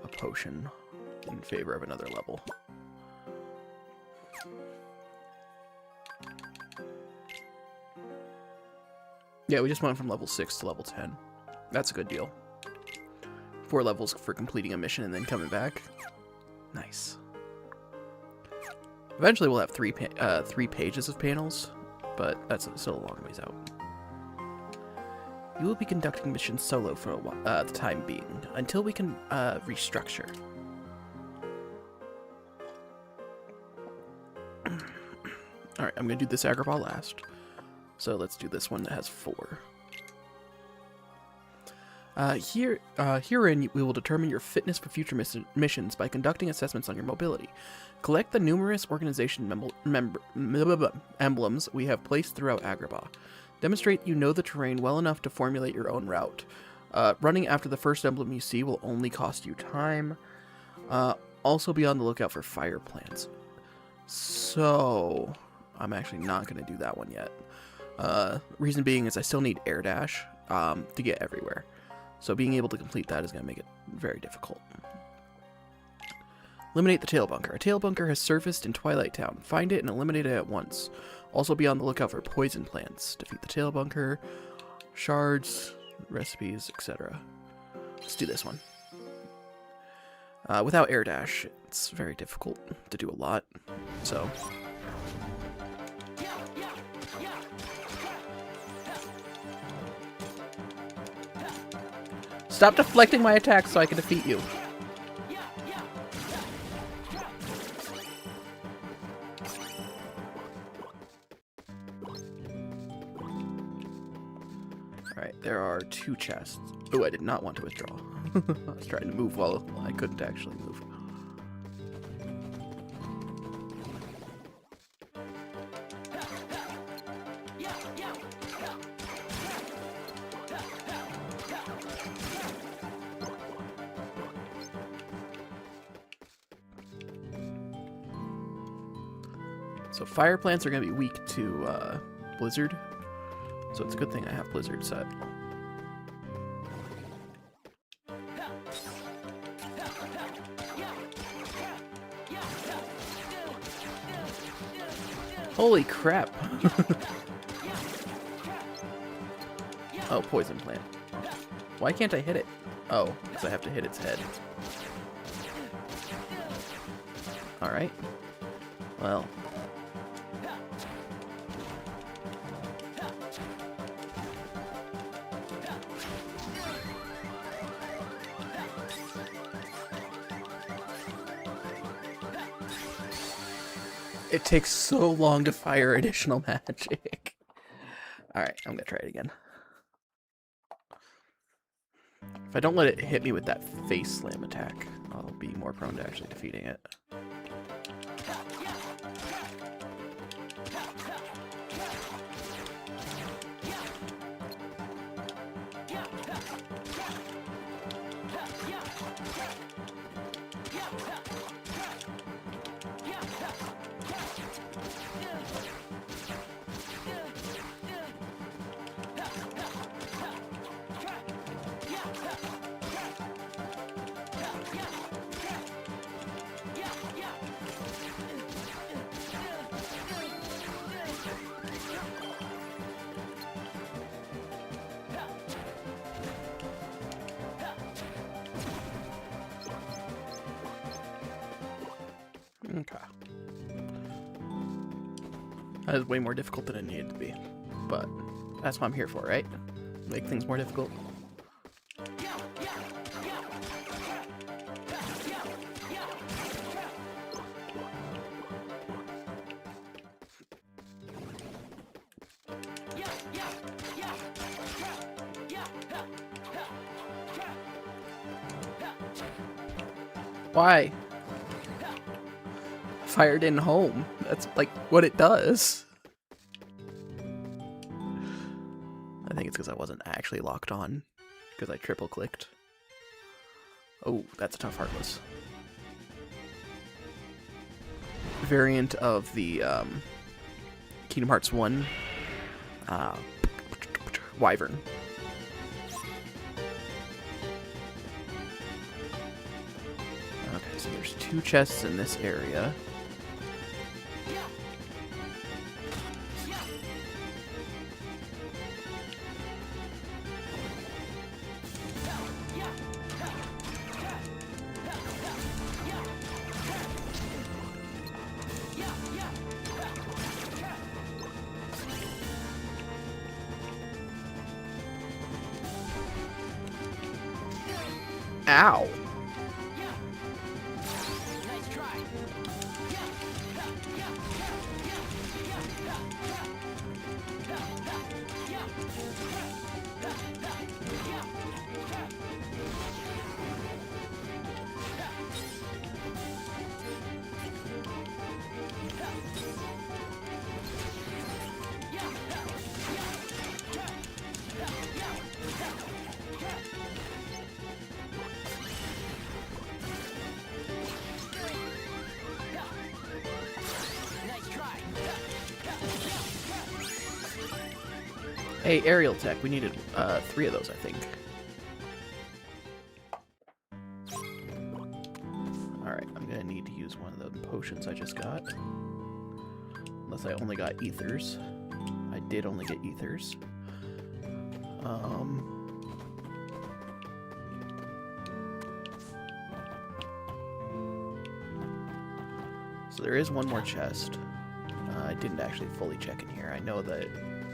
a potion in favor of another level. Yeah, we just went from level 6 to level 10. That's a good deal. 4 levels for completing a mission and then coming back. Nice. Eventually we'll have three pages of panels, but that's still a long ways out. You will be conducting missions solo for a while, the time being, until we can restructure. Alright, I'm going to do this Agrabah last. So let's do this one that has 4. Herein, we will determine your fitness for future missions by conducting assessments on your mobility. Collect the numerous organization emblems we have placed throughout Agrabah. Demonstrate you know the terrain well enough to formulate your own route. Running after the first emblem you see will only cost you time. Also be on the lookout for fire plants. So, I'm actually not going to do that one yet. Reason being is I still need air dash to get everywhere. So being able to complete that is going to make it very difficult. Eliminate the tail bunker. A tail bunker has surfaced in Twilight Town. Find it and eliminate it at once. Also be on the lookout for poison plants. Defeat the tail bunker, shards, recipes, etc. Let's do this one. Without air dash, it's very difficult to do a lot. So... Stop deflecting my attacks so I can defeat you. Alright, there are 2 chests. Oh, I did not want to withdraw. I was trying to move while I couldn't actually move. So fire plants are going to be weak to blizzard, so it's a good thing I have blizzard set. Holy crap! Oh, poison plant. Why can't I hit it? Oh, because I have to hit its head. Alright. Well... It takes so long to fire additional magic. Alright, I'm gonna try it again. If I don't let it hit me with that face slam attack, I'll be more prone to actually defeating it. Okay. That is way more difficult than it needed to be. But that's what I'm here for, right? Make things more difficult. Why? Fired in home. That's like what it does. I think it's because I wasn't actually locked on. Because I triple clicked. Oh, that's a tough Heartless. Variant of the Kingdom Hearts 1 Wyvern. Okay, so there's 2 chests in this area. Ow. Nice try. Hey, aerial tech. We needed 3 of those, I think. Alright, I'm gonna need to use one of the potions I just got. Unless I only got ethers. I did only get ethers. So there is one more chest. I didn't actually fully check in here. I know that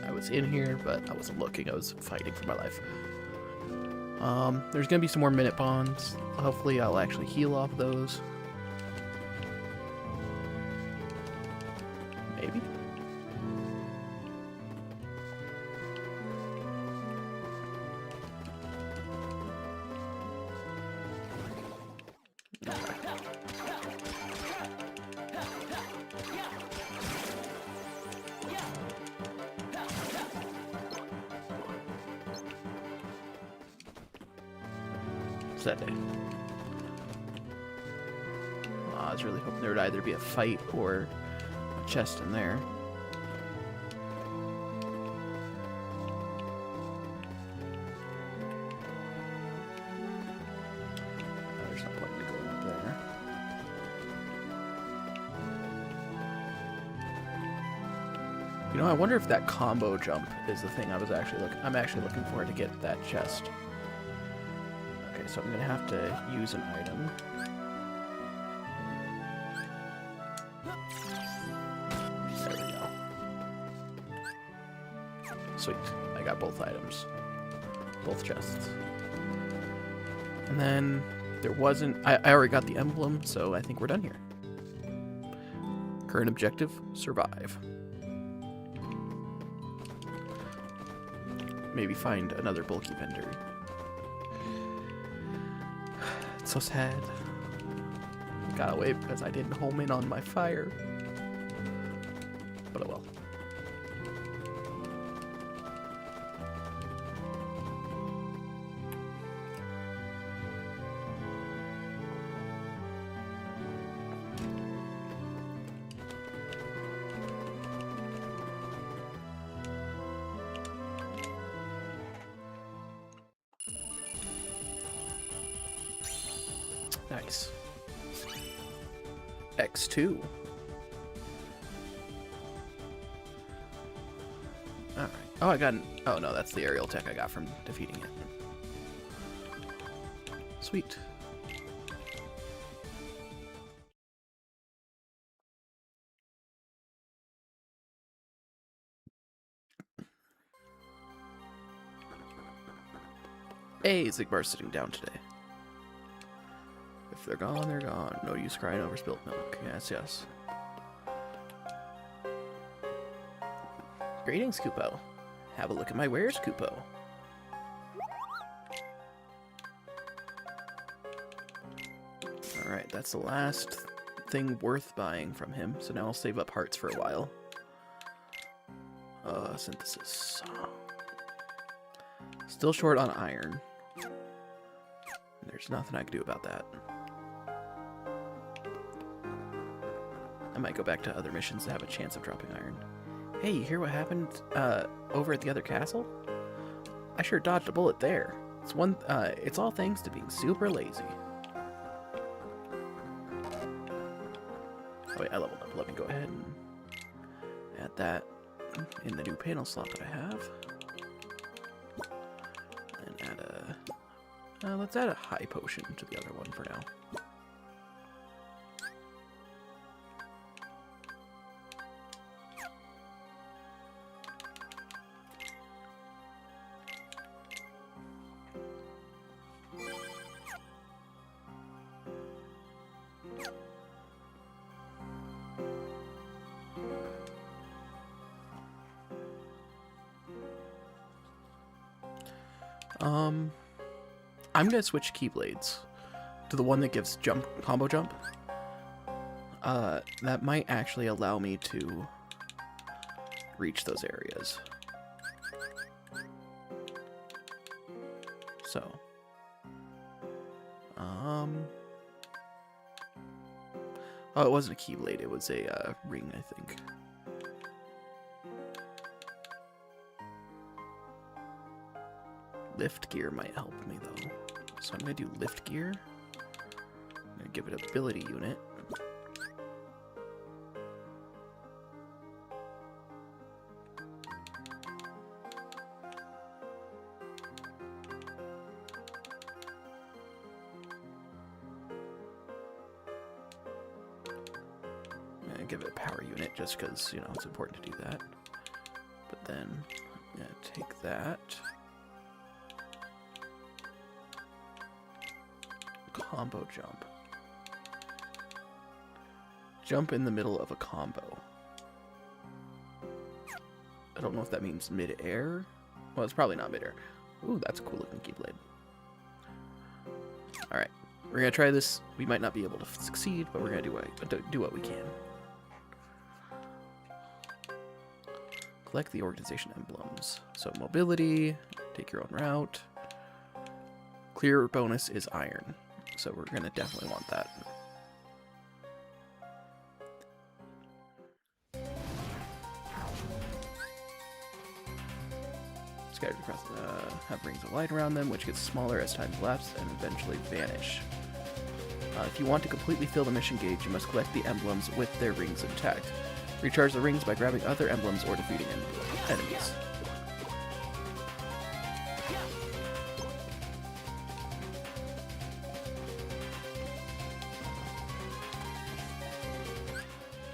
I was in here, but I wasn't looking. I was fighting for my life. There's gonna be some more minute bonds. Hopefully I'll actually heal off those. Maybe. That day. I was really hoping there would either be a fight or a chest in there. There's no point in going up there. You know, I wonder if that combo jump is the thing I'm actually looking for to get that chest. Okay, so I'm gonna have to use an item. There we go. Sweet. I got both items. Both chests. And then there wasn't... I already got the emblem, so I think we're done here. Current objective, survive. Maybe find another bulky vendor. It's so sad. Got away because I didn't home in on my fire. But oh well. Nice. X2. Alright. Oh, I got an... Oh, no, that's the aerial tech I got from defeating it. Sweet. Hey, Zigbar's sitting down today. If they're gone, they're gone. No use crying over spilt milk. Yes, yes. Greetings, Kupo. Have a look at my wares, Kupo. Alright, that's the last thing worth buying from him. So now I'll save up hearts for a while. Synthesis. Still short on iron. There's nothing I can do about that. I might go back to other missions to have a chance of dropping iron. Hey, you hear what happened over at the other castle? I sure dodged a bullet there. It's all thanks to being super lazy. Oh wait, I leveled up. Let me go ahead and add that in the new panel slot that I have. And add a... let's add a high potion to the other one for now. I'm gonna switch Keyblades to the one that gives combo jump. That might actually allow me to reach those areas. So, oh, it wasn't a Keyblade, it was a ring, I think. Lift gear might help me, though. So I'm going to do lift gear. I'm going to give it ability unit. I'm going to give it a power unit just because, you know, it's important to do that. But then I'm going to take that. Combo jump. Jump in the middle of a combo. I don't know if that means mid-air. Well, it's probably not mid-air. Ooh, that's a cool looking Keyblade. Alright, we're gonna try this. We might not be able to succeed, but we're gonna do what we can. Collect the organization emblems. So mobility, take your own route. Clear bonus is iron. So we're going to definitely want that. Scattered across have rings of light around them, which gets smaller as time elapses and eventually vanish. If you want to completely fill the mission gauge, you must collect the emblems with their rings intact. Recharge the rings by grabbing other emblems or defeating enemies.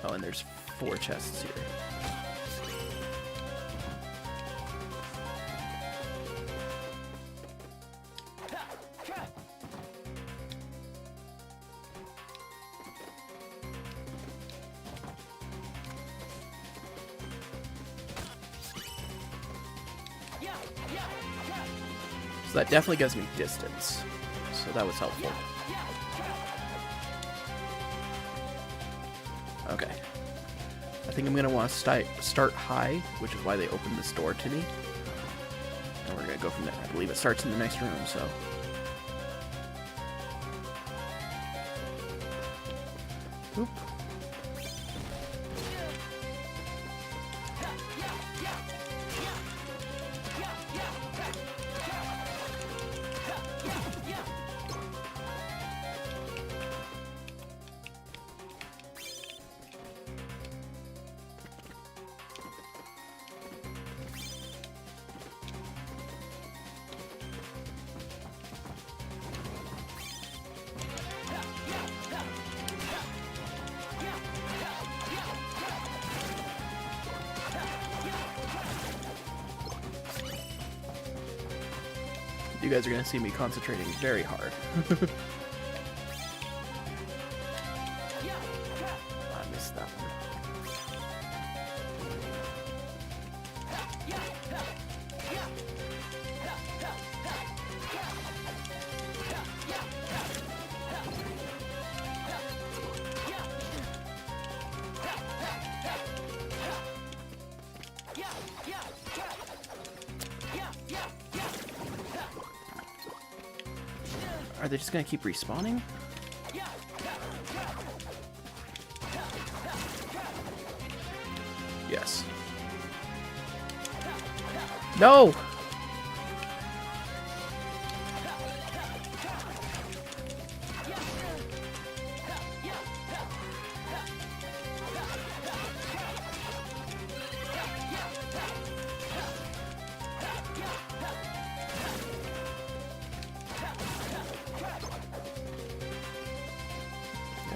Oh, and there's 4 chests here. So that definitely gives me distance. So that was helpful. Okay. I think I'm going to want to start high, which is why they opened this door to me. And we're going to go from there. I believe it starts in the next room, so... Oop. You guys are going to see me concentrating very hard. I missed that one. Are they just gonna keep respawning? Yes. No!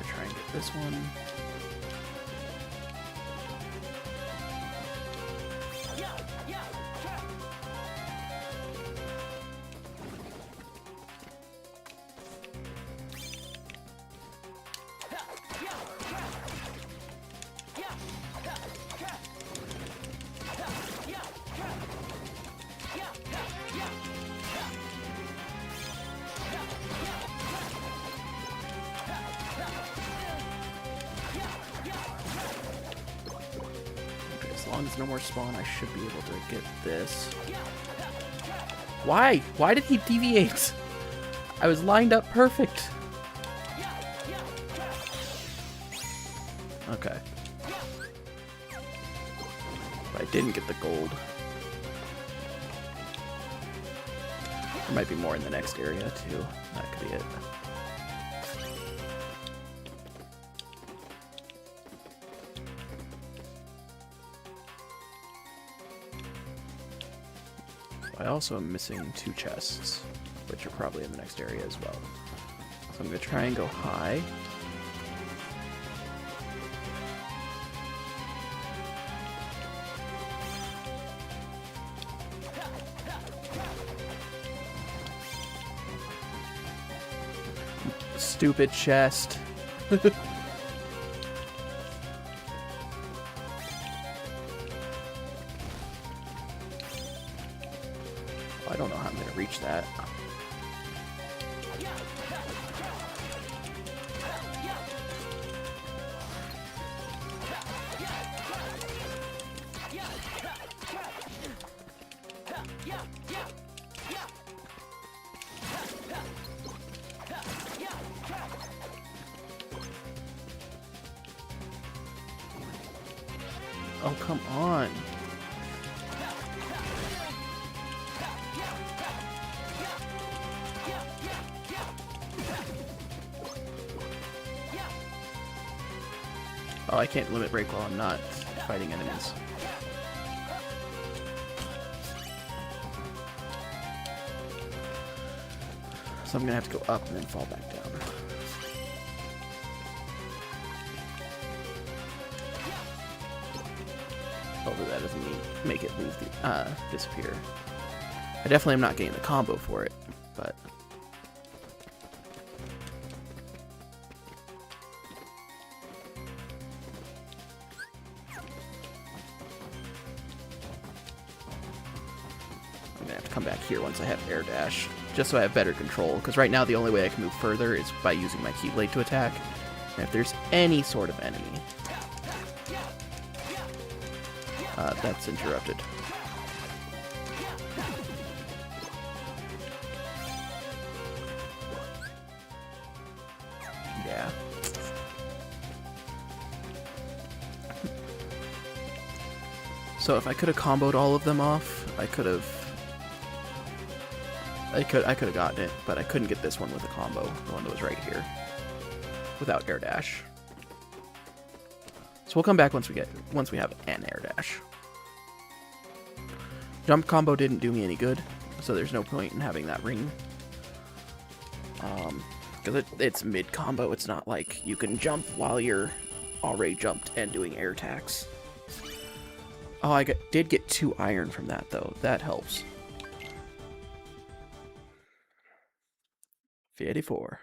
Try and get this one. long as no more spawn, I should be able to get this. Why? Why did he deviate? I was lined up perfect. Okay. But I didn't get the gold. There might be more in the next area, too. That could be it. I also am missing 2 chests, which are probably in the next area as well. So I'm going to try and go high. Stupid chest. I don't know how I'm going to reach that. Oh, come on. Oh, I can't limit break while I'm not fighting enemies. So I'm gonna have to go up and then fall back down. Although that doesn't make it lose the, disappear. I definitely am not getting the combo for it, but... I'm gonna have to come back here once I have air dash, just so I have better control, because right now the only way I can move further is by using my Keyblade to attack, and if there's any sort of enemy, that's interrupted. Yeah. So if I could have comboed all of them off, I could have gotten it, but I couldn't get this one with a combo, the one that was right here, without air dash. So we'll come back once we have an air dash. Jump combo didn't do me any good, so there's no point in having that ring. Because it's mid combo, it's not like you can jump while you're already jumped and doing air attacks. Oh, I did get 2 iron from that though. That helps. 84.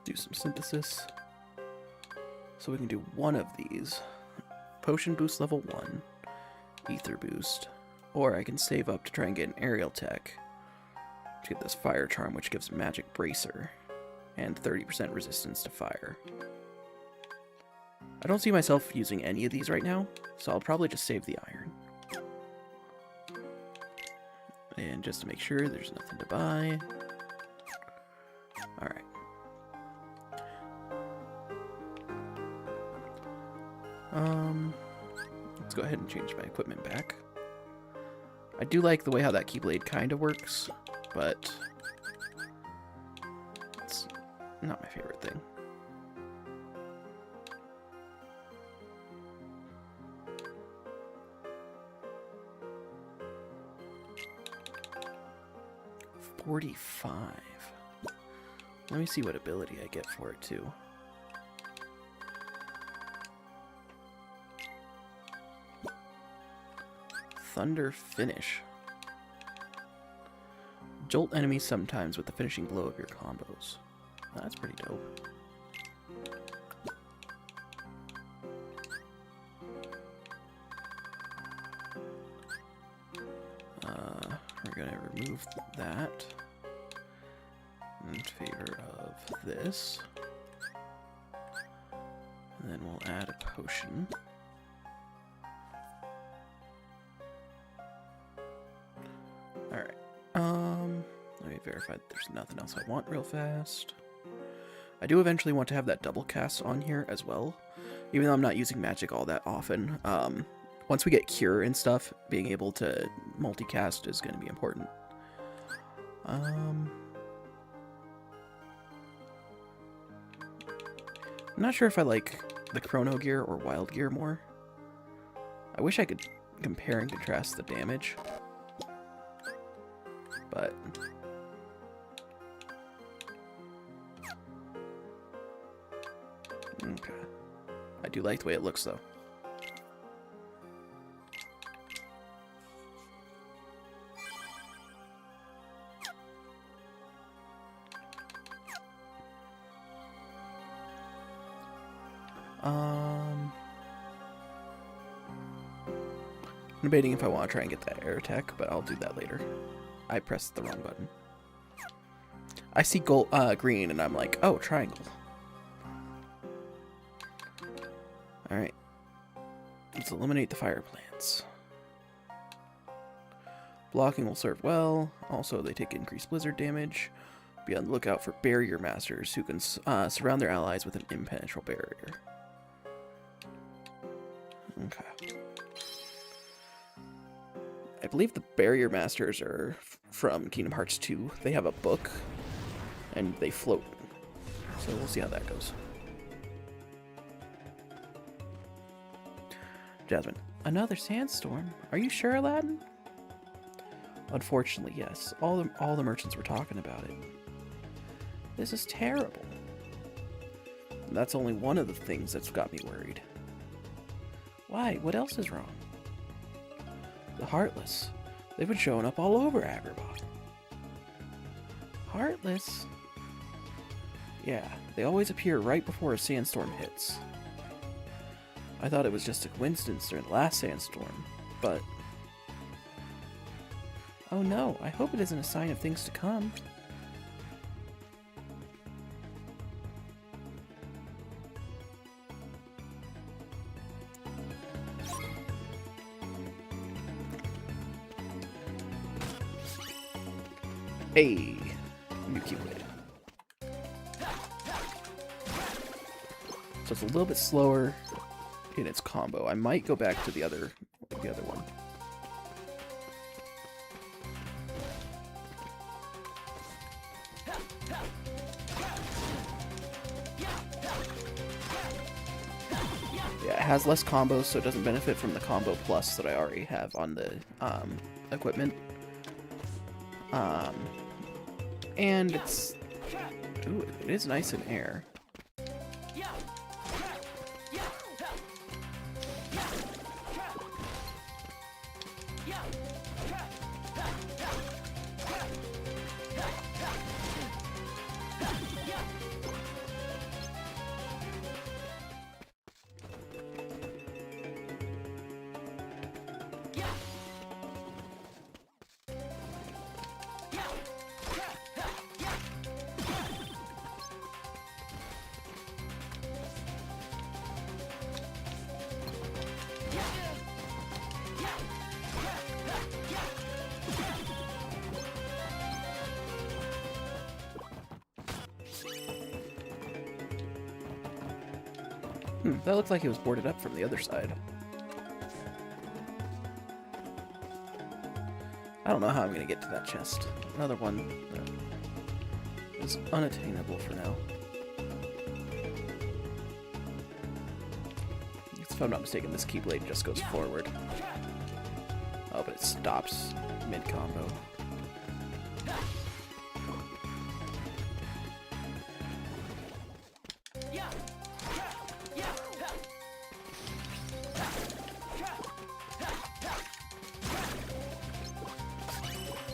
Do some synthesis. So we can do one of these. Potion boost level 1. Ether boost. Or I can save up to try and get an aerial tech. To get this fire charm, which gives magic bracer. And 30% resistance to fire. I don't see myself using any of these right now, so I'll probably just save the iron. And just to make sure there's nothing to buy. Alright. Let's go ahead and change my equipment back. I do like the way how that Keyblade kind of works, but it's not my favorite thing. $45. Let me see what ability I get for it too. Thunder Finish. Jolt enemies sometimes with the finishing blow of your combos. That's pretty dope. We're gonna remove that. in favor of this. And then we'll add a potion. Alright. Let me verify that there's nothing else I want real fast. I do eventually want to have that double cast on here as well. Even though I'm not using magic all that often. Once we get cure and stuff, being able to multicast is going to be important. I'm not sure if I like the chrono gear or wild gear more. I wish I could compare and contrast the damage. But okay. I do like the way it looks though. I'm debating if I want to try and get that air attack, but I'll do that later. I pressed the wrong button. I see gold, green, and I'm like, oh, triangle. Alright. Let's eliminate the fire plants. Blocking will serve well. Also, they take increased blizzard damage. Be on the lookout for barrier masters who can surround their allies with an impenetrable barrier. Okay. I believe the barrier masters are from Kingdom Hearts 2. They have a book, and they float. So we'll see how that goes. Jasmine. Another sandstorm? Are you sure, Aladdin? Unfortunately, yes. All the merchants were talking about it. This is terrible. And that's only one of the things that's got me worried. Why? What else is wrong? The Heartless. They've been showing up all over Agrabah. Heartless? Yeah, they always appear right before a sandstorm hits. I thought it was just a coincidence during the last sandstorm, but... Oh no, I hope it isn't a sign of things to come. Hey, new Keyblade. So it's a little bit slower in its combo. I might go back to the other one. Yeah, it has less combos, so it doesn't benefit from the combo plus that I already have on the equipment. And it's... Ooh, it is nice in air. That looked like it was boarded up from the other side. I don't know how I'm going to get to that chest. Another one that is unattainable for now. If I'm not mistaken, this Keyblade just goes forward. Oh, but it stops mid-combo.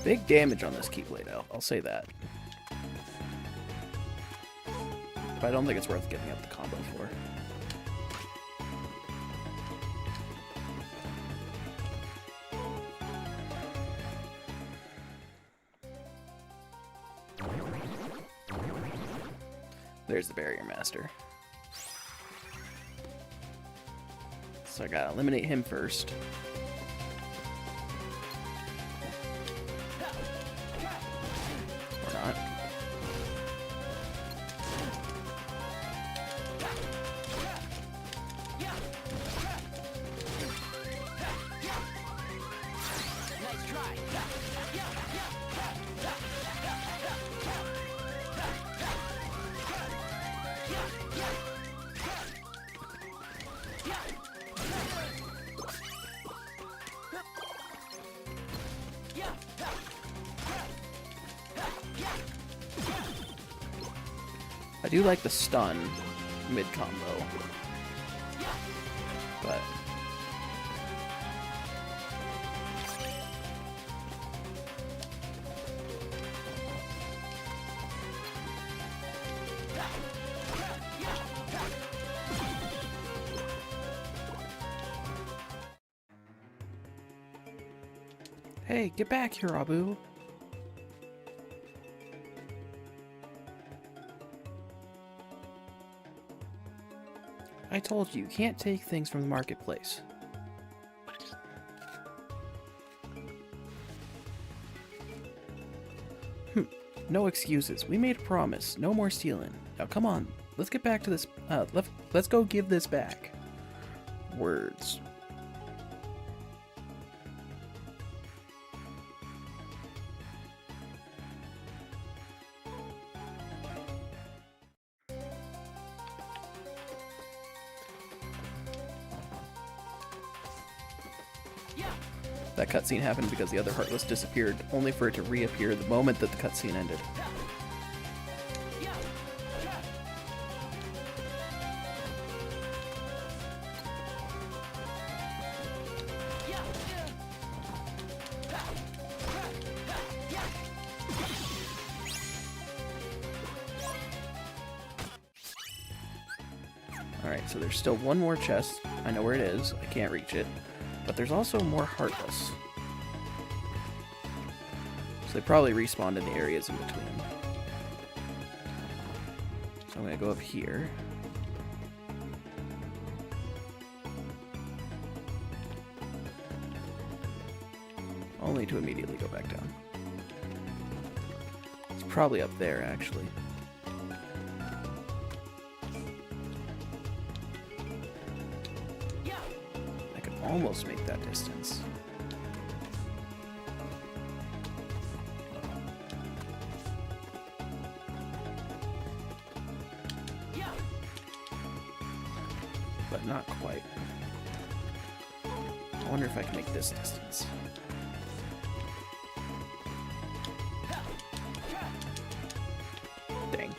Big damage on this Keyblade, I'll say that. But I don't think it's worth giving up the combo for. There's the barrier master. So I gotta eliminate him first. Or not. I do like the stun mid-combo, but hey, get back here, Abu. I told you can't take things from the marketplace. No excuses. We made a promise. No more stealing. Now come on. Let's get back to this. Let's go give this back. Words. That cutscene happened because the other Heartless disappeared, only for it to reappear the moment that the cutscene ended. Alright, so there's still one more chest. I know where it is. I can't reach it. But there's also more Heartless. So they probably respawned in the areas in between. So I'm going to go up here. Only to immediately go back down. It's probably up there, actually. Almost make that distance. But not quite. I wonder if I can make this distance. Dang.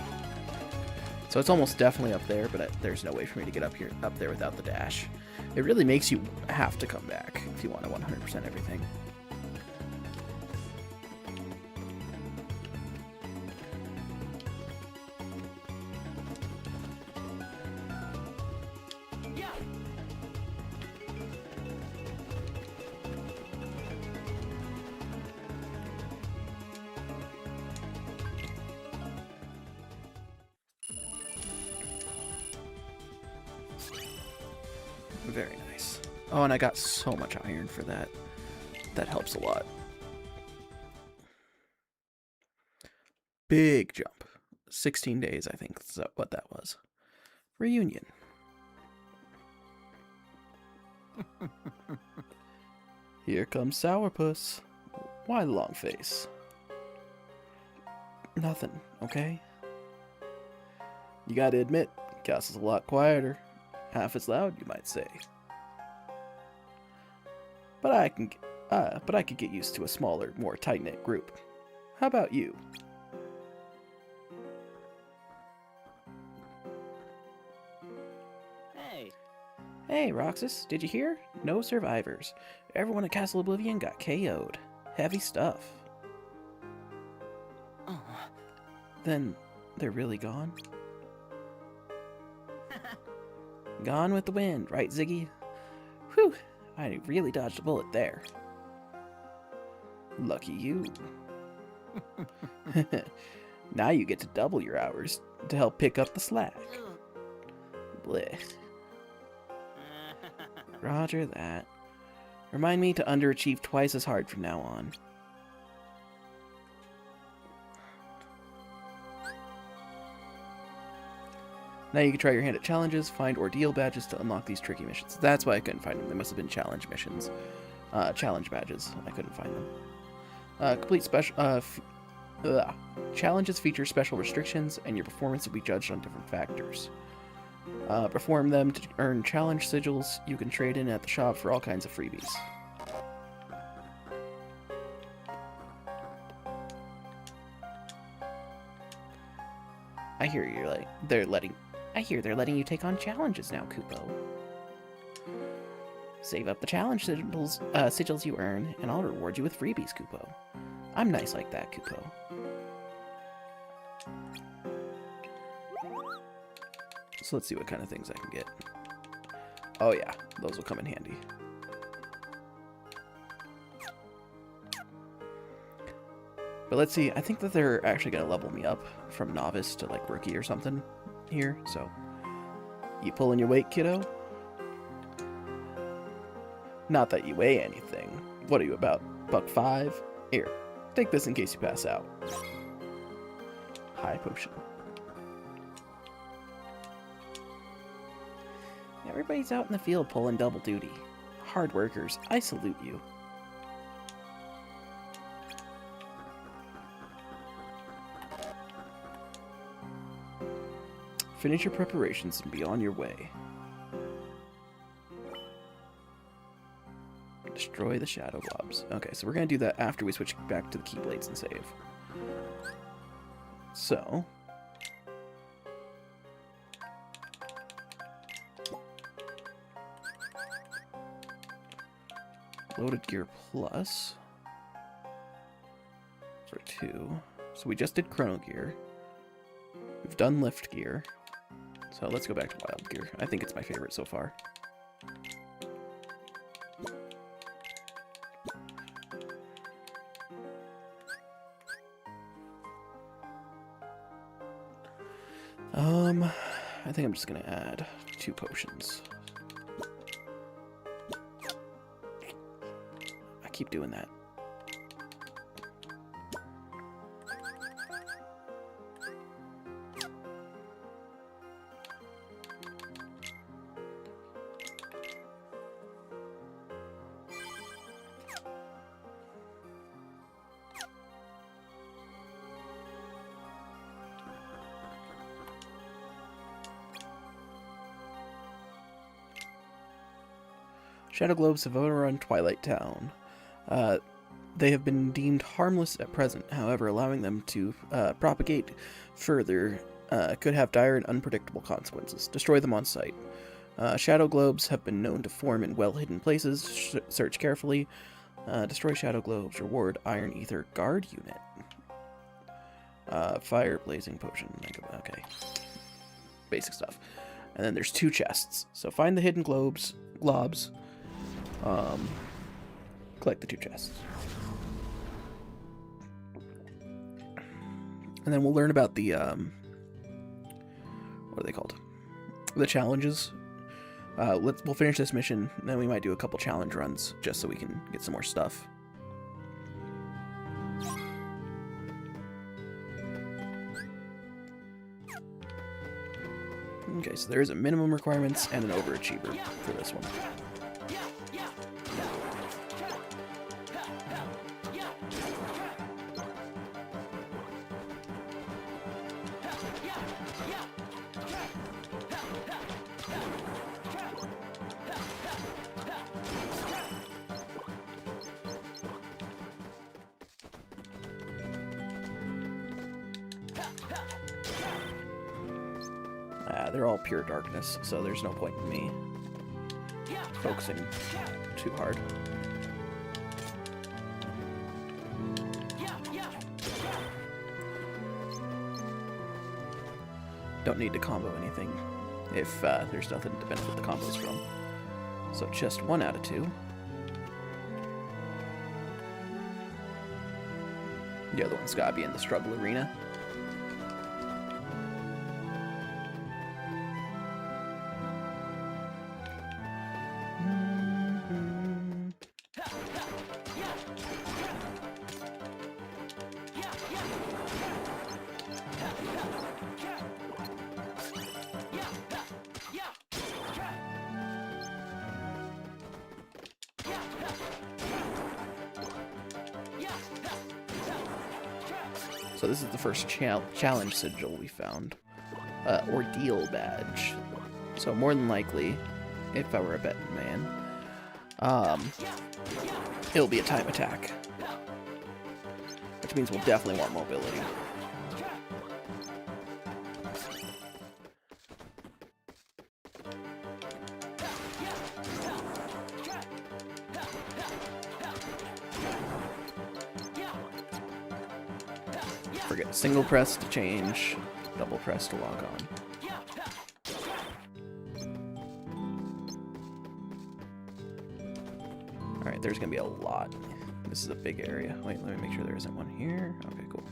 So it's almost definitely up there, but there's no way for me to get up there without the dash. It really makes you have to come back if you want to 100% everything. Very nice. Oh, and I got so much iron for that. That helps a lot. Big jump. 16 days, I think is what that was. Reunion. Here comes Sourpuss. Why the long face? Nothing, okay? You gotta admit, Castle's a lot quieter. Half as loud, you might say. But I could get used to a smaller, more tight-knit group. How about you? Hey, Roxas, did you hear? No survivors. Everyone at Castle Oblivion got KO'd. Heavy stuff. Oh. Then they're really gone? Gone with the wind, right, Ziggy? Whew, I really dodged a bullet there. Lucky you. Now you get to double your hours to help pick up the slack. Blech. Roger that. Remind me to underachieve twice as hard from now on. Now you can try your hand at challenges, find ordeal badges to unlock these tricky missions. That's why I couldn't find them. They must have been challenge missions. Challenge badges. I couldn't find them. Complete special... Challenges feature special restrictions, and your performance will be judged on different factors. Perform them to earn challenge sigils you can trade in at the shop for all kinds of freebies. I hear they're letting you take on challenges now, Kupo. Save up the challenge sigils you earn, and I'll reward you with freebies, Kupo. I'm nice like that, Kupo. So let's see what kind of things I can get. Oh yeah, those will come in handy. But let's see, I think that they're actually going to level me up from novice to like rookie or something here, so... You pulling your weight, kiddo? Not that you weigh anything. What are you, about $1.5? Here, take this in case you pass out. High potion. Everybody's out in the field pulling double duty. Hard workers, I salute you. Finish your preparations and be on your way. Destroy the shadow globs. Okay, so we're going to do that after we switch back to the Keyblades and save. So... Loaded gear plus... for 2. So we just did chrono gear. We've done lift gear. So let's go back to wild gear. I think it's my favorite so far. I think I'm just gonna add 2 potions. I keep doing that. Shadow globes have overrun Twilight Town. They have been deemed harmless at present, however, allowing them to propagate further could have dire and unpredictable consequences. Destroy them on sight. Shadow globes have been known to form in well-hidden places. Search carefully. Destroy shadow globes. Reward Iron Ether Guard Unit. Fire Blazing Potion. Okay. Basic stuff. And then there's 2 chests. So find the hidden globs. Collect the 2 chests. And then we'll learn about the, what are they called? The challenges. We'll finish this mission, and then we might do a couple challenge runs, just so we can get some more stuff. Okay, so there is a minimum requirements and an overachiever for this one. They're all pure darkness, so there's no point in me focusing too hard. Don't need to combo anything if there's nothing to benefit the combos from. So just 1 out of 2. The other one's gotta be in the struggle arena. So this is the first challenge sigil we found. Ordeal badge. So more than likely, if I were a betting man, it'll be a time attack. Which means we'll definitely want mobility. Forget single press to change, double press to log on. Alright, there's gonna be a lot. This is a big area. Wait, let me make sure there isn't one here. Okay, cool.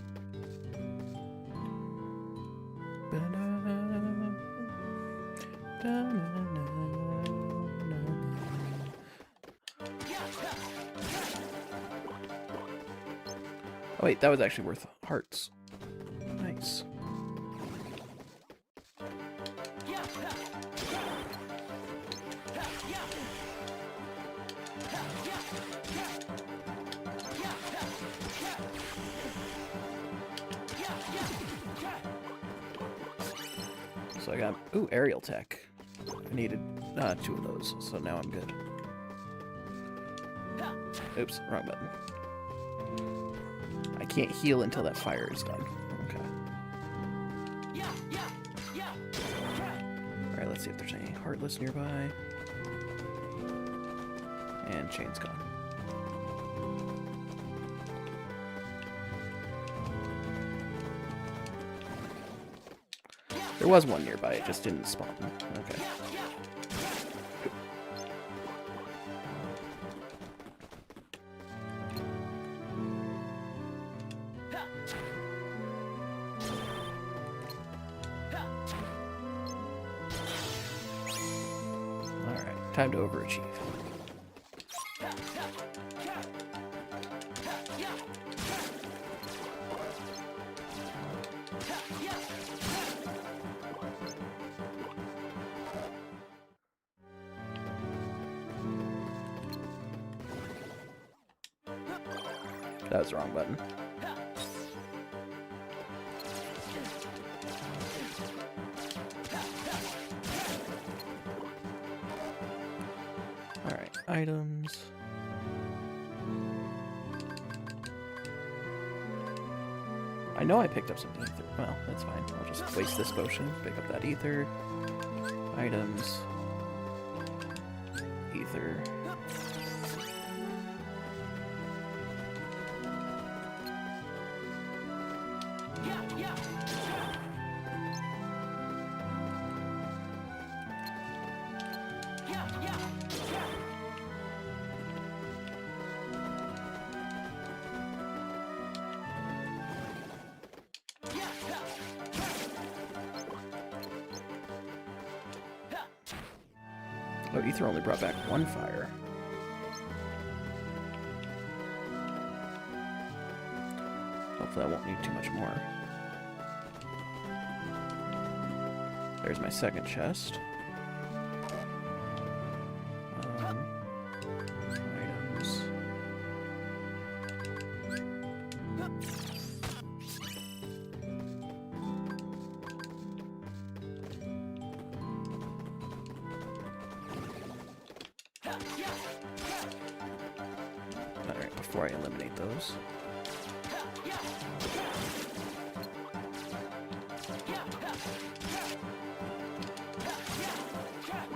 Oh wait, that was actually worth hearts. Nice. So I got, ooh, aerial tech. I needed 2 of those, so now I'm good. Oops, wrong button. I can't heal until that fire is done. Okay. Alright, let's see if there's any Heartless nearby. And chain's gone. There was one nearby, it just didn't spawn. Okay. Alright, time to overachieve. That was the wrong button. Alright, items. I know I picked up some ether. Well, that's fine. I'll just waste this potion, pick up that ether. Items. Ether. Oh, ether only brought back 1 fire. Hopefully I won't need too much more. There's my second chest. Items. Alright, before I eliminate those.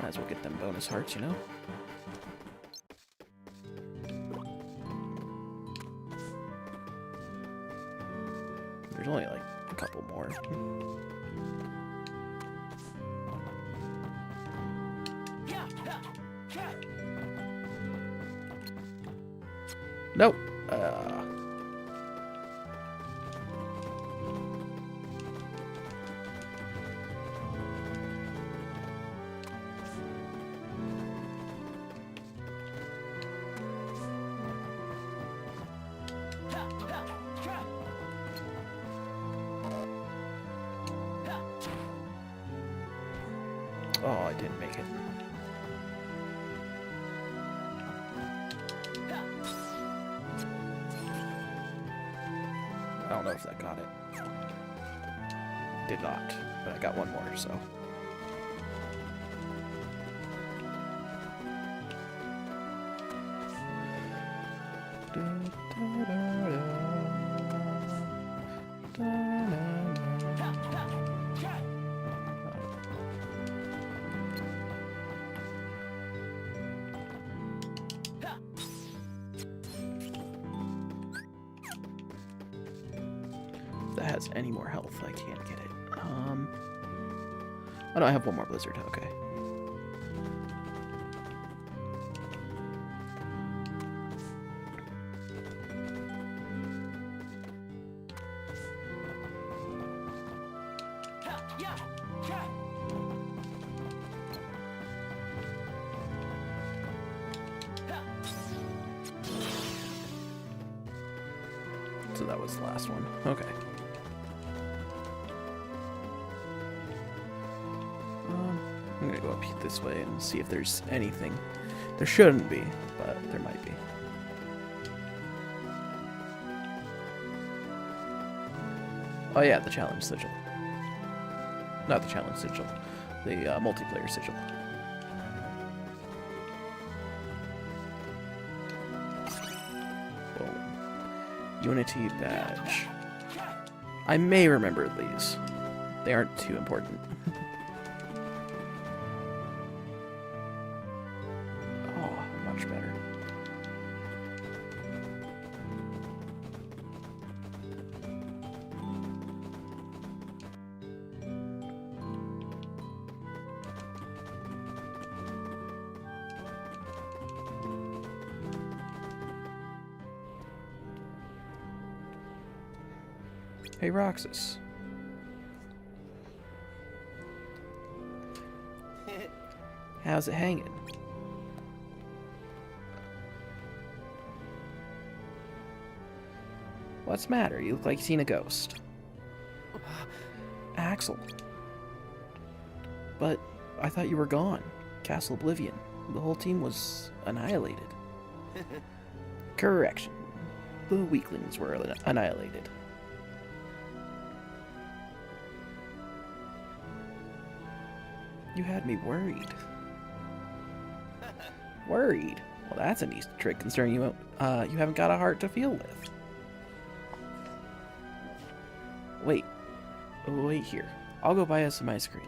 Might as well get them bonus hearts, you know? There's only like a couple more. Nope. Oh, I didn't make it. don't know if that got it. Did not, but I got one more, so. If that has any more health, I can't get it. Oh no, I have one more blizzard, okay. So that was the last one. Okay. I'm gonna go up this way and see if there's anything. There shouldn't be, but there might be. Oh yeah, the challenge sigil. Not the challenge sigil. The multiplayer sigil. Unity badge. I may remember these. They aren't too important. Oh, much better. Hey, Roxas. How's it hanging? What's the matter? You look like you've seen a ghost. Axel. But I thought you were gone. Castle Oblivion. The whole team was annihilated. Correction. The weaklings were annihilated. You had me worried. Worried? Well, that's a neat trick considering you haven't got a heart to feel with. Wait. Wait here. I'll go buy us some ice cream.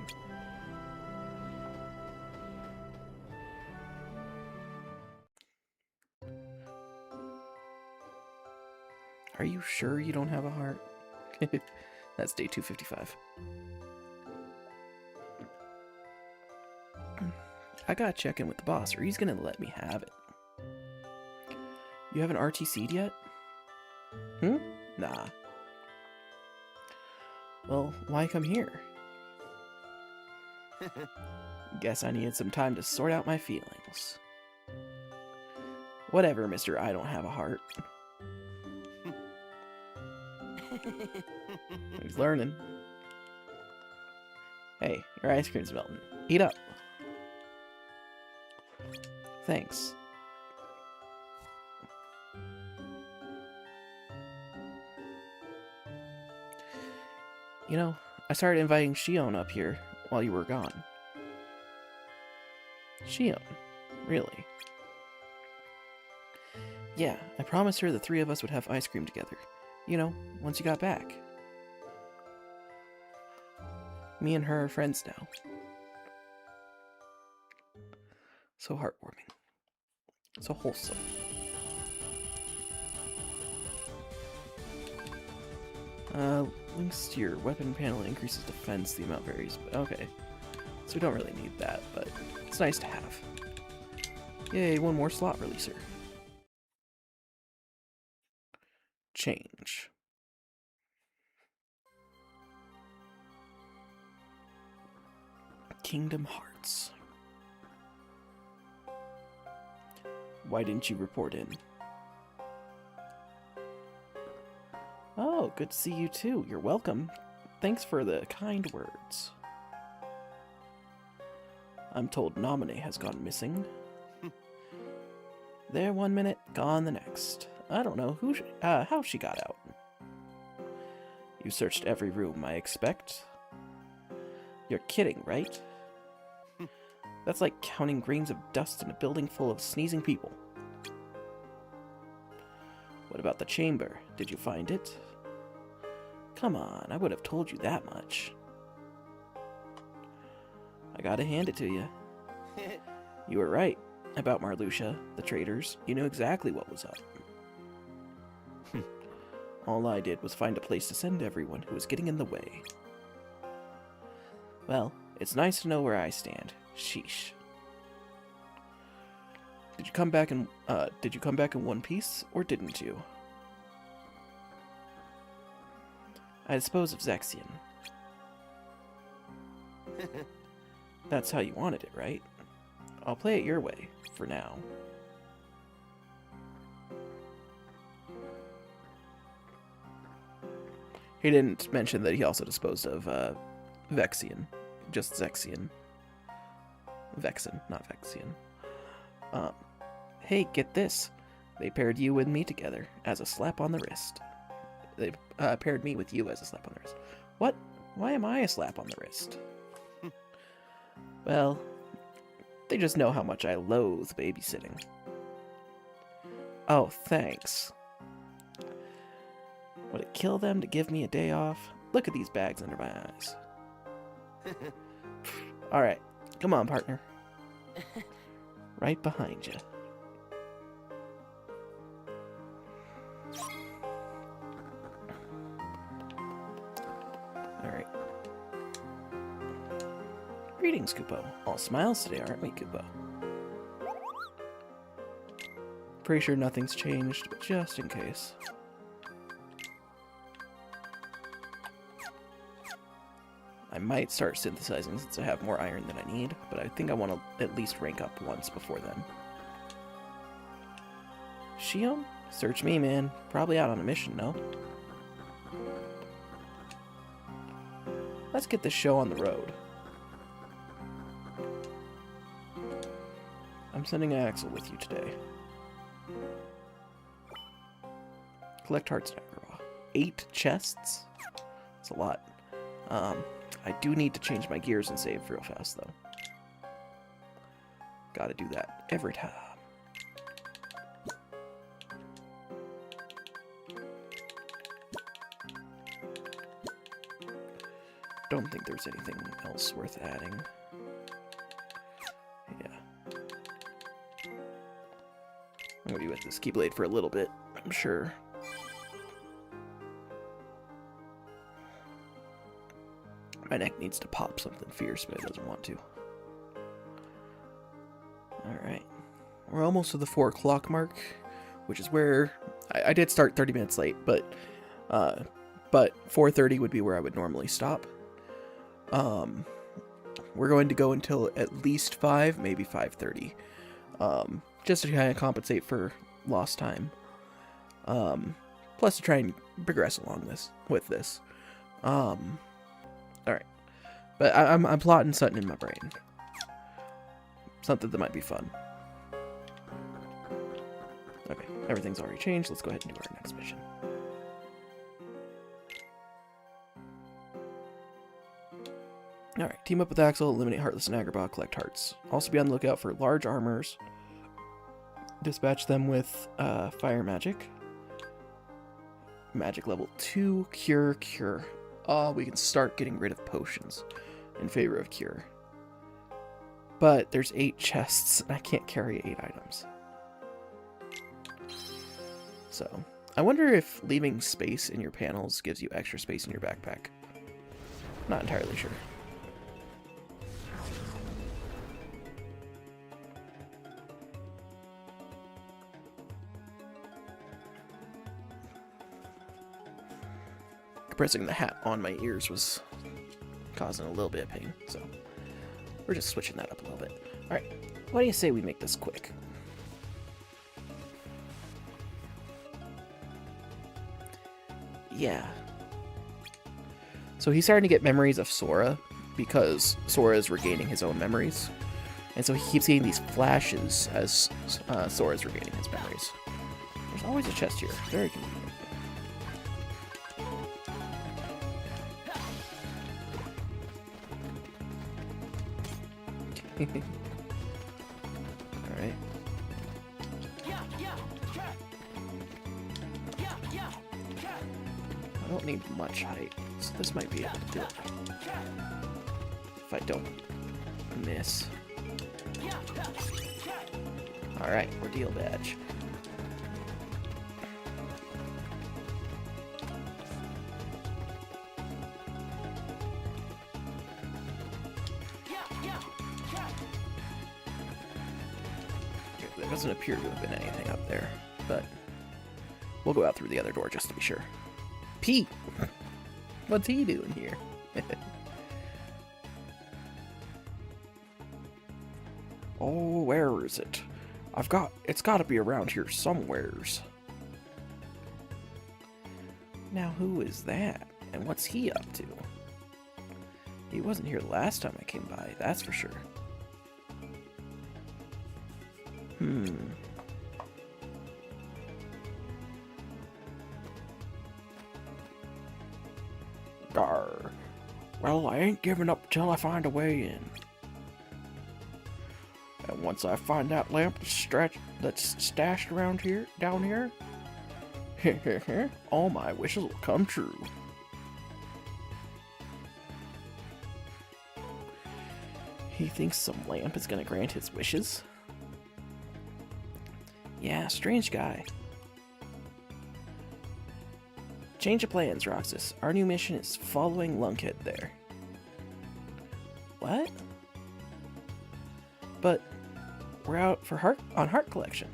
Are you sure you don't have a heart? That's day 255. I gotta check in with the boss, or he's gonna let me have it. You haven't RTC'd yet? Nah. Well, why come here? Guess I needed some time to sort out my feelings. Whatever, Mr. I don't have a heart. He's learning. Hey, your ice cream's melting. Eat up. Thanks. You know, I started inviting Shion up here while you were gone. Shion? Really? Yeah, I promised her the three of us would have ice cream together. You know, once you got back. Me and her are friends now. So heartwarming. So wholesome. Links to your weapon panel increases defense, the amount varies, but okay. So we don't really need that, but it's nice to have. Yay, one more slot releaser. Change. Kingdom Hearts. Why didn't you report in? Oh, good to see you too. You're welcome. Thanks for the kind words. I'm told Nominee has gone missing. There 1 minute, gone the next. I don't know how she got out. You searched every room, I expect. You're kidding, right? That's like counting grains of dust in a building full of sneezing people. What about the chamber? Did you find it? Come on, I would have told you that much. I gotta hand it to you. You were right about Marluxia, the traitors. You knew exactly what was up. All I did was find a place to send everyone who was getting in the way. Well, it's nice to know where I stand. Sheesh. Did you come back in one piece, or didn't you? I dispose of Zexion. That's how you wanted it, right? I'll play it your way, for now. He didn't mention that he also disposed of Vexian. Just Zexion. Vexen, not Vexian. Hey, get this. They paired you and me together as a slap on the wrist. They paired me with you as a slap on the wrist. What? Why am I a slap on the wrist? Well, they just know how much I loathe babysitting. Oh, thanks. Would it kill them to give me a day off? Look at these bags under my eyes. Alright, come on, partner. Right behind you. Alright. Greetings, Kupo. All smiles today, aren't we, Kupo? Pretty sure nothing's changed, but just in case. I might start synthesizing since I have more iron than I need, but I think I want to at least rank up once before then. Shion? Search me, man. Probably out on a mission, no? Let's get this show on the road. I'm sending Axel with you today. Collect hearts and Agrabah. 8 chests? That's a lot. I do need to change my gears and save real fast, though. Gotta do that every time. Don't think there's anything else worth adding. Yeah. I'm gonna be with this Keyblade for a little bit, I'm sure. My neck needs to pop something fierce, but it doesn't want to. Alright. We're almost to the 4 o'clock mark, which is where... I did start 30 minutes late, but 4:30 would be where I would normally stop. We're going to go until at least 5, maybe 5:30. Just to kind of compensate for lost time. Plus to try and progress along with this. Alright. But I'm plotting something in my brain. Something that might be fun. Okay, everything's already changed. Let's go ahead and do our next mission. Alright, team up with Axel, eliminate Heartless and Agrabah, collect hearts. Also be on the lookout for large armors. Dispatch them with fire magic. Magic level 2, cure. We can start getting rid of potions in favor of cure. But there's 8 chests, and I can't carry 8 items. So, I wonder if leaving space in your panels gives you extra space in your backpack. Not entirely sure. Pressing the hat on my ears was causing a little bit of pain, so we're just switching that up a little bit. Alright, why do you say we make this quick? Yeah. So he's starting to get memories of Sora, because Sora is regaining his own memories. And so he keeps getting these flashes as Sora is regaining his memories. There's always a chest here. Very convenient. Alright. I don't need much height, so this might be able to do it. If I don't miss. Alright, ordeal badge. There doesn't appear to have been anything up there, but we'll go out through the other door just to be sure. Pete! What's he doing here? Oh, where is it? It's gotta be around here somewheres. Now who is that? And what's he up to? He wasn't here the last time I came by, that's for sure. Arr. Well, I ain't giving up till I find a way in. And once I find that lamp that's stashed around here, down here, all my wishes will come true. He thinks some lamp is gonna grant his wishes? Yeah, strange guy. Change of plans, Roxas. Our new mission is following Lunkhead there. What? But we're out for heart collection.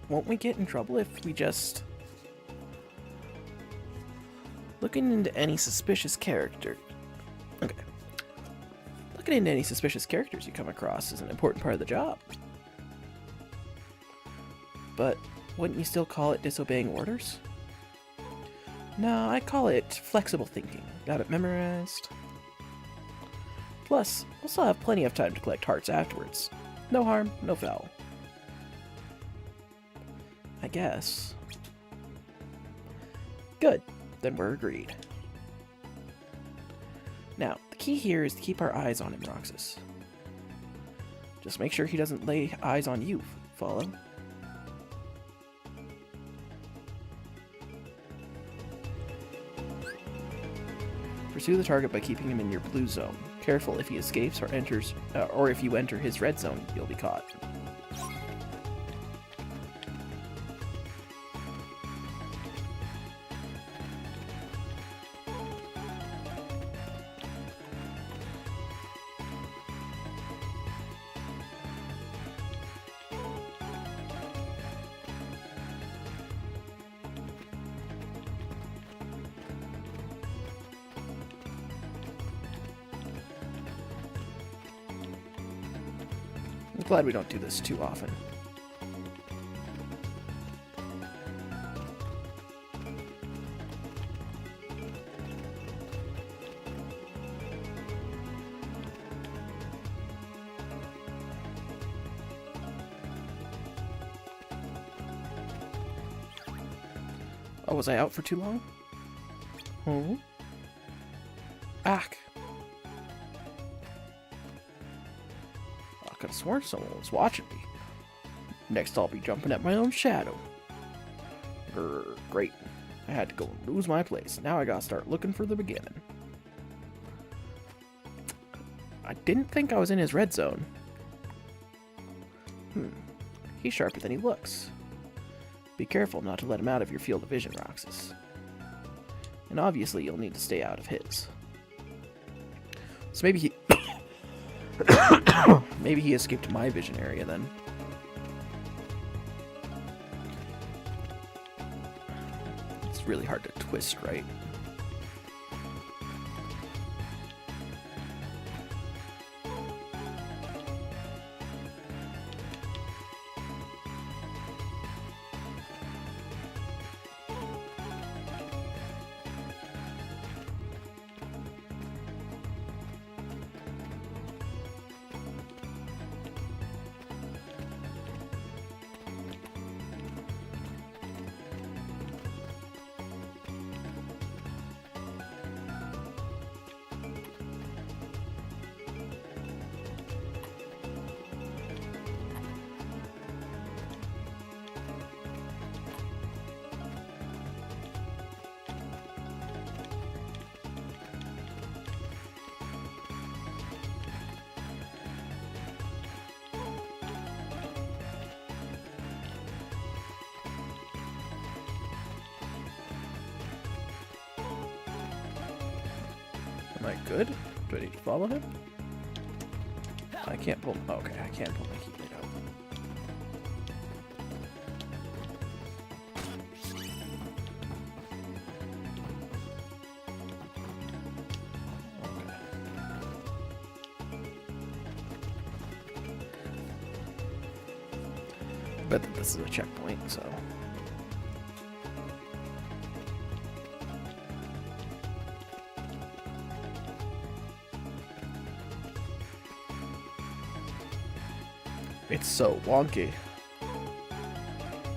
Won't we get in trouble if we just... Looking into any suspicious character... Okay. Looking into any suspicious characters you come across is an important part of the job. But wouldn't you still call it disobeying orders? No, I call it flexible thinking. Got it memorized. Plus, we'll still have plenty of time to collect hearts afterwards. No harm, no foul. I guess. Good, then we're agreed. Now, the key here is to keep our eyes on him, Roxas. Just make sure he doesn't lay eyes on you, follow? Pursue the target by keeping him in your blue zone. Careful, if he escapes or enters, or if you enter his red zone, you'll be caught. I'm glad we don't do this too often. Oh, was I out for too long? Hmm? Ack. I could have sworn someone was watching me. Next I'll be jumping at my own shadow. Grr, great. I had to go and lose my place. Now I gotta start looking for the beginning. I didn't think I was in his red zone. He's sharper than he looks. Be careful not to let him out of your field of vision, Roxas. And obviously you'll need to stay out of his. So maybe he... maybe he escaped my vision area then. It's really hard to twist, right? Am I good? Do I need to follow him? I can't pull... Okay, I can't pull my keyblade out. I bet that this is a checkpoint, so... It's so wonky.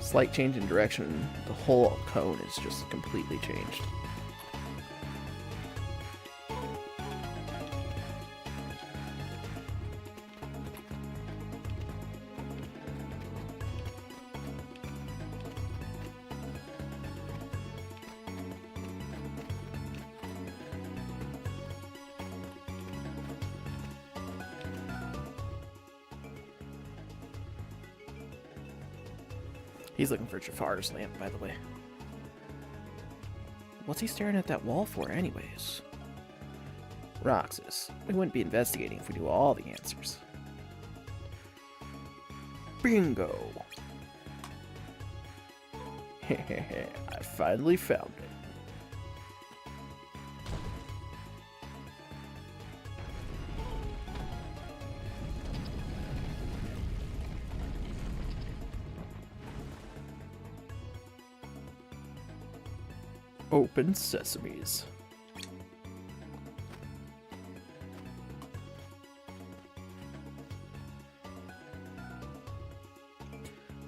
Slight change in direction, the whole cone is just completely changed. He's looking for Jafar's lamp, by the way. What's he staring at that wall for, anyways? Roxas, we wouldn't be investigating if we knew all the answers. Bingo! Hehehe, I finally found it. Open sesames.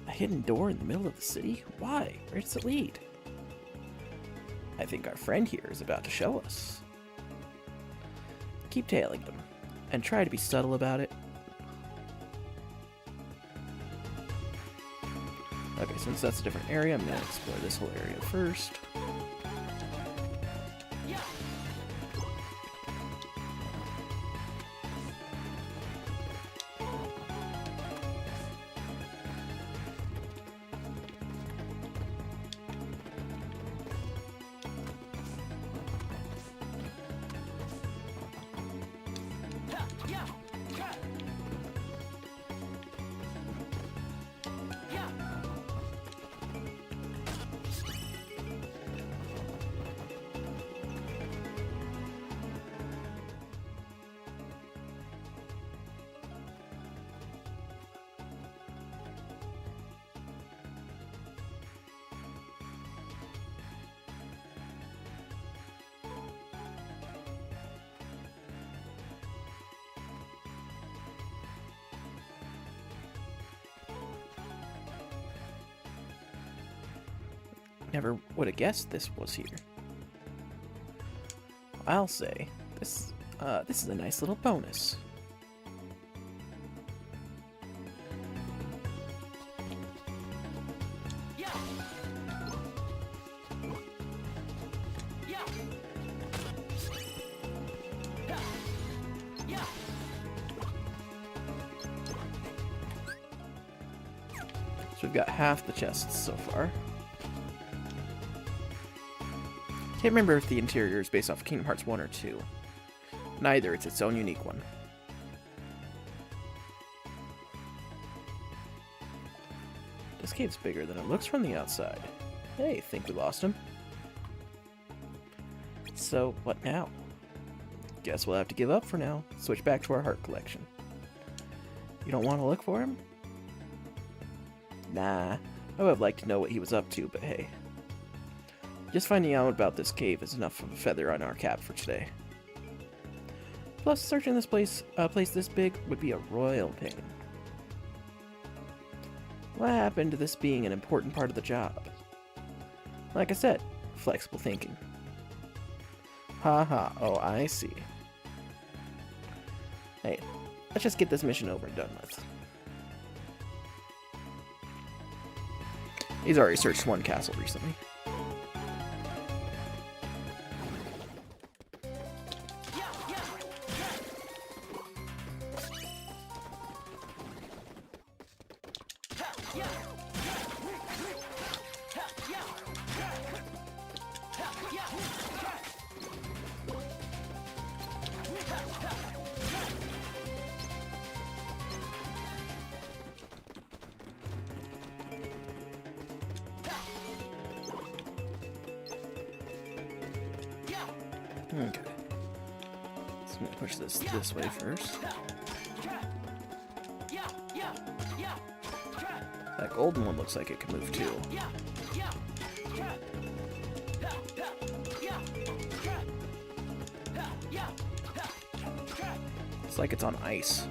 A hidden door in the middle of the city? Why? Where does it lead? I think our friend here is about to show us. Keep tailing him, and try to be subtle about it. Okay, since that's a different area, I'm gonna explore this whole area first. Never would have guessed this was here. I'll say, this is a nice little bonus. So we've got half the chests so far. Can't remember if the interior is based off of Kingdom Hearts 1 or 2. Neither, it's its own unique one. This cave's bigger than it looks from the outside. Hey, think we lost him? So, what now? Guess we'll have to give up for now. Switch back to our heart collection. You don't want to look for him? Nah, I would have liked to know what he was up to, but hey. Just finding out about this cave is enough of a feather on our cap for today. Plus, searching this place this big would be a royal pain. What happened to this being an important part of the job? Like I said, flexible thinking. Haha, oh I see. Hey, let's just get this mission over and done with. He's already searched one castle recently. Okay. So I'm gonna push this way first. That golden one looks like it can move too. It's like it's on ice.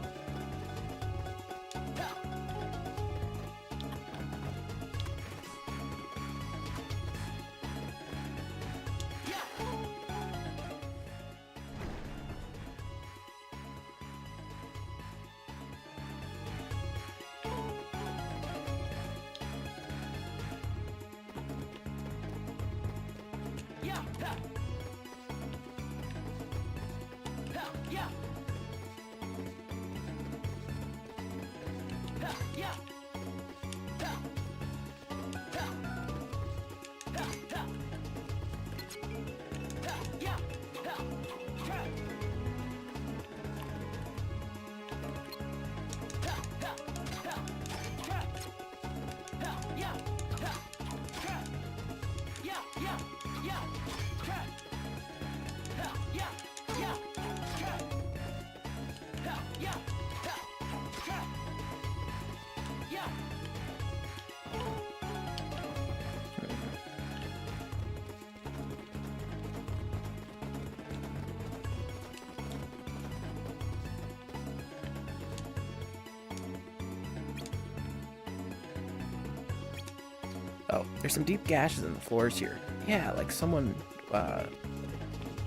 Oh, there's some deep gashes in the floors here. Yeah, like someone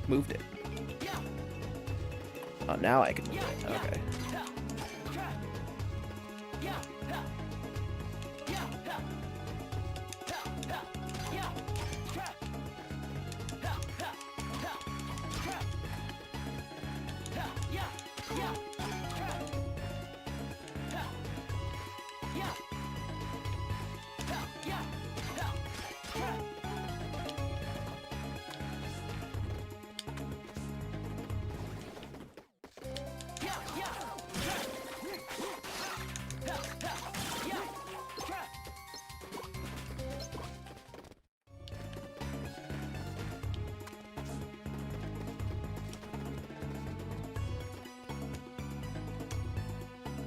moved it. Oh, now I can move it. Okay.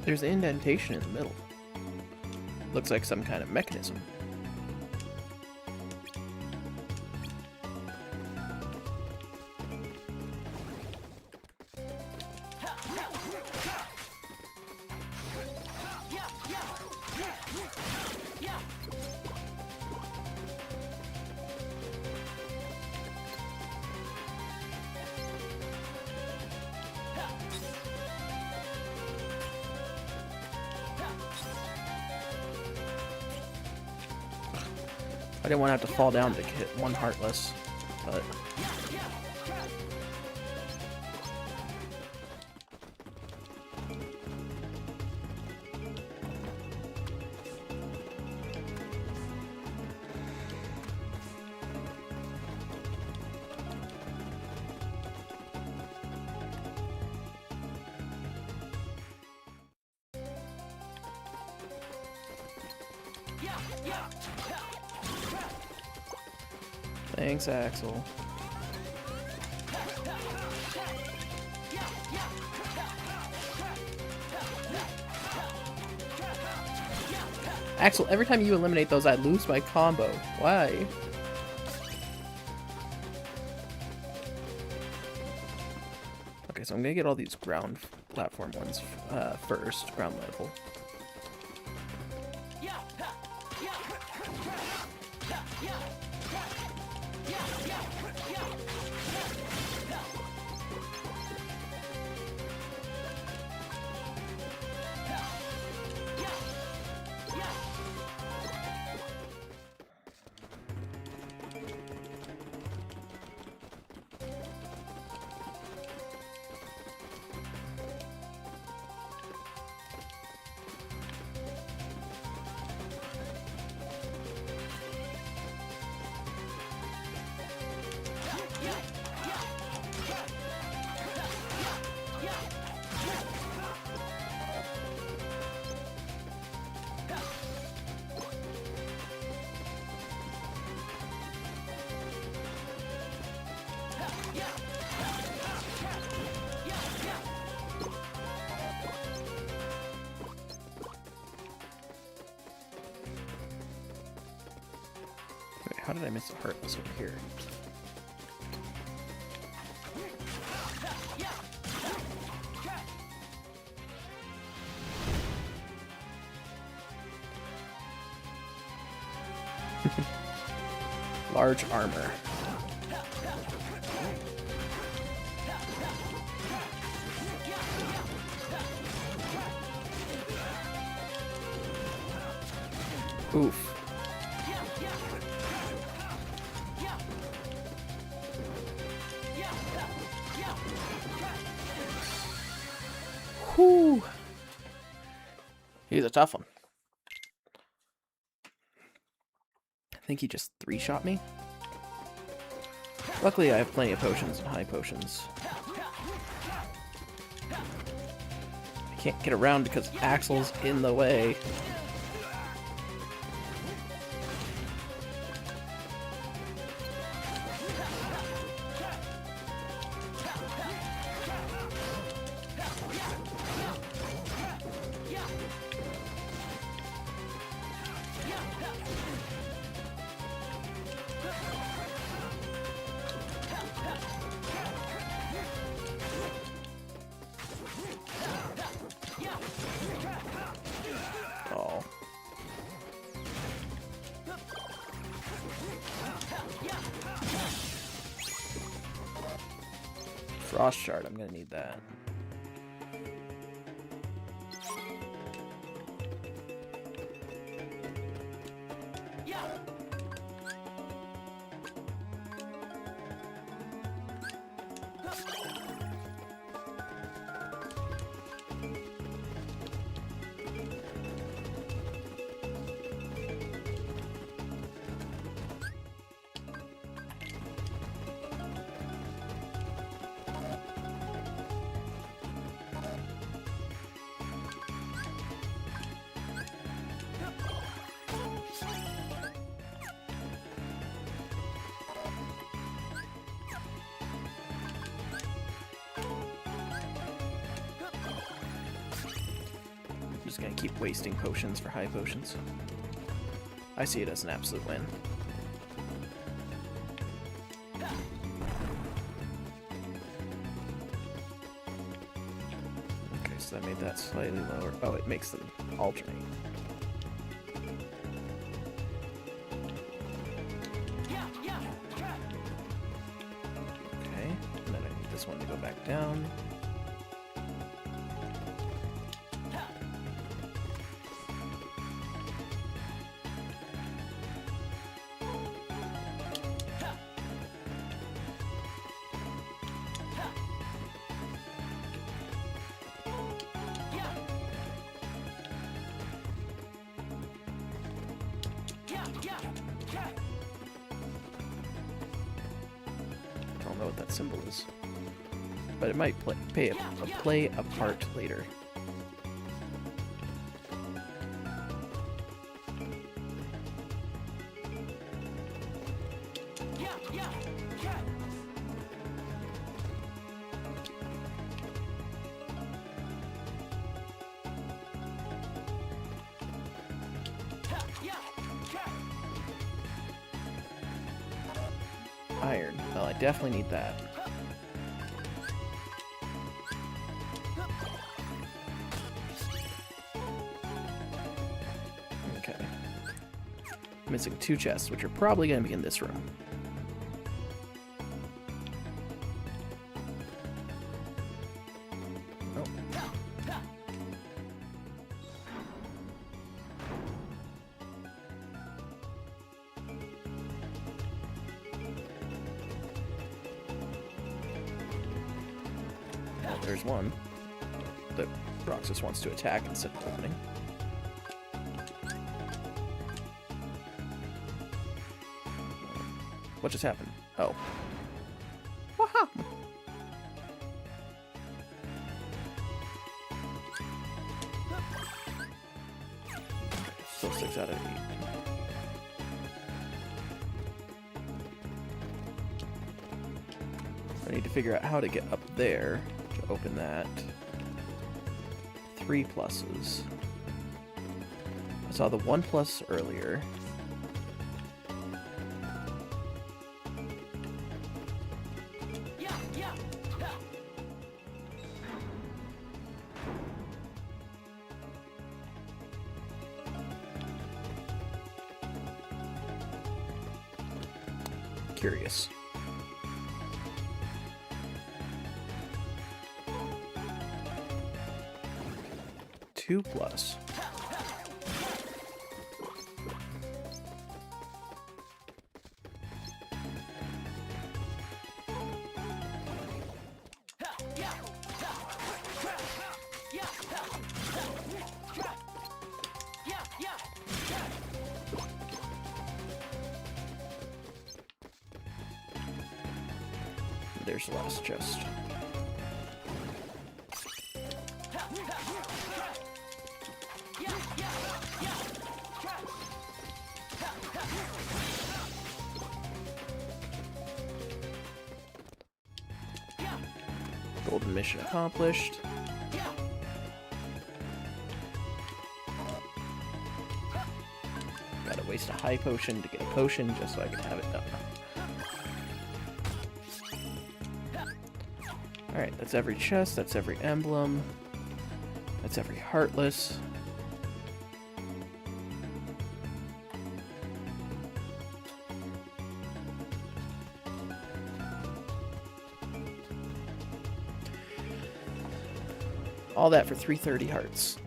There's an indentation in the middle. Looks like some kind of mechanism. I didn't want to have to fall down to hit one heartless, but... Thanks, Axel. Axel, every time you eliminate those, I lose my combo. Why? Okay, so I'm gonna get all these ground platform ones first, ground level. How did I miss a heartless over here? Large armor. Oof. Whew. He's a tough one. I think he just 3-shot me. Luckily, I have plenty of potions and high potions. I can't get around because Axel's in the way. Oh. Frost shard, I'm gonna need that. Just gonna keep wasting potions for high potions. I see it as an absolute win. Okay, so that made that slightly lower. Oh, it makes them alternate. Okay, and then I need this one to go back down. I don't know what that symbol is, but it might play a part later. Iron. Well, I definitely need that. Okay. Missing 2 chests, which are probably going to be in this room. Oh. Oh, there's one that Roxas wants to attack instead of opening. What just happened? Oh. Waha! Still 6 out of 8. I need to figure out how to get up there to open that. 3 pluses. I saw the 1 plus earlier. curious. Two plus. There's the last chest. Golden mission accomplished. Gotta waste a high potion to get a potion just so I can have it done. Alright, that's every chest, that's every emblem, that's every heartless. All that for 330 hearts.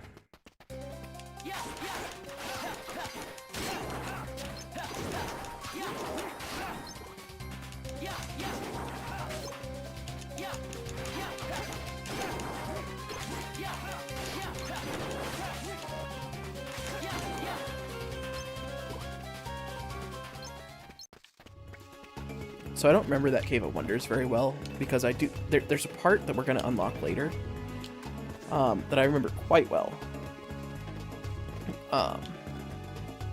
So I don't remember that Cave of Wonders very well, because I do. There's a part that we're going to unlock later that I remember quite well.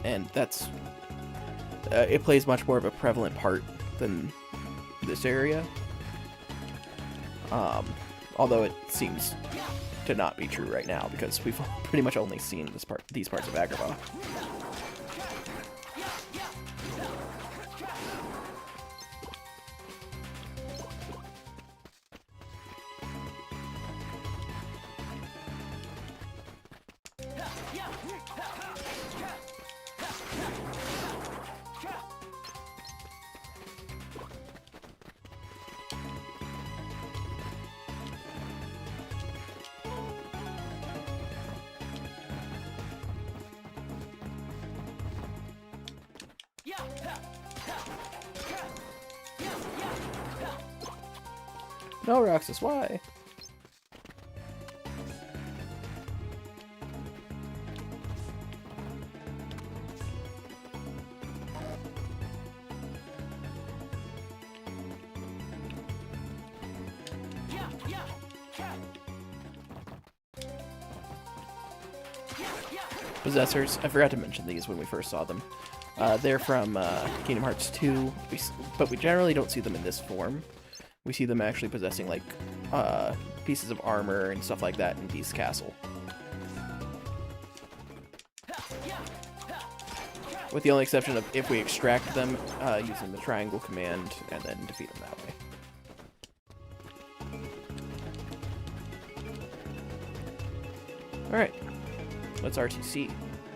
And that's... it plays much more of a prevalent part than this area. Although it seems to not be true right now, because we've pretty much only seen these parts of Agrabah. No, Roxas, why? Possessors. I forgot to mention these when we first saw them. They're from Kingdom Hearts 2, but we generally don't see them in this form. We see them actually possessing, like, pieces of armor and stuff like that in Beast's Castle. With the only exception of if we extract them using the triangle command and then defeat them that way. Alright. Let's RTC.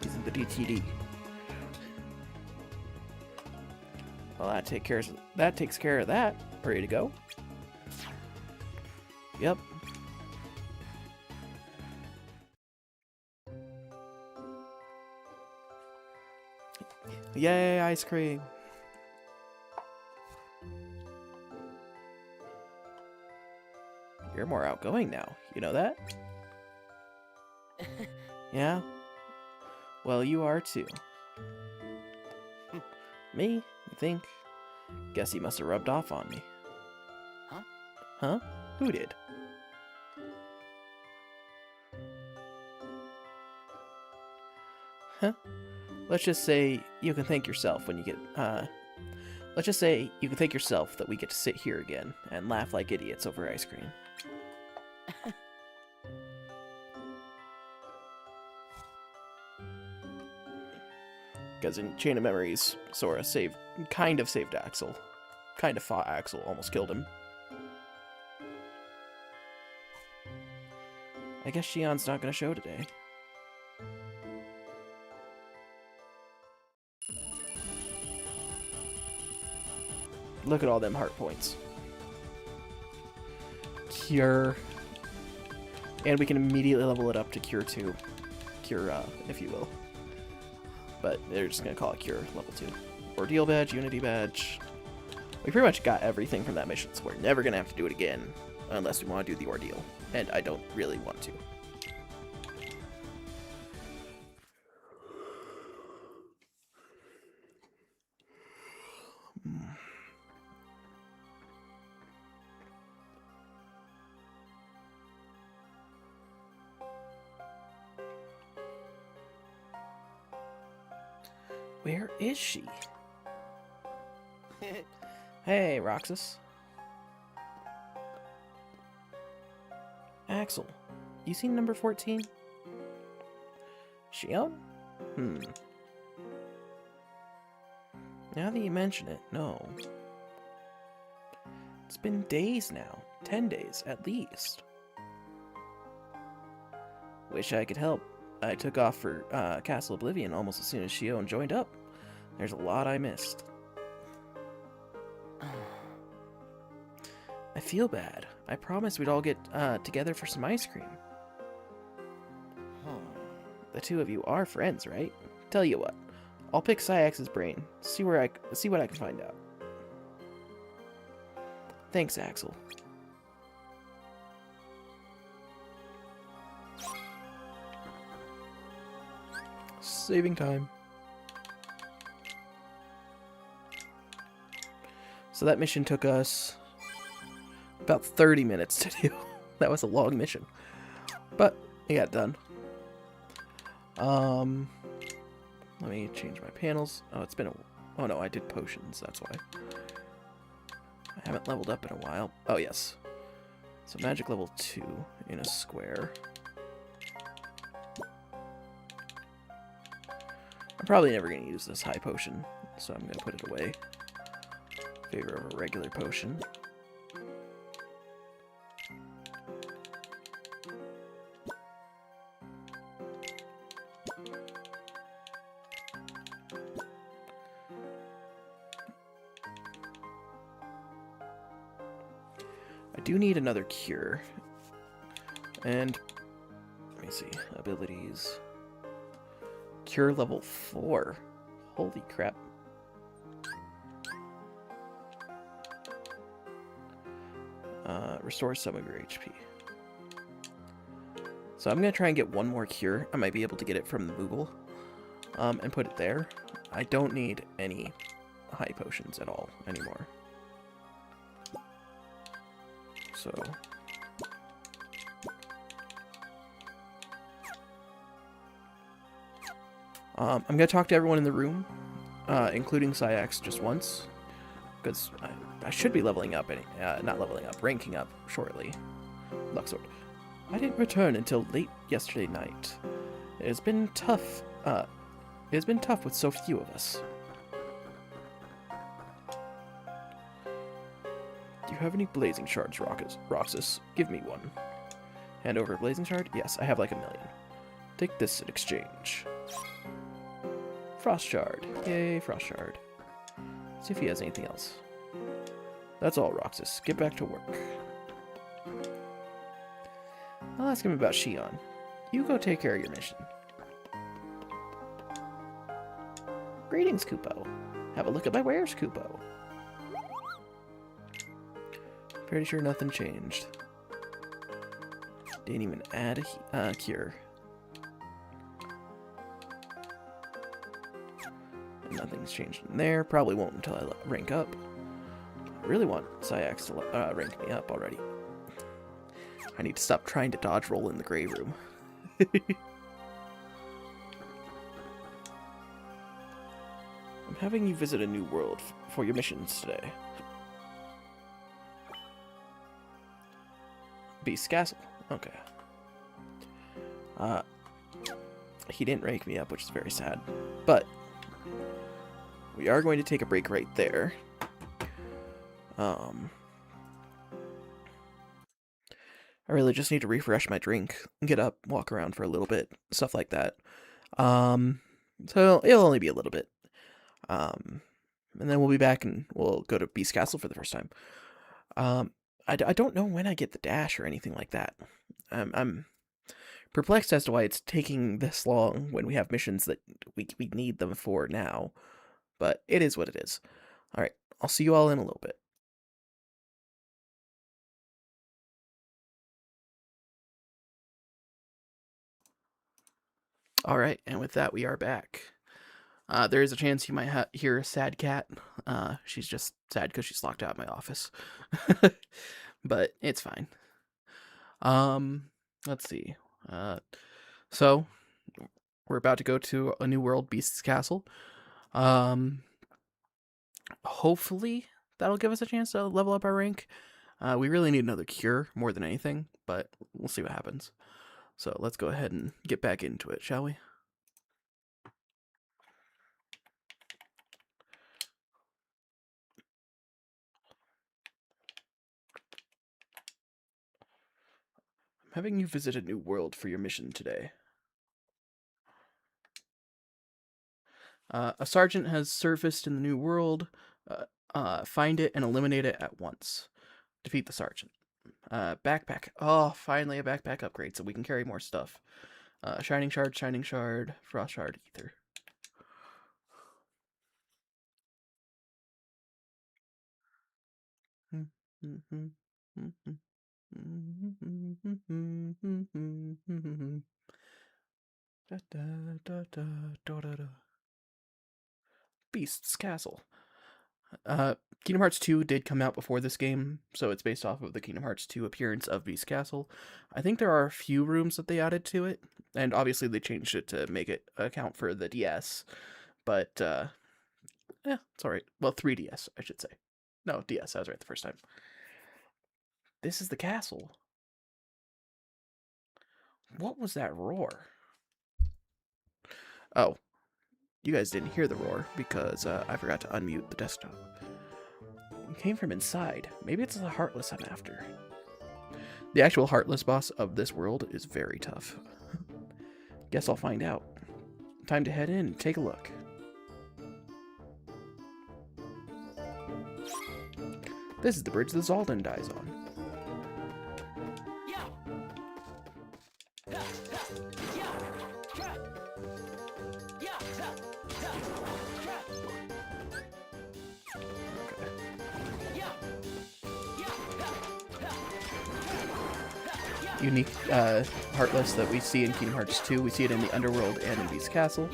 Using the DTD. Well, that takes care of that. Ready to go? Yep. Yay, ice cream. You're more outgoing now. You know that? Yeah? Well, you are too. Me? You think? Guess he must have rubbed off on me. Huh? Huh? Who did? Huh? Let's just say you can thank yourself when you get, let's just say you can thank yourself that we get to sit here again and laugh like idiots over ice cream. Because in Chain of Memories, Sora kind of saved Axel. Kind of fought Axel, almost killed him. I guess Shion's not going to show today. Look at all them heart points. Cure. And we can immediately level it up to Cure 2. Cure, if you will. But they're just going to call it Cure level 2. Ordeal badge, Unity badge. We pretty much got everything from that mission, so we're never going to have to do it again. Unless we want to do the Ordeal. And I don't really want to. Where is she? Hey, Roxas. Axel, you seen number 14? Shion? Now that you mention it, no. It's been days now. 10 days, at least. Wish I could help. I took off for Castle Oblivion almost as soon as Shion joined up. There's a lot I missed. I feel bad. I promised we'd all get together for some ice cream. The two of you are friends, right? Tell you what, I'll pick Cyax's brain. See what I can find out. Thanks, Axel. Saving time. So that mission took us about 30 minutes to do. That was a long mission. But it got done. Let me change my panels. Oh, it's been a... Oh no, I did potions, that's why. I haven't leveled up in a while. Oh, yes. So magic level 2 in a square. I'm probably never going to use this high potion, so I'm going to put it away in favor of a regular potion. I do need another cure. And, let me see, abilities. Cure level 4. Holy crap. Restores some of your HP. So I'm going to try and get one more cure. I might be able to get it from the Moogle. And put it there. I don't need any high potions at all anymore. So... I'm going to talk to everyone in the room, including Cyax, just once. Because I should be leveling up, not leveling up, ranking up shortly. Luxord. I didn't return until late yesterday night. It has been tough, with so few of us. Do you have any blazing shards, Roxas? Give me one. Hand over a blazing shard? Yes, I have like 1 million. Take this in exchange. Frost shard. Yay, frost shard. See if he has anything else. That's all, Roxas. Get back to work. I'll ask him about Shion. You go take care of your mission. Greetings, Kupo. Have a look at my wares, Kupo. Pretty sure nothing changed. Didn't even add a cure. Nothing's changed in there. Probably won't until I rank up. I really want Cyax to rank me up already. I need to stop trying to dodge roll in the gray room. I'm having you visit a new world for your missions today. Beast Castle. Okay. He didn't rank me up, which is very sad. But we are going to take a break right there. I really just need to refresh my drink, get up, walk around for a little bit, stuff like that. So it'll only be a little bit. and then we'll be back and we'll go to Beast Castle for the first time. I don't know when I get the dash or anything like that. I'm perplexed as to why it's taking this long when we have missions that we need them for now. But it is what it is. Alright, I'll see you all in a little bit. Alright, and with that we are back. There is a chance you might hear a sad cat. She's just sad because she's locked out of my office. But it's fine. Let's see. So we're about to go to a new world, Beast's Castle. Hopefully that'll give us a chance to level up our rank. We really need another cure more than anything, but we'll see what happens. So let's go ahead and get back into it, shall we? I'm having you visit a new world for your mission today. A sergeant has surfaced in the new world. Find it and eliminate it at once. Defeat the sergeant. Backpack. Oh, finally a backpack upgrade so we can carry more stuff. Shining shard, frost shard, ether. Beast's Castle. Kingdom Hearts 2 did come out before this game, so it's based off of the Kingdom Hearts 2 appearance of Beast Castle. I think there are a few rooms that they added to it, and obviously they changed it to make it account for the DS, but, it's alright. Well, 3DS, I should say. No, DS, I was right the first time. This is the castle. What was that roar? Oh, you guys didn't hear the roar because I forgot to unmute the desktop. It came from inside. Maybe it's the Heartless I'm after. The actual Heartless boss of this world is very tough. Guess I'll find out. Time to head in and take a look. This is the bridge the Zaldin dies on. Unique Heartless that we see in Kingdom Hearts 2. We see it in the Underworld and in Beast Castle.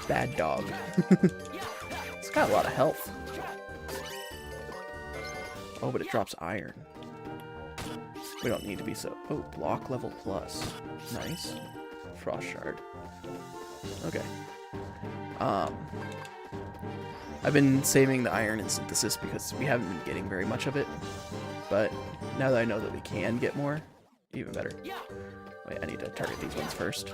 Bad dog. It's got a lot of health. Oh, but it drops iron. We don't need to be so... Oh, block level plus. Nice. Frost shard. Okay. I've been saving the iron and synthesis because we haven't been getting very much of it. But now that I know that we can get more, even better. Wait, I need to target these ones first.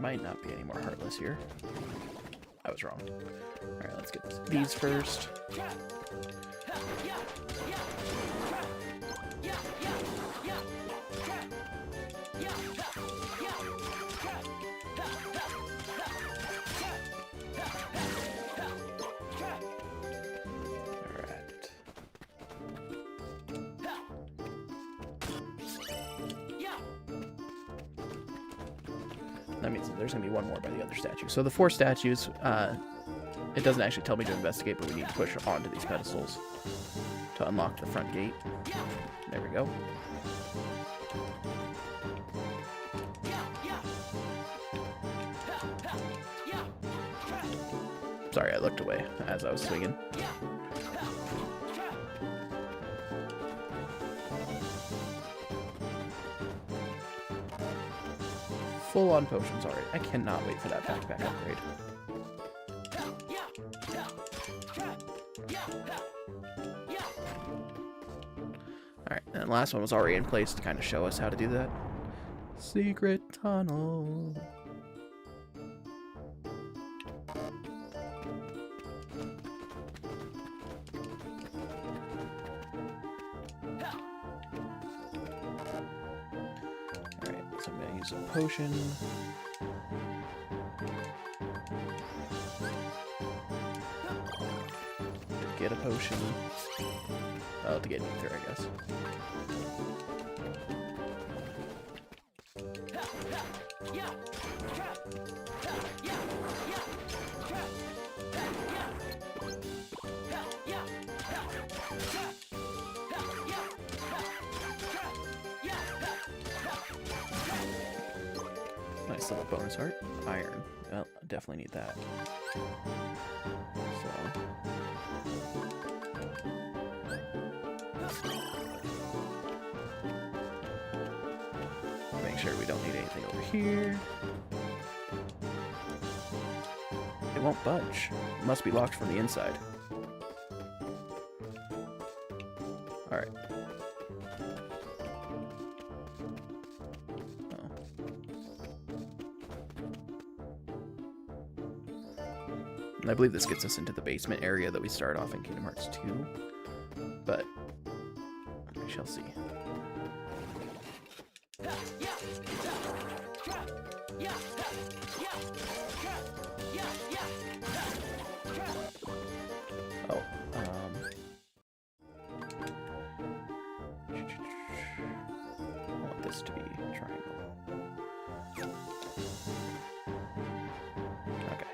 Might not be any more Heartless here. I was wrong. Alright, let's get these first. That means there's going to be one more by the other statue. So the 4 statues, it doesn't actually tell me to investigate, but we need to push onto these pedestals to unlock the front gate. There we go. Sorry, I looked away as I was swinging. Full-on potions already. I cannot wait for that backpack upgrade. Alright, and the last one was already in place to kind of show us how to do that. Secret tunnel. Alright, so I'm gonna use a potion. To get a potion. Oh, to get ether, I guess. Nice little bonus heart. Iron. Well, I definitely need that. So. Make sure we don't need anything over here. It won't budge. It must be locked from the inside. Alright. And I believe this gets us into the basement area that we start off in Kingdom Hearts 2. But we shall see. Oh, I want this to be a triangle. Okay.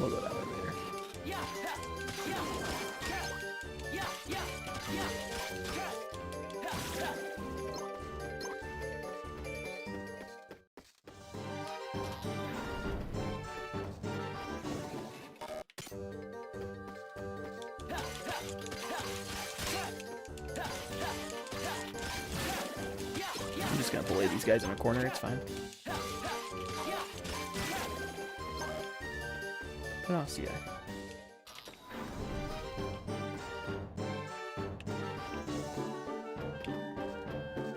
We'll go that way later. I'm just gonna bully these guys in a corner, it's fine. What else, yeah?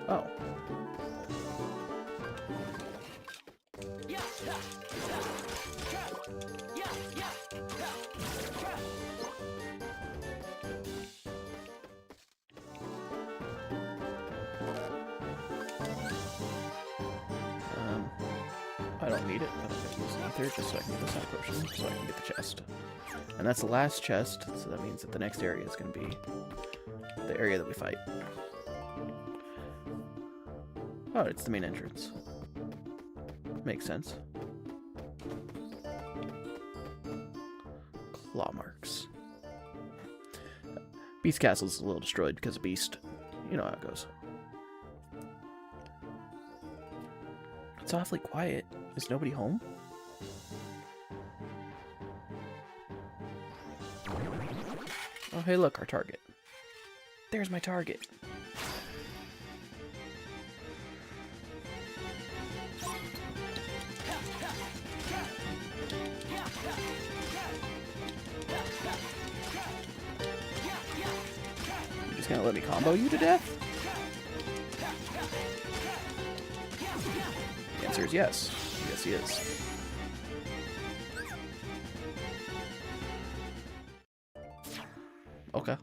Oh. I don't need it, but I'm gonna use ether just so I can get the sun potion, so I can get the chest. And that's the last chest, so that means that the next area is gonna be the area that we fight. Oh, it's the main entrance. Makes sense. Claw marks. Beast Castle's a little destroyed because of Beast. You know how it goes. It's awfully quiet. Is nobody home? Oh, hey, look, our target. There's my target. You just gonna let me combo you to death? The answer is yes. Yes, he is. Okay.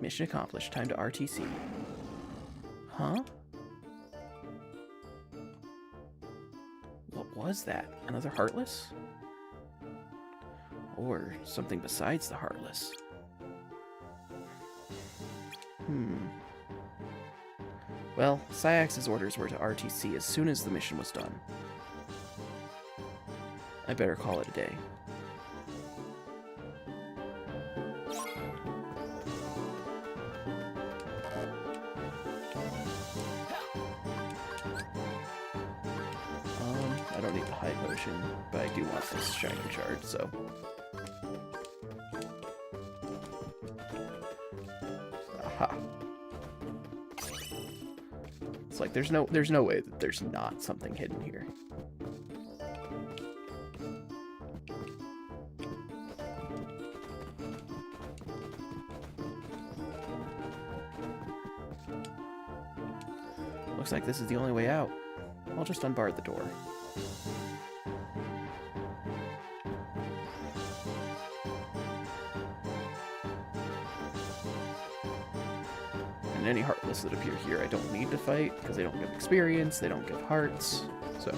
Mission accomplished. Time to RTC. Huh? What was that? Another Heartless? Or something besides the Heartless? Well, Syax's orders were to RTC as soon as the mission was done. I better call it a day. I don't need the high potion, but I do want this shining shard, so. Aha. It's like there's no way that there's not something hidden here. Looks like this is the only way out. I'll just unbar the door. And any heartless that appear here I don't need to fight, because they don't give experience, they don't give hearts, so...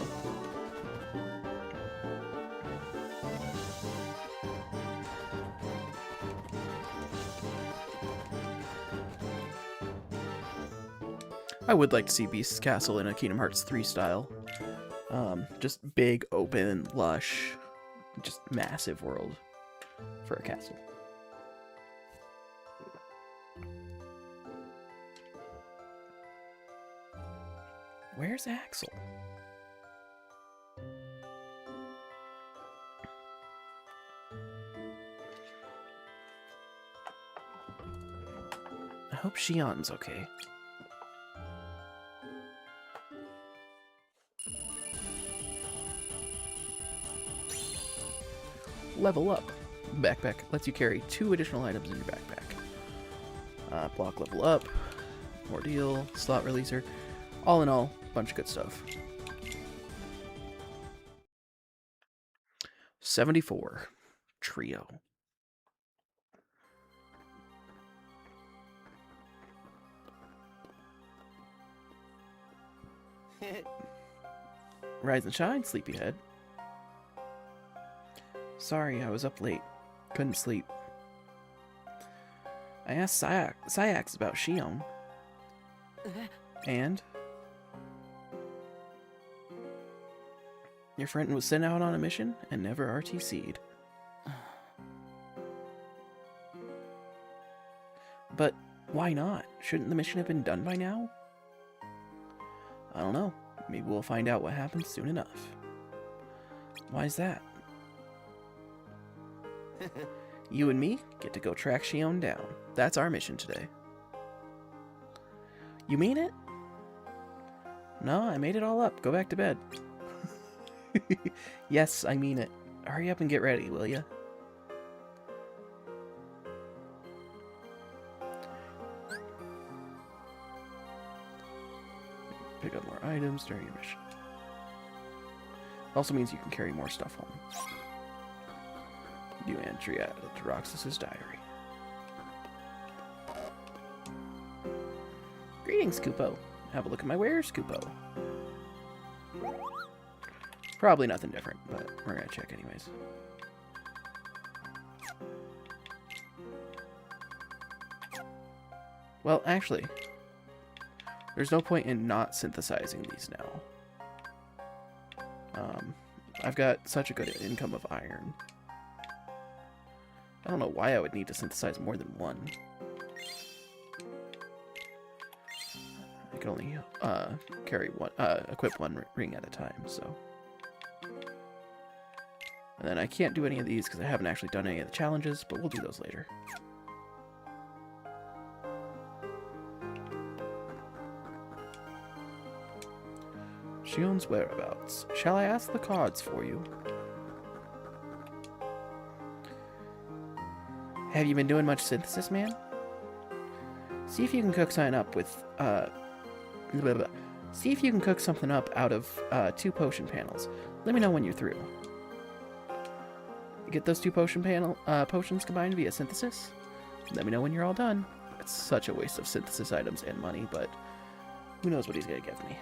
I would like to see Beast's Castle in a Kingdom Hearts 3 style. Just big, open, lush, just massive world for a castle. Where's Axel? I hope Shion's okay. Level up. Backpack lets you carry 2 additional items in your backpack. Block level up, ordeal, slot releaser. All in all, bunch of good stuff. 74. Trio. Rise and shine, sleepyhead. Sorry, I was up late. Couldn't sleep. I asked Syax about Shion. And? Your friend was sent out on a mission and never RTC'd. But why not? Shouldn't the mission have been done by now? I don't know. Maybe we'll find out what happens soon enough. Why is that? You and me get to go track Shion down. That's our mission today. You mean it? No, I made it all up. Go back to bed. Yes, I mean it. Hurry up and get ready, will ya? Pick up more items during your mission. Also means you can carry more stuff home. New entry added to Roxas' diary. Greetings, Kupo. Have a look at my wares, Kupo. Probably nothing different, but we're gonna check anyways. Well, actually, there's no point in not synthesizing these now. I've got such a good income of iron. I don't know why I would need to synthesize more than one. I can only carry one, equip one ring at a time, so. And then I can't do any of these because I haven't actually done any of the challenges, but we'll do those later. Shion's whereabouts. Shall I ask the cards for you? Have you been doing much synthesis, man? See if you can cook something up with, See if you can cook something up out of 2 potion panels. Let me know when you're through. Get those 2 potions combined via synthesis? Let me know when you're all done. It's such a waste of synthesis items and money, but who knows what he's gonna give me.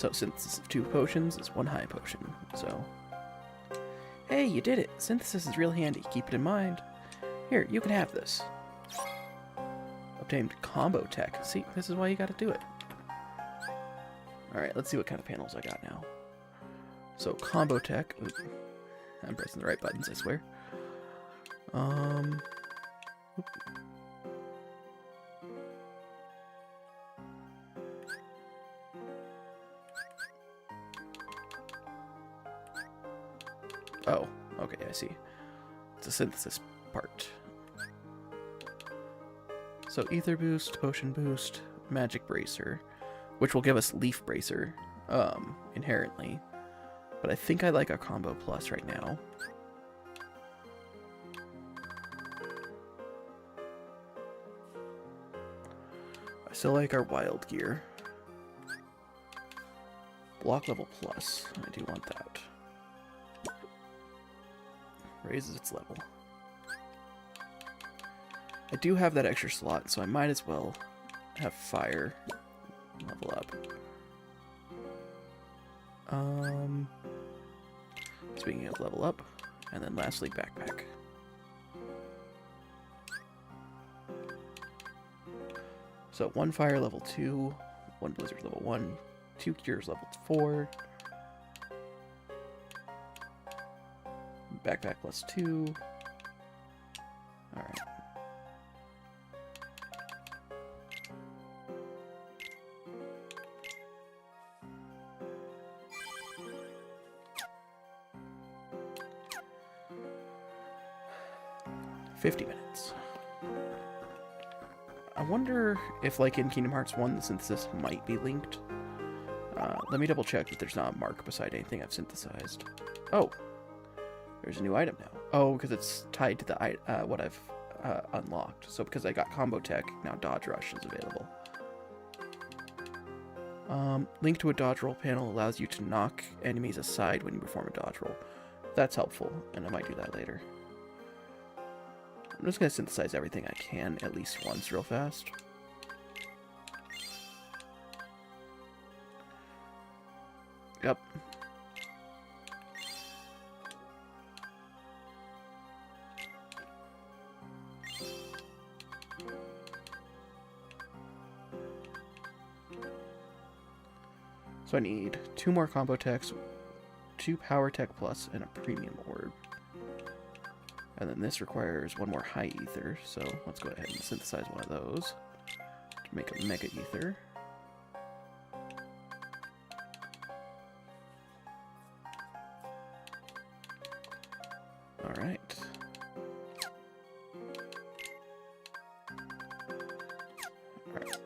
So synthesis of 2 potions is 1 high potion. So, hey, you did it! Synthesis is real handy. Keep it in mind. Here, you can have this. Obtained combo tech. See, this is why you gotta do it. Alright, let's see what kind of panels I got now. So, combo tech. Ooh, I'm pressing the right buttons, I swear. Oop. Oh, okay, I see. It's a synthesis part. So Ether Boost, Potion Boost, Magic Bracer, which will give us Leaf Bracer, inherently. But I think I like a Combo Plus right now. I still like our Wild Gear. Block Level Plus, I do want that. Raises its level. I do have that extra slot, so I might as well have Fire level up. Speaking of level up, and then lastly, Backpack. So 1 Fire level 2, 1 Blizzard level 1, 2 Cures level 4, Backpack plus 2. Alright. $50 minutes. I wonder if, like in Kingdom Hearts 1, the synthesis might be linked. Let me double check that there's not a mark beside anything I've synthesized. Oh! There's a new item now. Oh, because it's tied to the what I've unlocked. So because I got Combo Tech, now Dodge Rush is available. Link to a dodge roll panel allows you to knock enemies aside when you perform a dodge roll. That's helpful, and I might do that later. I'm just going to synthesize everything I can at least once real fast. Yep. So I need 2 more combo techs, 2 power tech plus, and a premium orb. And then this requires 1 more high ether, so let's go ahead and synthesize one of those to make a mega ether. Alright. Alright.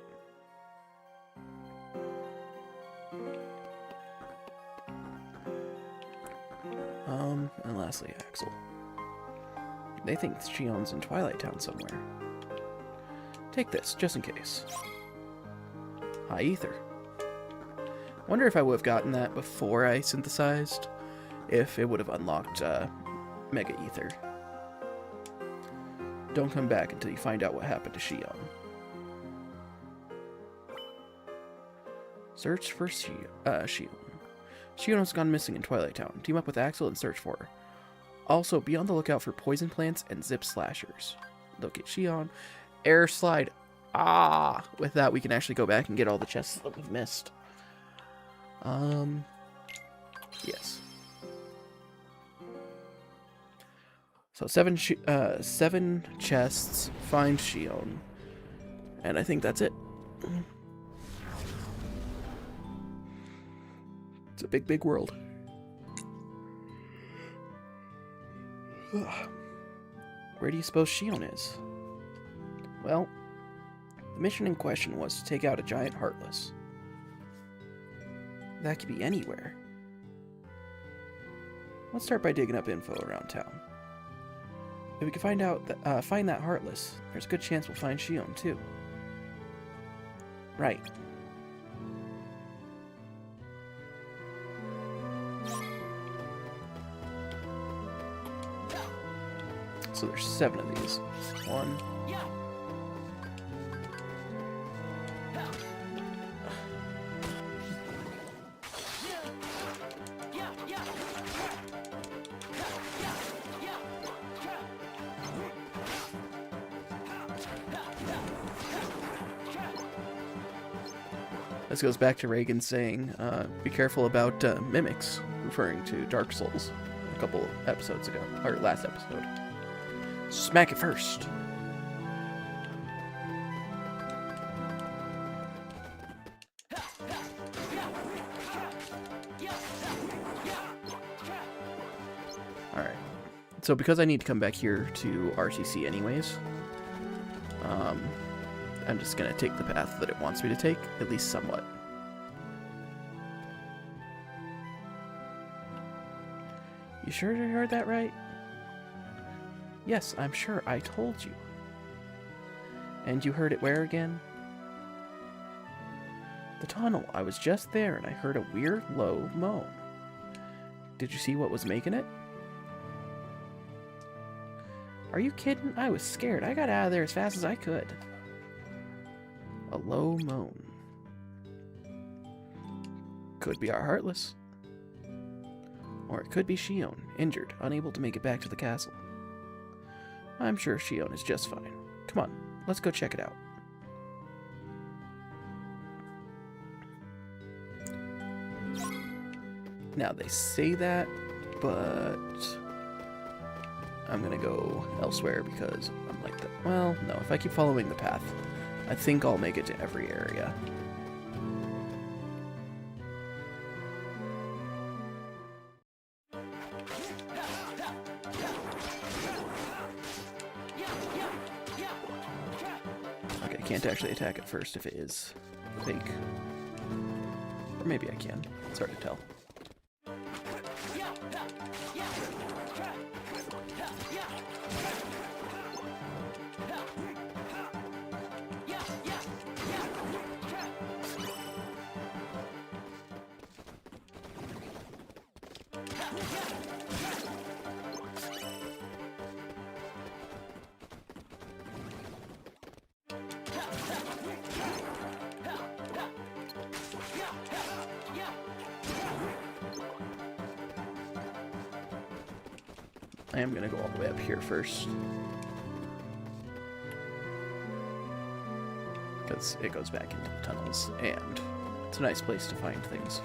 And lastly, Axel. They think Shion's in Twilight Town somewhere. Take this, just in case. High ether. Wonder if I would have gotten that before I synthesized, if it would have unlocked Mega Ether. Don't come back until you find out what happened to Shion. Search for Shion. Shion has gone missing in Twilight Town. Team up with Axel and search for her. Also, be on the lookout for poison plants and zip slashers. Locate Shion. Air slide. Ah! With that, we can actually go back and get all the chests that we've missed. Yes. So 7 chests, find Shion. And I think that's it. It's a big, big world. Where do you suppose Shion is? Well, the mission in question was to take out a giant Heartless. That could be anywhere. Let's start by digging up info around town. If we can find that Heartless, there's a good chance we'll find Shion too. Right. So there's 7 of these. 1. This goes back to Reagan saying, be careful about mimics, referring to Dark Souls a couple episodes ago, or last episode. Smack it first. Alright. So because I need to come back here to RTC anyways, I'm just going to take the path that it wants me to take, at least somewhat. You sure you heard that right? Yes, I'm sure I told you. And you heard it where again? The tunnel. I was just there and I heard a weird low moan. Did you see what was making it? Are you kidding? I was scared. I got out of there as fast as I could. A low moan. Could be our Heartless. Or it could be Shion, injured, unable to make it back to the castle. I'm sure Shion is just fine. Come on, let's go check it out. Now they say that, but I'm gonna go elsewhere because I'm like that. Well, no, if I keep following the path, I think I'll make it to every area. Okay, I can't actually attack it first if it is fake. Or maybe I can. It's hard to tell. I am going to go all the way up here first. Because it goes back into the tunnels, and it's a nice place to find things.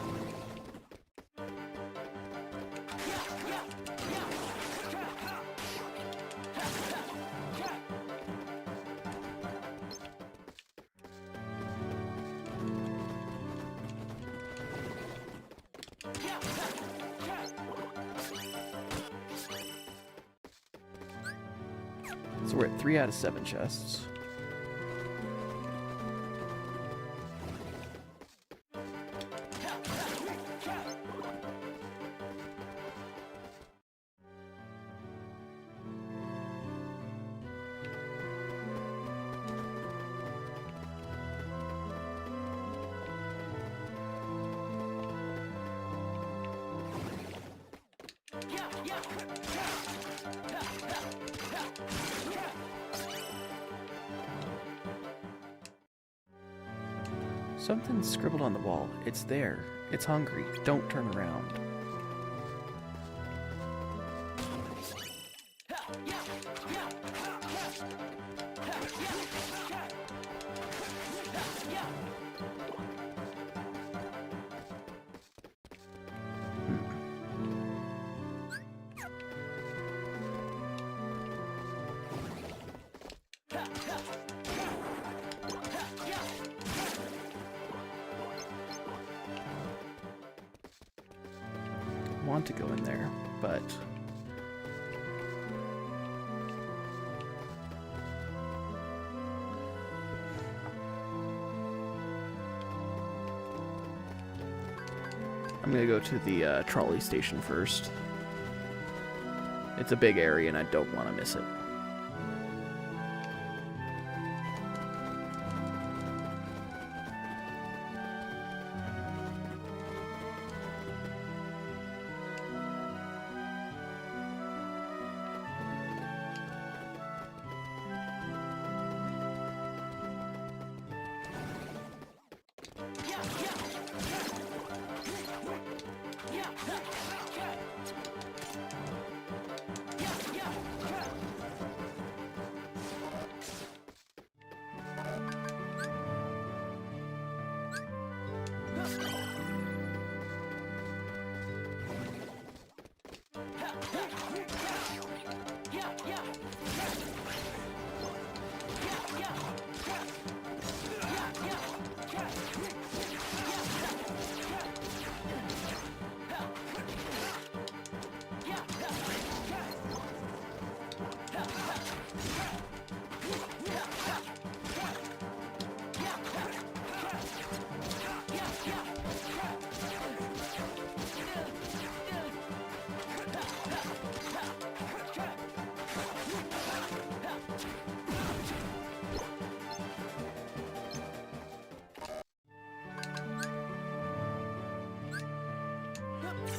So we're at 3 out of 7 chests. Something's scribbled on the wall. It's there. It's hungry. Don't turn around. Want to go in there, but I'm gonna go to the trolley station first. It's a big area and I don't want to miss it.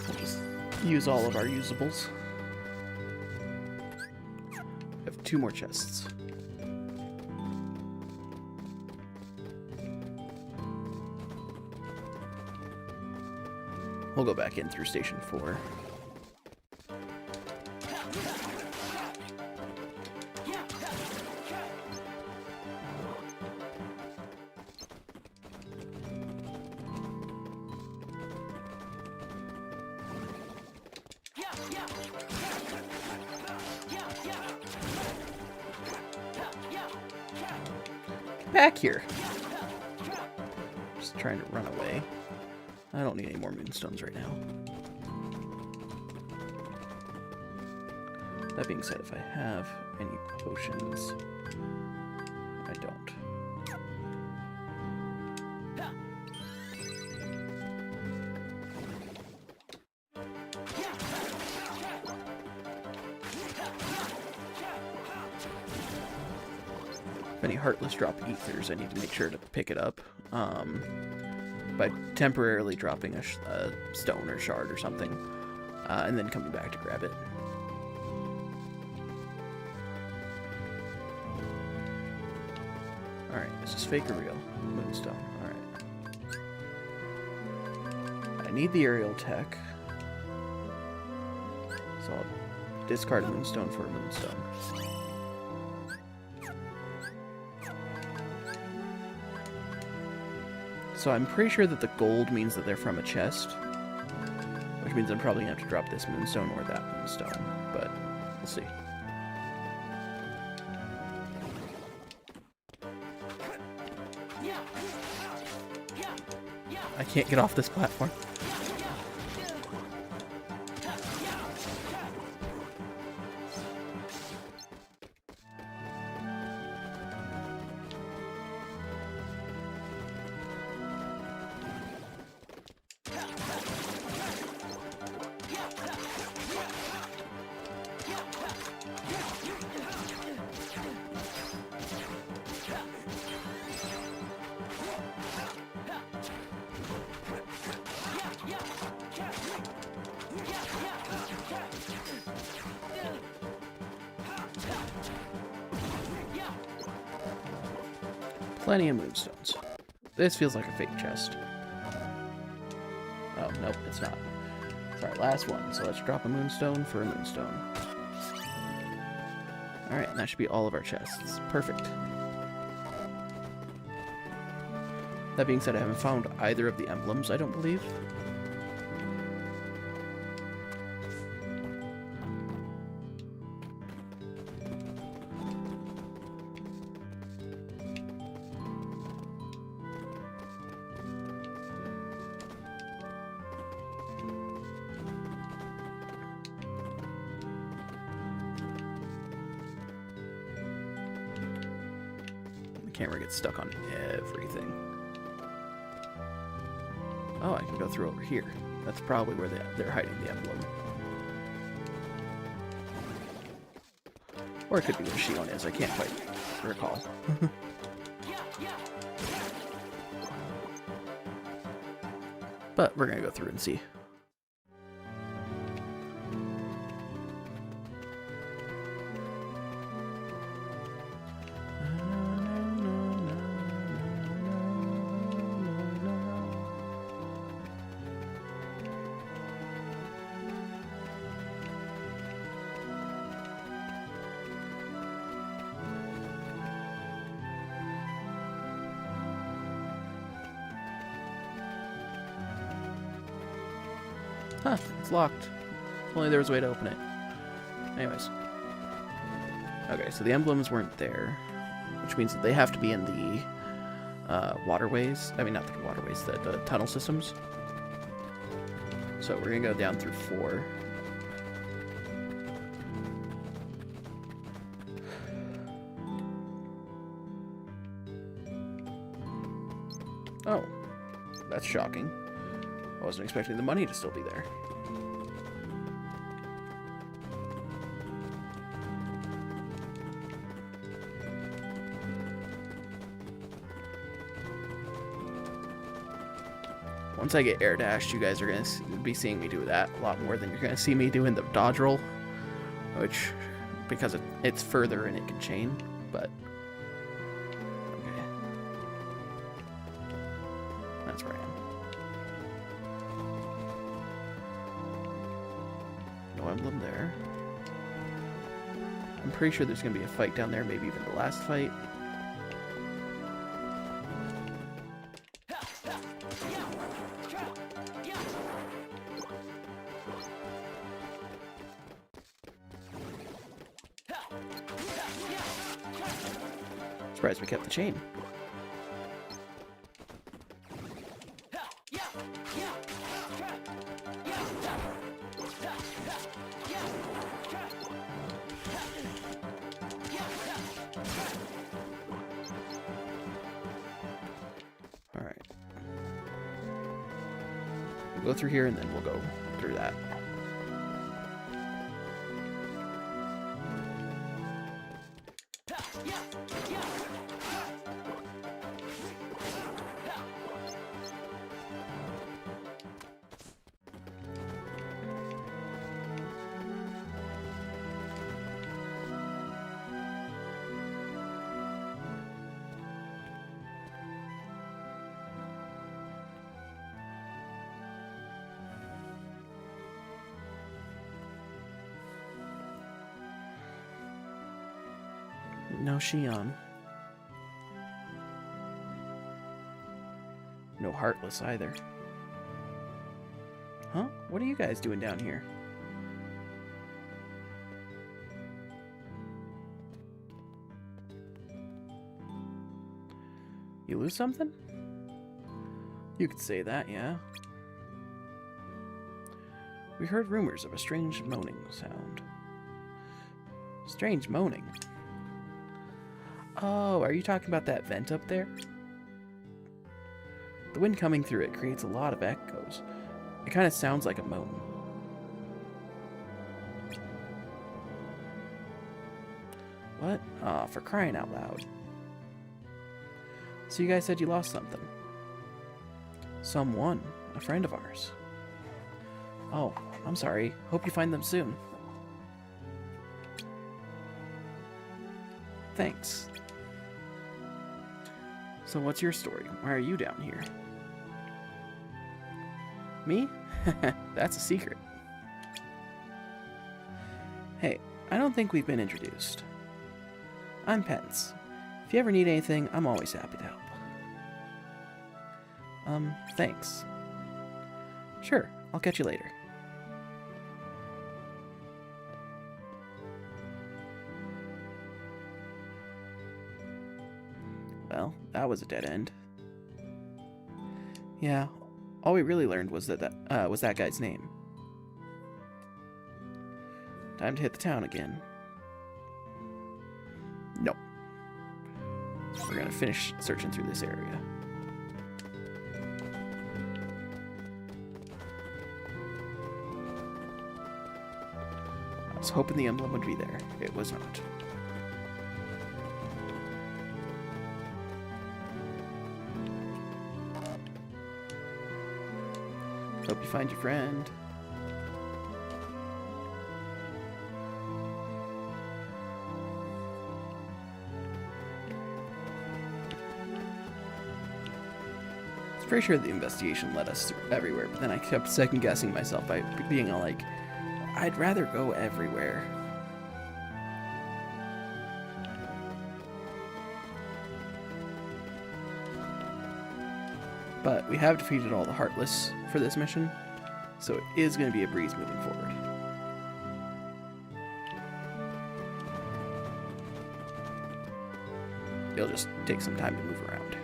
We'll just use all of our usables. We have 2 more chests. We'll go back in through Station 4. Back here. Just trying to run away. I don't need any more moonstones right now. That being said, if I have any potions, I don't. Any heartless drop ethers, I need to make sure to pick it up by temporarily dropping a stone or shard or something, and then coming back to grab it. Alright, is this fake or real? Moonstone, alright. I need the aerial tech, so I'll discard a moonstone for a moonstone. So I'm pretty sure that the gold means that they're from a chest, which means I'm probably going to have to drop this moonstone or that moonstone, but we'll see. I can't get off this platform. Plenty of moonstones. This feels like a fake chest. Oh, nope, it's not. It's our last one, so let's drop a moonstone for a moonstone. Alright, that should be all of our chests. Perfect. That being said, I haven't found either of the emblems, I don't believe. Camera gets stuck on everything. Oh, I can go through over here. That's probably where they're hiding the emblem. Or it could be where Shion is. I can't quite recall. But we're gonna go through and see. Huh, it's locked. If only there was a way to open it. Anyways. Okay, so the emblems weren't there, which means that they have to be in the waterways. I mean, not the waterways, the tunnel systems. So we're going to go down through 4. Oh, that's shocking. I wasn't expecting the money to still be there. Once I get air dashed, you guys are going to be seeing me do that a lot more than you're going to see me doing the dodge roll, which, because it's further and it can chain, but okay. That's where I am. No emblem there. I'm pretty sure there's going to be a fight down there, maybe even the last fight. Surprised we kept the chain. Alright. We'll go through here and then we'll go through that. No Shion. No Heartless either. Huh? What are you guys doing down here? You lose something? You could say that, yeah. We heard rumors of a strange moaning sound. Strange moaning? Oh, are you talking about that vent up there? The wind coming through it creates a lot of echoes. It kind of sounds like a moan. What? Aw, for crying out loud. So you guys said you lost something. Someone. A friend of ours. Oh, I'm sorry. Hope you find them soon. Thanks. So what's your story? Why are you down here? Me? That's a secret. Hey, I don't think we've been introduced. I'm Pence. If you ever need anything, I'm always happy to help. Thanks. Sure, I'll catch you later. Well, that was a dead end. Yeah, all we really learned was that guy's name. Time to hit the town again. Nope. We're gonna finish searching through this area. I was hoping the emblem would be there. It was not. Hope you find your friend. I was pretty sure the investigation led us everywhere, but then I kept second guessing myself by being all like, I'd rather go everywhere. But we have defeated all the Heartless for this mission, so it is going to be a breeze moving forward. it'll just take some time to move around.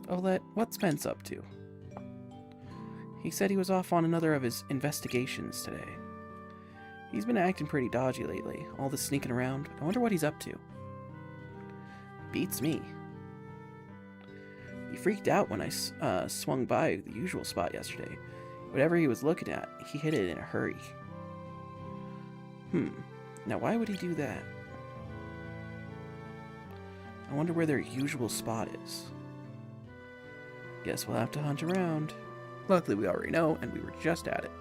Olette, what's Spence up to? He said he was off on another of his investigations today. He's been acting pretty dodgy lately, all this sneaking around. I wonder what he's up to. Beats me. He freaked out when I swung by the usual spot yesterday. Whatever he was looking at, he hit it in a hurry. Now why would he do that? I wonder where their usual spot is. Guess we'll have to hunt around. Luckily we already know, and we were just at it.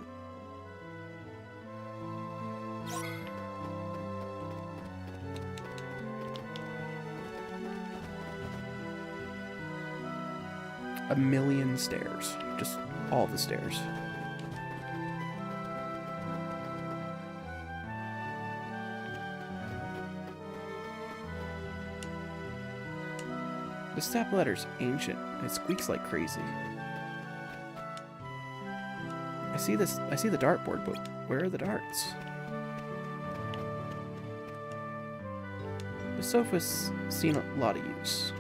A million stairs. Just all the stairs. The step ladder's ancient, and it squeaks like crazy. I see the dartboard, but where are the darts? The sofa's seen a lot of use.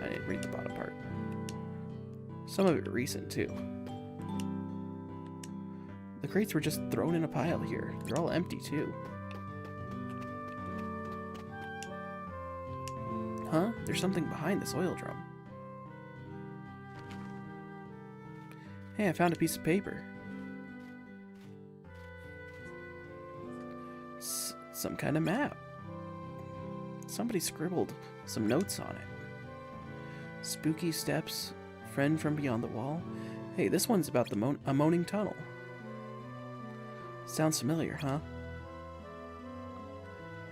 I didn't read the bottom part. Some of it recent, too. The crates were just thrown in a pile here. They're all empty, too. Huh? There's something behind this oil drum. Hey, I found a piece of paper. Some kind of map. Somebody scribbled some notes on it. Spooky steps, friend from beyond the wall. Hey, this one's about a moaning tunnel. Sounds familiar, huh?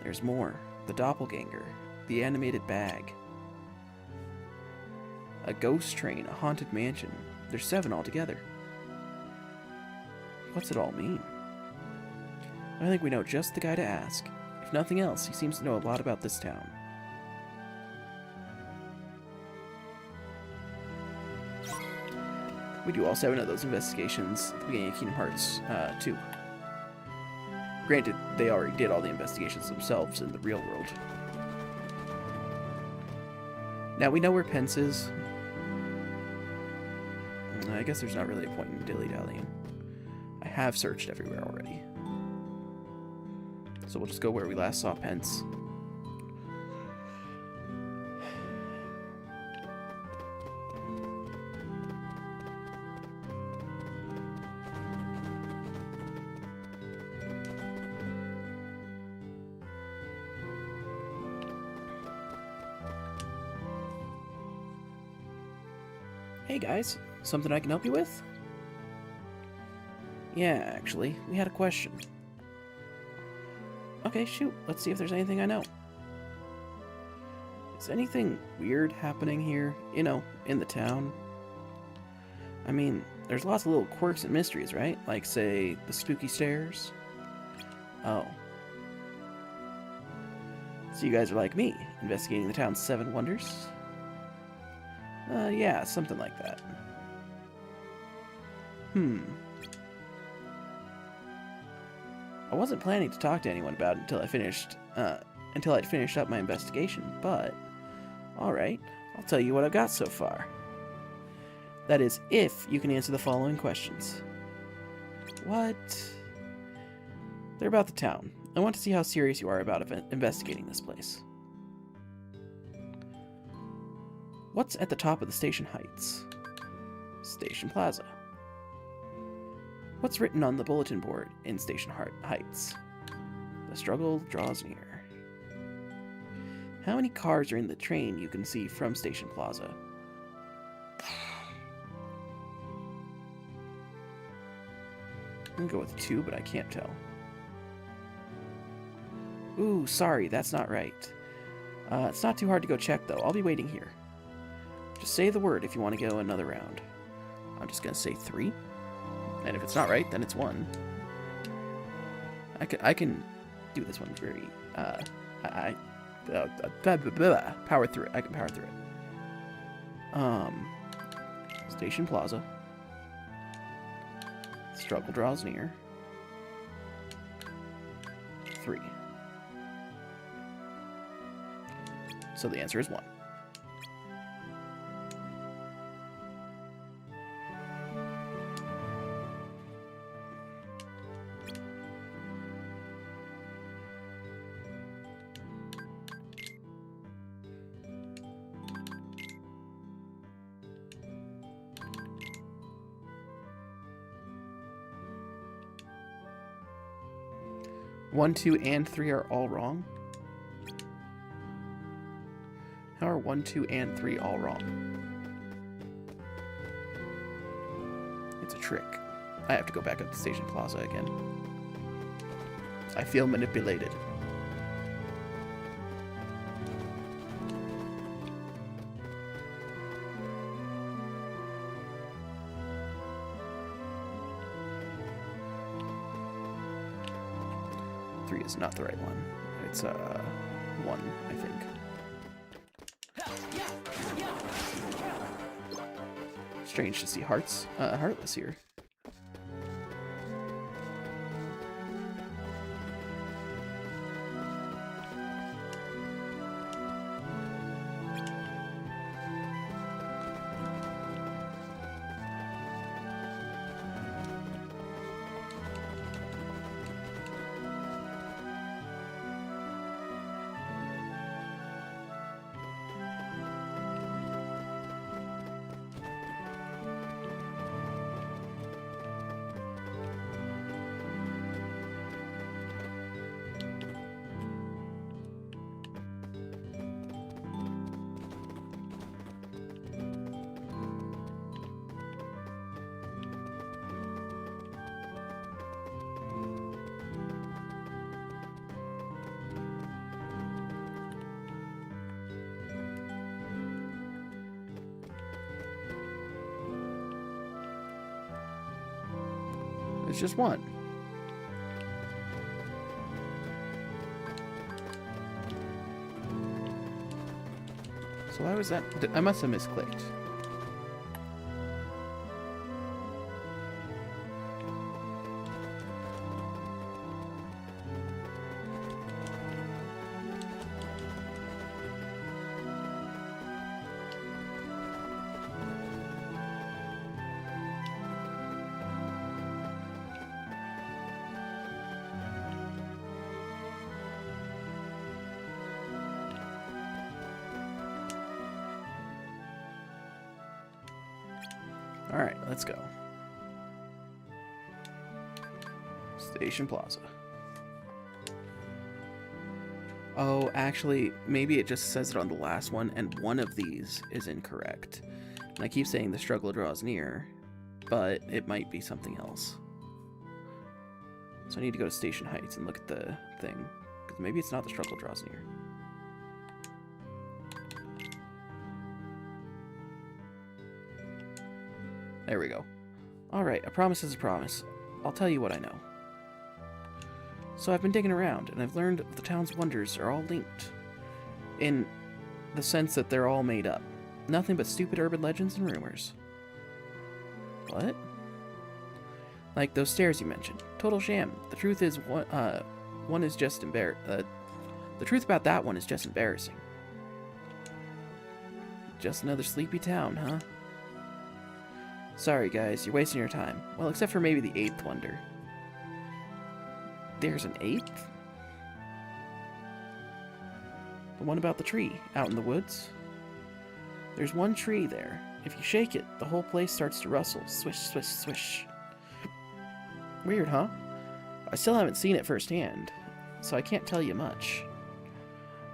There's more. The doppelganger. The animated bag. A ghost train, a haunted mansion. There's 7 altogether. What's it all mean? I think we know just the guy to ask. If nothing else, he seems to know a lot about this town. We do all 7 of those investigations at the beginning of Kingdom Hearts 2. Granted, they already did all the investigations themselves in the real world. Now we know where Pence is. I guess there's not really a point in dilly-dallying. I have searched everywhere already. So we'll just go where we last saw Pence. Hey guys, something I can help you with? Yeah, actually, we had a question. Okay, shoot, let's see if there's anything I know. Is anything weird happening here, you know, in the town? I mean, there's lots of little quirks and mysteries, right? Like, say, the spooky stairs? Oh. So you guys are like me, investigating the town's 7 wonders? Yeah, something like that. I wasn't planning to talk to anyone about it until I'd finished up my investigation, but alright, I'll tell you what I've got so far. That is, if you can answer the following questions. What? They're about the town. I want to see how serious you are about investigating this place. What's at the top of the station heights? Station Plaza. What's written on the bulletin board in Station Heights? The struggle draws near. How many cars are in the train you can see from Station Plaza? I'm gonna go with 2, but I can't tell. Ooh, sorry, that's not right. It's not too hard to go check, though. I'll be waiting here. Just say the word if you want to go another round. I'm just going to say 3. And if it's not right, then it's 1. I can do this one very... power through it. I can power through it. Station Plaza. Struggle draws near. 3? So the answer is 1. One, 2, and 3 are all wrong? How are 1, 2, and 3 all wrong? It's a trick. I have to go back up to Station Plaza again. I feel manipulated. Is not the right one. It's 1, I think. Strange to see Heartless here. It's just 1. So why was that? I must have misclicked. Alright, let's go. Station Plaza. Oh, actually, maybe it just says it on the last one, and one of these is incorrect. And I keep saying the struggle draws near, but it might be something else. So I need to go to Station Heights and look at the thing, because maybe it's not the struggle draws near. There we go. Alright, a promise is a promise. I'll tell you what I know. So I've been digging around, and I've learned the town's wonders are all linked. In the sense that they're all made up. Nothing but stupid urban legends and rumors. What? Like those stairs you mentioned. Total sham. The truth is, one is just the truth about that one is just embarrassing. Just another sleepy town, huh? Sorry, guys, you're wasting your time. Well, except for maybe the 8th wonder. There's an 8th? The one about the tree, out in the woods? There's one tree there. If you shake it, the whole place starts to rustle. Swish, swish, swish. Weird, huh? I still haven't seen it firsthand, so I can't tell you much.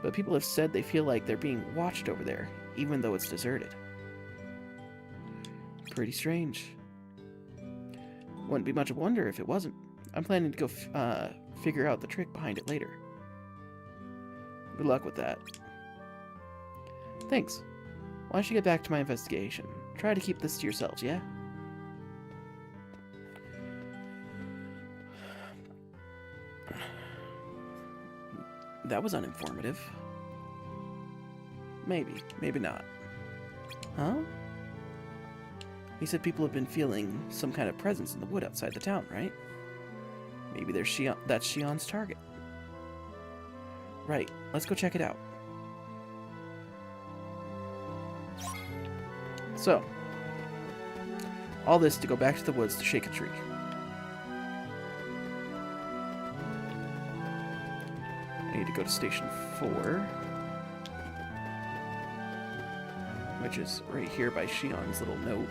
But people have said they feel like they're being watched over there, even though it's deserted. Pretty strange. Wouldn't be much of a wonder if it wasn't. I'm planning to go figure out the trick behind it later. Good luck with that. Thanks. Why don't you get back to my investigation? Try to keep this to yourselves, yeah? That was uninformative. Maybe, maybe not. Huh? He said people have been feeling some kind of presence in the wood outside the town, right? Maybe that's Shion's target. Right, let's go check it out. So, all this to go back to the woods to shake a tree. I need to go to Station 4, which is right here by Shion's little note.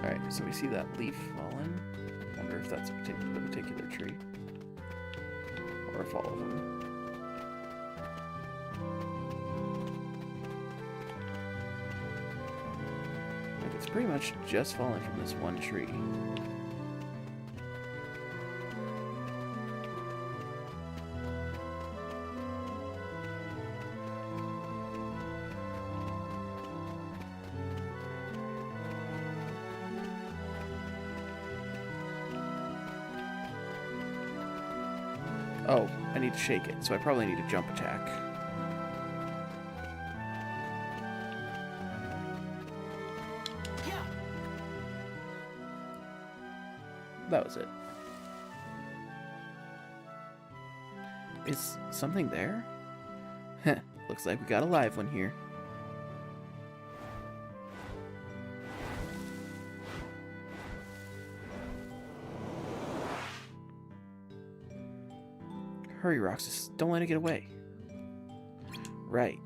Alright, so we see that leaf fallen. Wonder if that's a particular tree. Or if all of them. Like, it's pretty much just fallen from this one tree. Oh, I need to shake it, so I probably need a jump attack. That was it. Is something there? Heh, looks like we got a live one here. Hurry, Roxas. Don't let it get away. Right.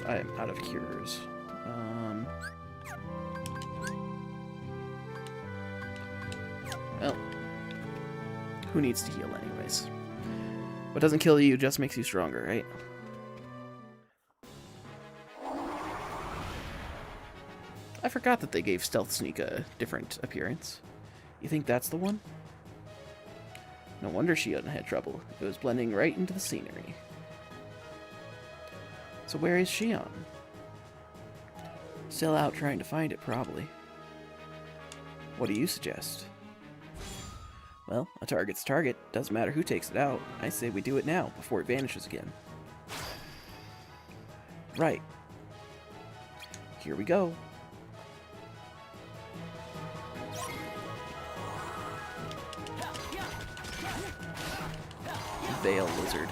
I am out of cures. Well, who needs to heal anyways? What doesn't kill you just makes you stronger, right? I forgot that they gave Stealth Sneak a different appearance. You think that's the one? No wonder Shion had trouble. It was blending right into the scenery. So where is Shion? Still out trying to find it, probably. What do you suggest? Well, a target's a target. Doesn't matter who takes it out. I say we do it now, before it vanishes again. Right. Here we go. Veil Lizard.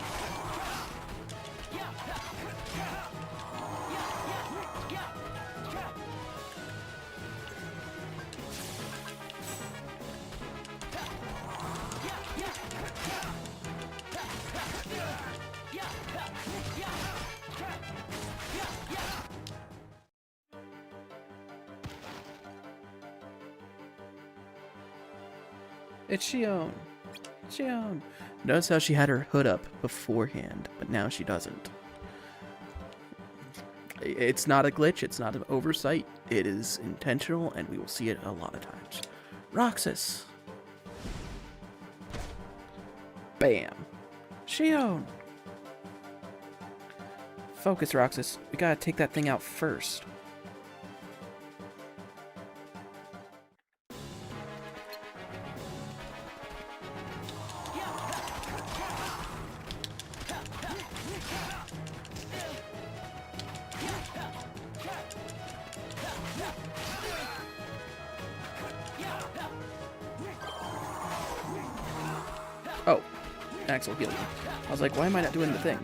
It's Shion. Shion. Notice how she had her hood up beforehand, but now she doesn't. It's not a glitch, it's not an oversight, it is intentional, and we will see it a lot of times. Roxas! Bam! Shion! Focus, Roxas. We gotta take that thing out first. Oh, Axel healed me. I was like, why am I not doing the thing?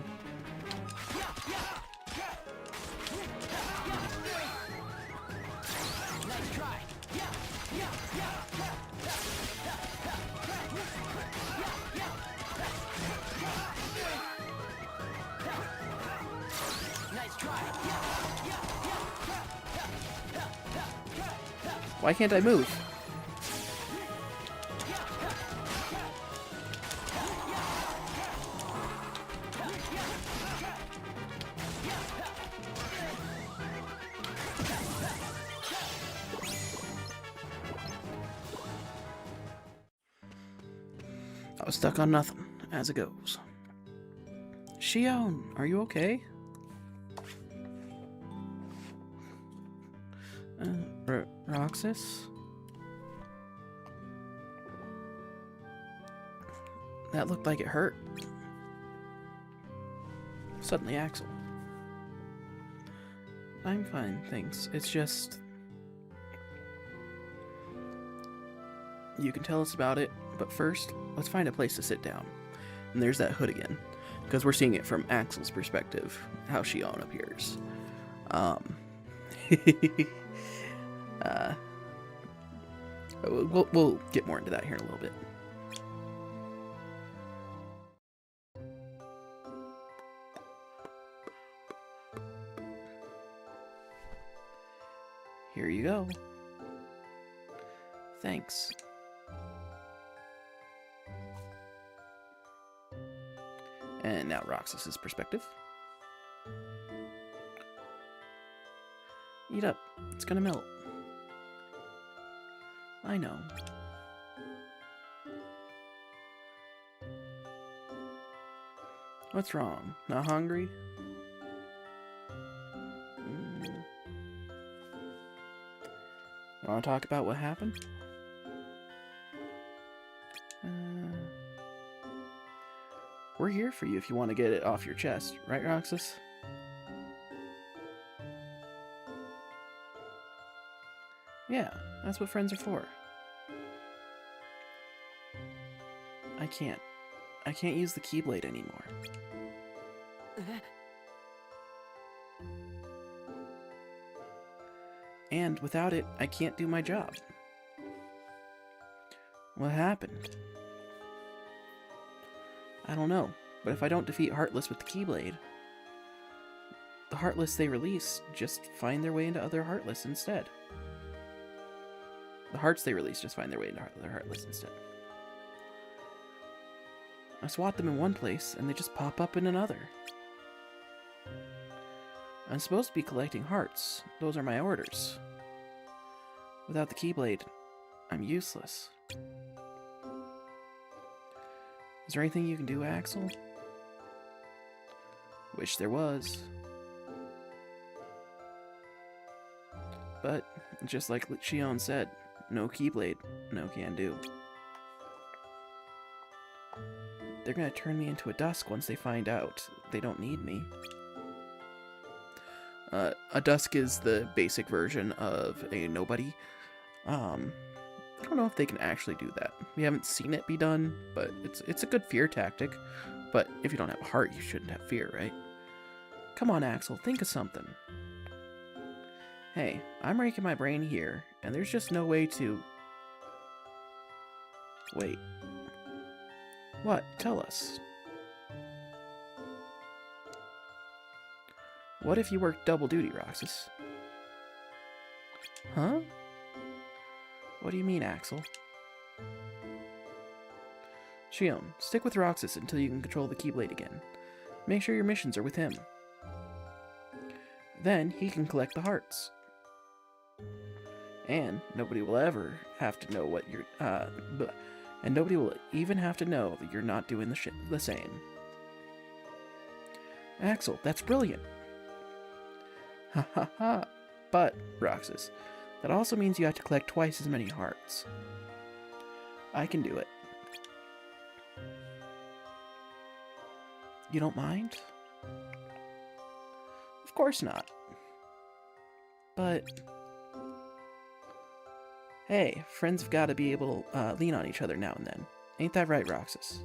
Why can't I move? I was stuck on nothing, as it goes. Shion, are you okay? Roxas? That looked like it hurt. Suddenly, Axel. I'm fine, thanks. It's just... You can tell us about it, but first, let's find a place to sit down. And there's that hood again, because we're seeing it from Axel's perspective, how Shion appears. We'll get more into that here in a little bit. Here you go. Thanks. And now Roxas's perspective. Eat up. It's gonna melt. I know. What's wrong? Not hungry? Want to talk about what happened? We're here for you if you want to get it off your chest, right, Roxas? Yeah, that's what friends are for. I can't use the Keyblade anymore. And without it, I can't do my job. What happened? I don't know, but if I don't defeat Heartless with the Keyblade, the Heartless they release just find their way into other Heartless instead. The hearts they release just find their way into other Heartless instead. I swat them in one place, and they just pop up in another. I'm supposed to be collecting hearts. Those are my orders. Without the Keyblade, I'm useless. Is there anything you can do, Axel? Wish there was. But, just like Shion said, no Keyblade, no can do. They're gonna turn me into a dusk once they find out they don't need me. A dusk is the basic version of a nobody. I don't know if they can actually do that. We haven't seen it be done, but it's a good fear tactic. But if you don't have a heart, you shouldn't have fear, right? Come on, Axel, think of something. Hey, I'm raking my brain here, and there's just no way to... Wait. What? Tell us. What if you worked double duty, Roxas? Huh? What do you mean, Axel? Shion, stick with Roxas until you can control the Keyblade again. Make sure your missions are with him. Then he can collect the hearts. And nobody will ever have to know what you're... and nobody will even have to know that you're not doing the same. Axel, that's brilliant! Ha ha ha! But, Roxas, that also means you have to collect twice as many hearts. I can do it. You don't mind? Of course not. But... Hey, friends have got to be able to lean on each other now and then. Ain't that right, Roxas?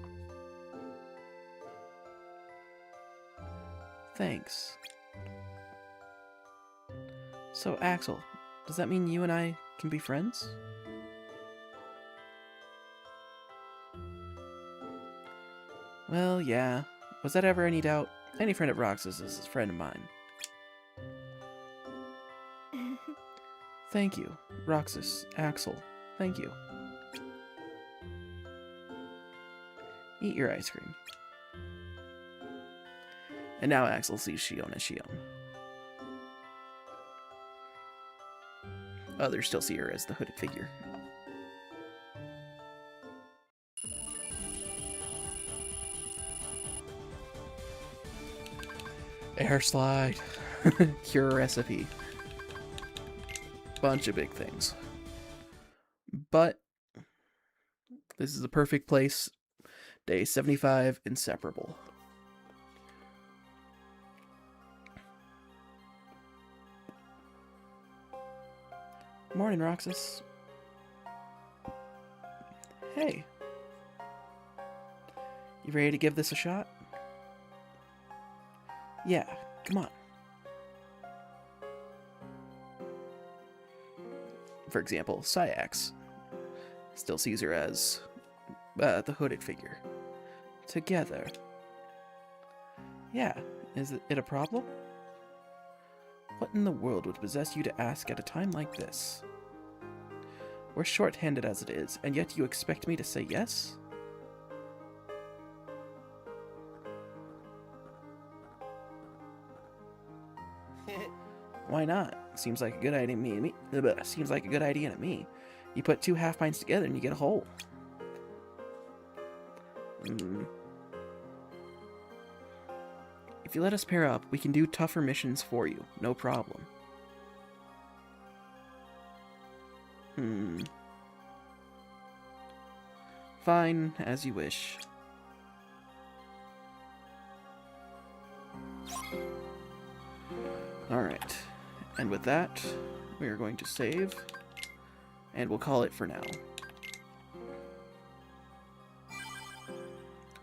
Thanks. So, Axel, does that mean you and I can be friends? Well, yeah. Was that ever any doubt? Any friend of Roxas is a friend of mine. Thank you, Roxas, Axel. Thank you. Eat your ice cream. And now Axel sees Shion as Shion. Others still see her as the hooded figure. Air slide. Cure recipe. Bunch of big things. But this is the perfect place. Day 75, inseparable. Morning, Roxas. Hey. You ready to give this a shot? Yeah, come on. For example, Syax still sees her as the hooded figure. Together. Yeah, is it a problem? What in the world would possess you to ask at a time like this? We're short-handed as it is, and yet you expect me to say yes? Why not? Seems like a good idea to me. Seems like a good idea to me. You put 2 half pints together and you get a whole. If you let us pair up, we can do tougher missions for you. No problem. Fine, as you wish. Alright. And with that, we are going to save. And we'll call it for now.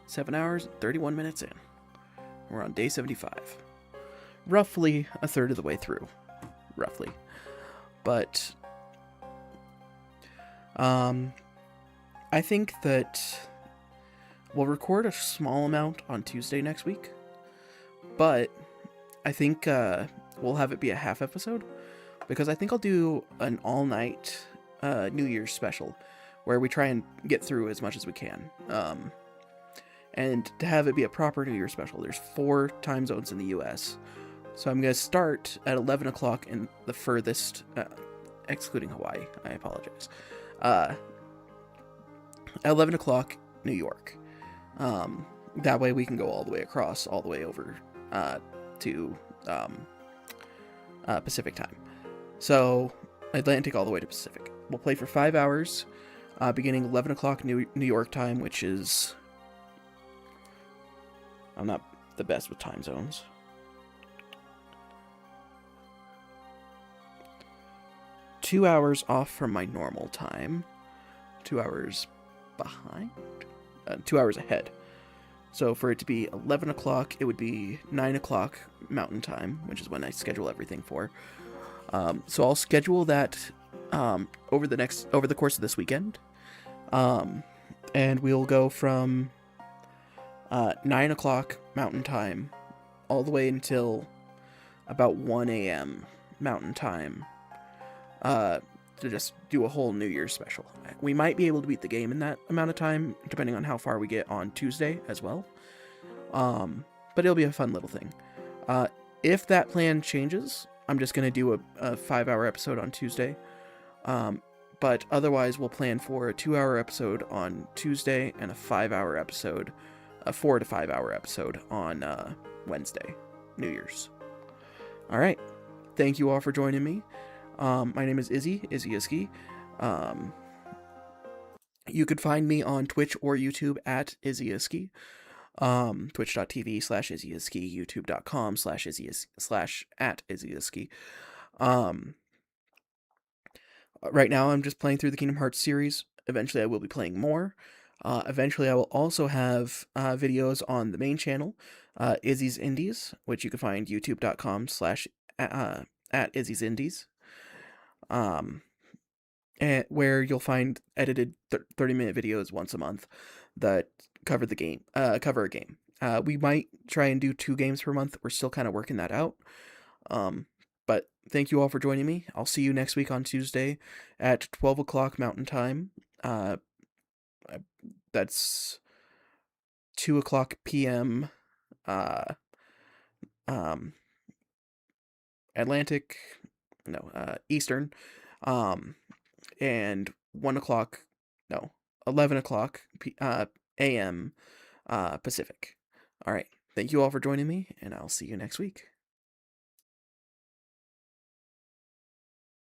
7 hours, 31 minutes in. We're on day 75. Roughly a third of the way through. Roughly. But I think that we'll record a small amount on Tuesday next week. But I think we'll have it be a half episode. Because I think I'll do an all-night New Year's special. Where we try and get through as much as we can. And to have it be a proper New Year's special, there's 4 time zones in the US. So I'm going to start at 11 o'clock in the furthest, excluding Hawaii, I apologize. At 11 o'clock, New York. That way we can go all the way across, all the way over to Pacific time. So, Atlantic all the way to Pacific. We'll play for 5 hours, beginning 11 o'clock New York time, which is... I'm not the best with time zones. Two hours off from my normal time. 2 hours behind? 2 hours ahead. So for it to be 11 o'clock, it would be 9 o'clock Mountain Time, which is when I schedule everything for. So I'll schedule that over the course of this weekend. And we'll go from 9 o'clock Mountain Time all the way until about 1 a.m. Mountain Time to just do a whole New Year's special. We might be able to beat the game in that amount of time, depending on how far we get on Tuesday as well. But it'll be a fun little thing. If that plan changes, I'm just going to do a 5-hour episode on Tuesday. But otherwise, we'll plan for a 2-hour episode on Tuesday and a 5-hour episode, a 4 to 5 hour episode on Wednesday, New Year's. All right. Thank you all for joining me. My name is Izzy Izzy. You could find me on Twitch or YouTube at Izzy Izzy. Twitch.tv/Izzy, youtube.com/Izzy, right now I'm just playing through the Kingdom Hearts series. Eventually I will be playing more. Eventually I will also have videos on the main channel, Izzy's Indies, which you can find youtube.com/at Izzy's Indies. And where you'll find edited 30-minute videos once a month that cover a game. We might try and do 2 games per month. We're still kind of working that out. But thank you all for joining me. I'll see you next week on Tuesday at 12 o'clock Mountain Time. That's 2 o'clock p.m. Atlantic, Eastern. And 11 o'clock a.m. Pacific. All right. thank you all for joining me, and I'll see you next week.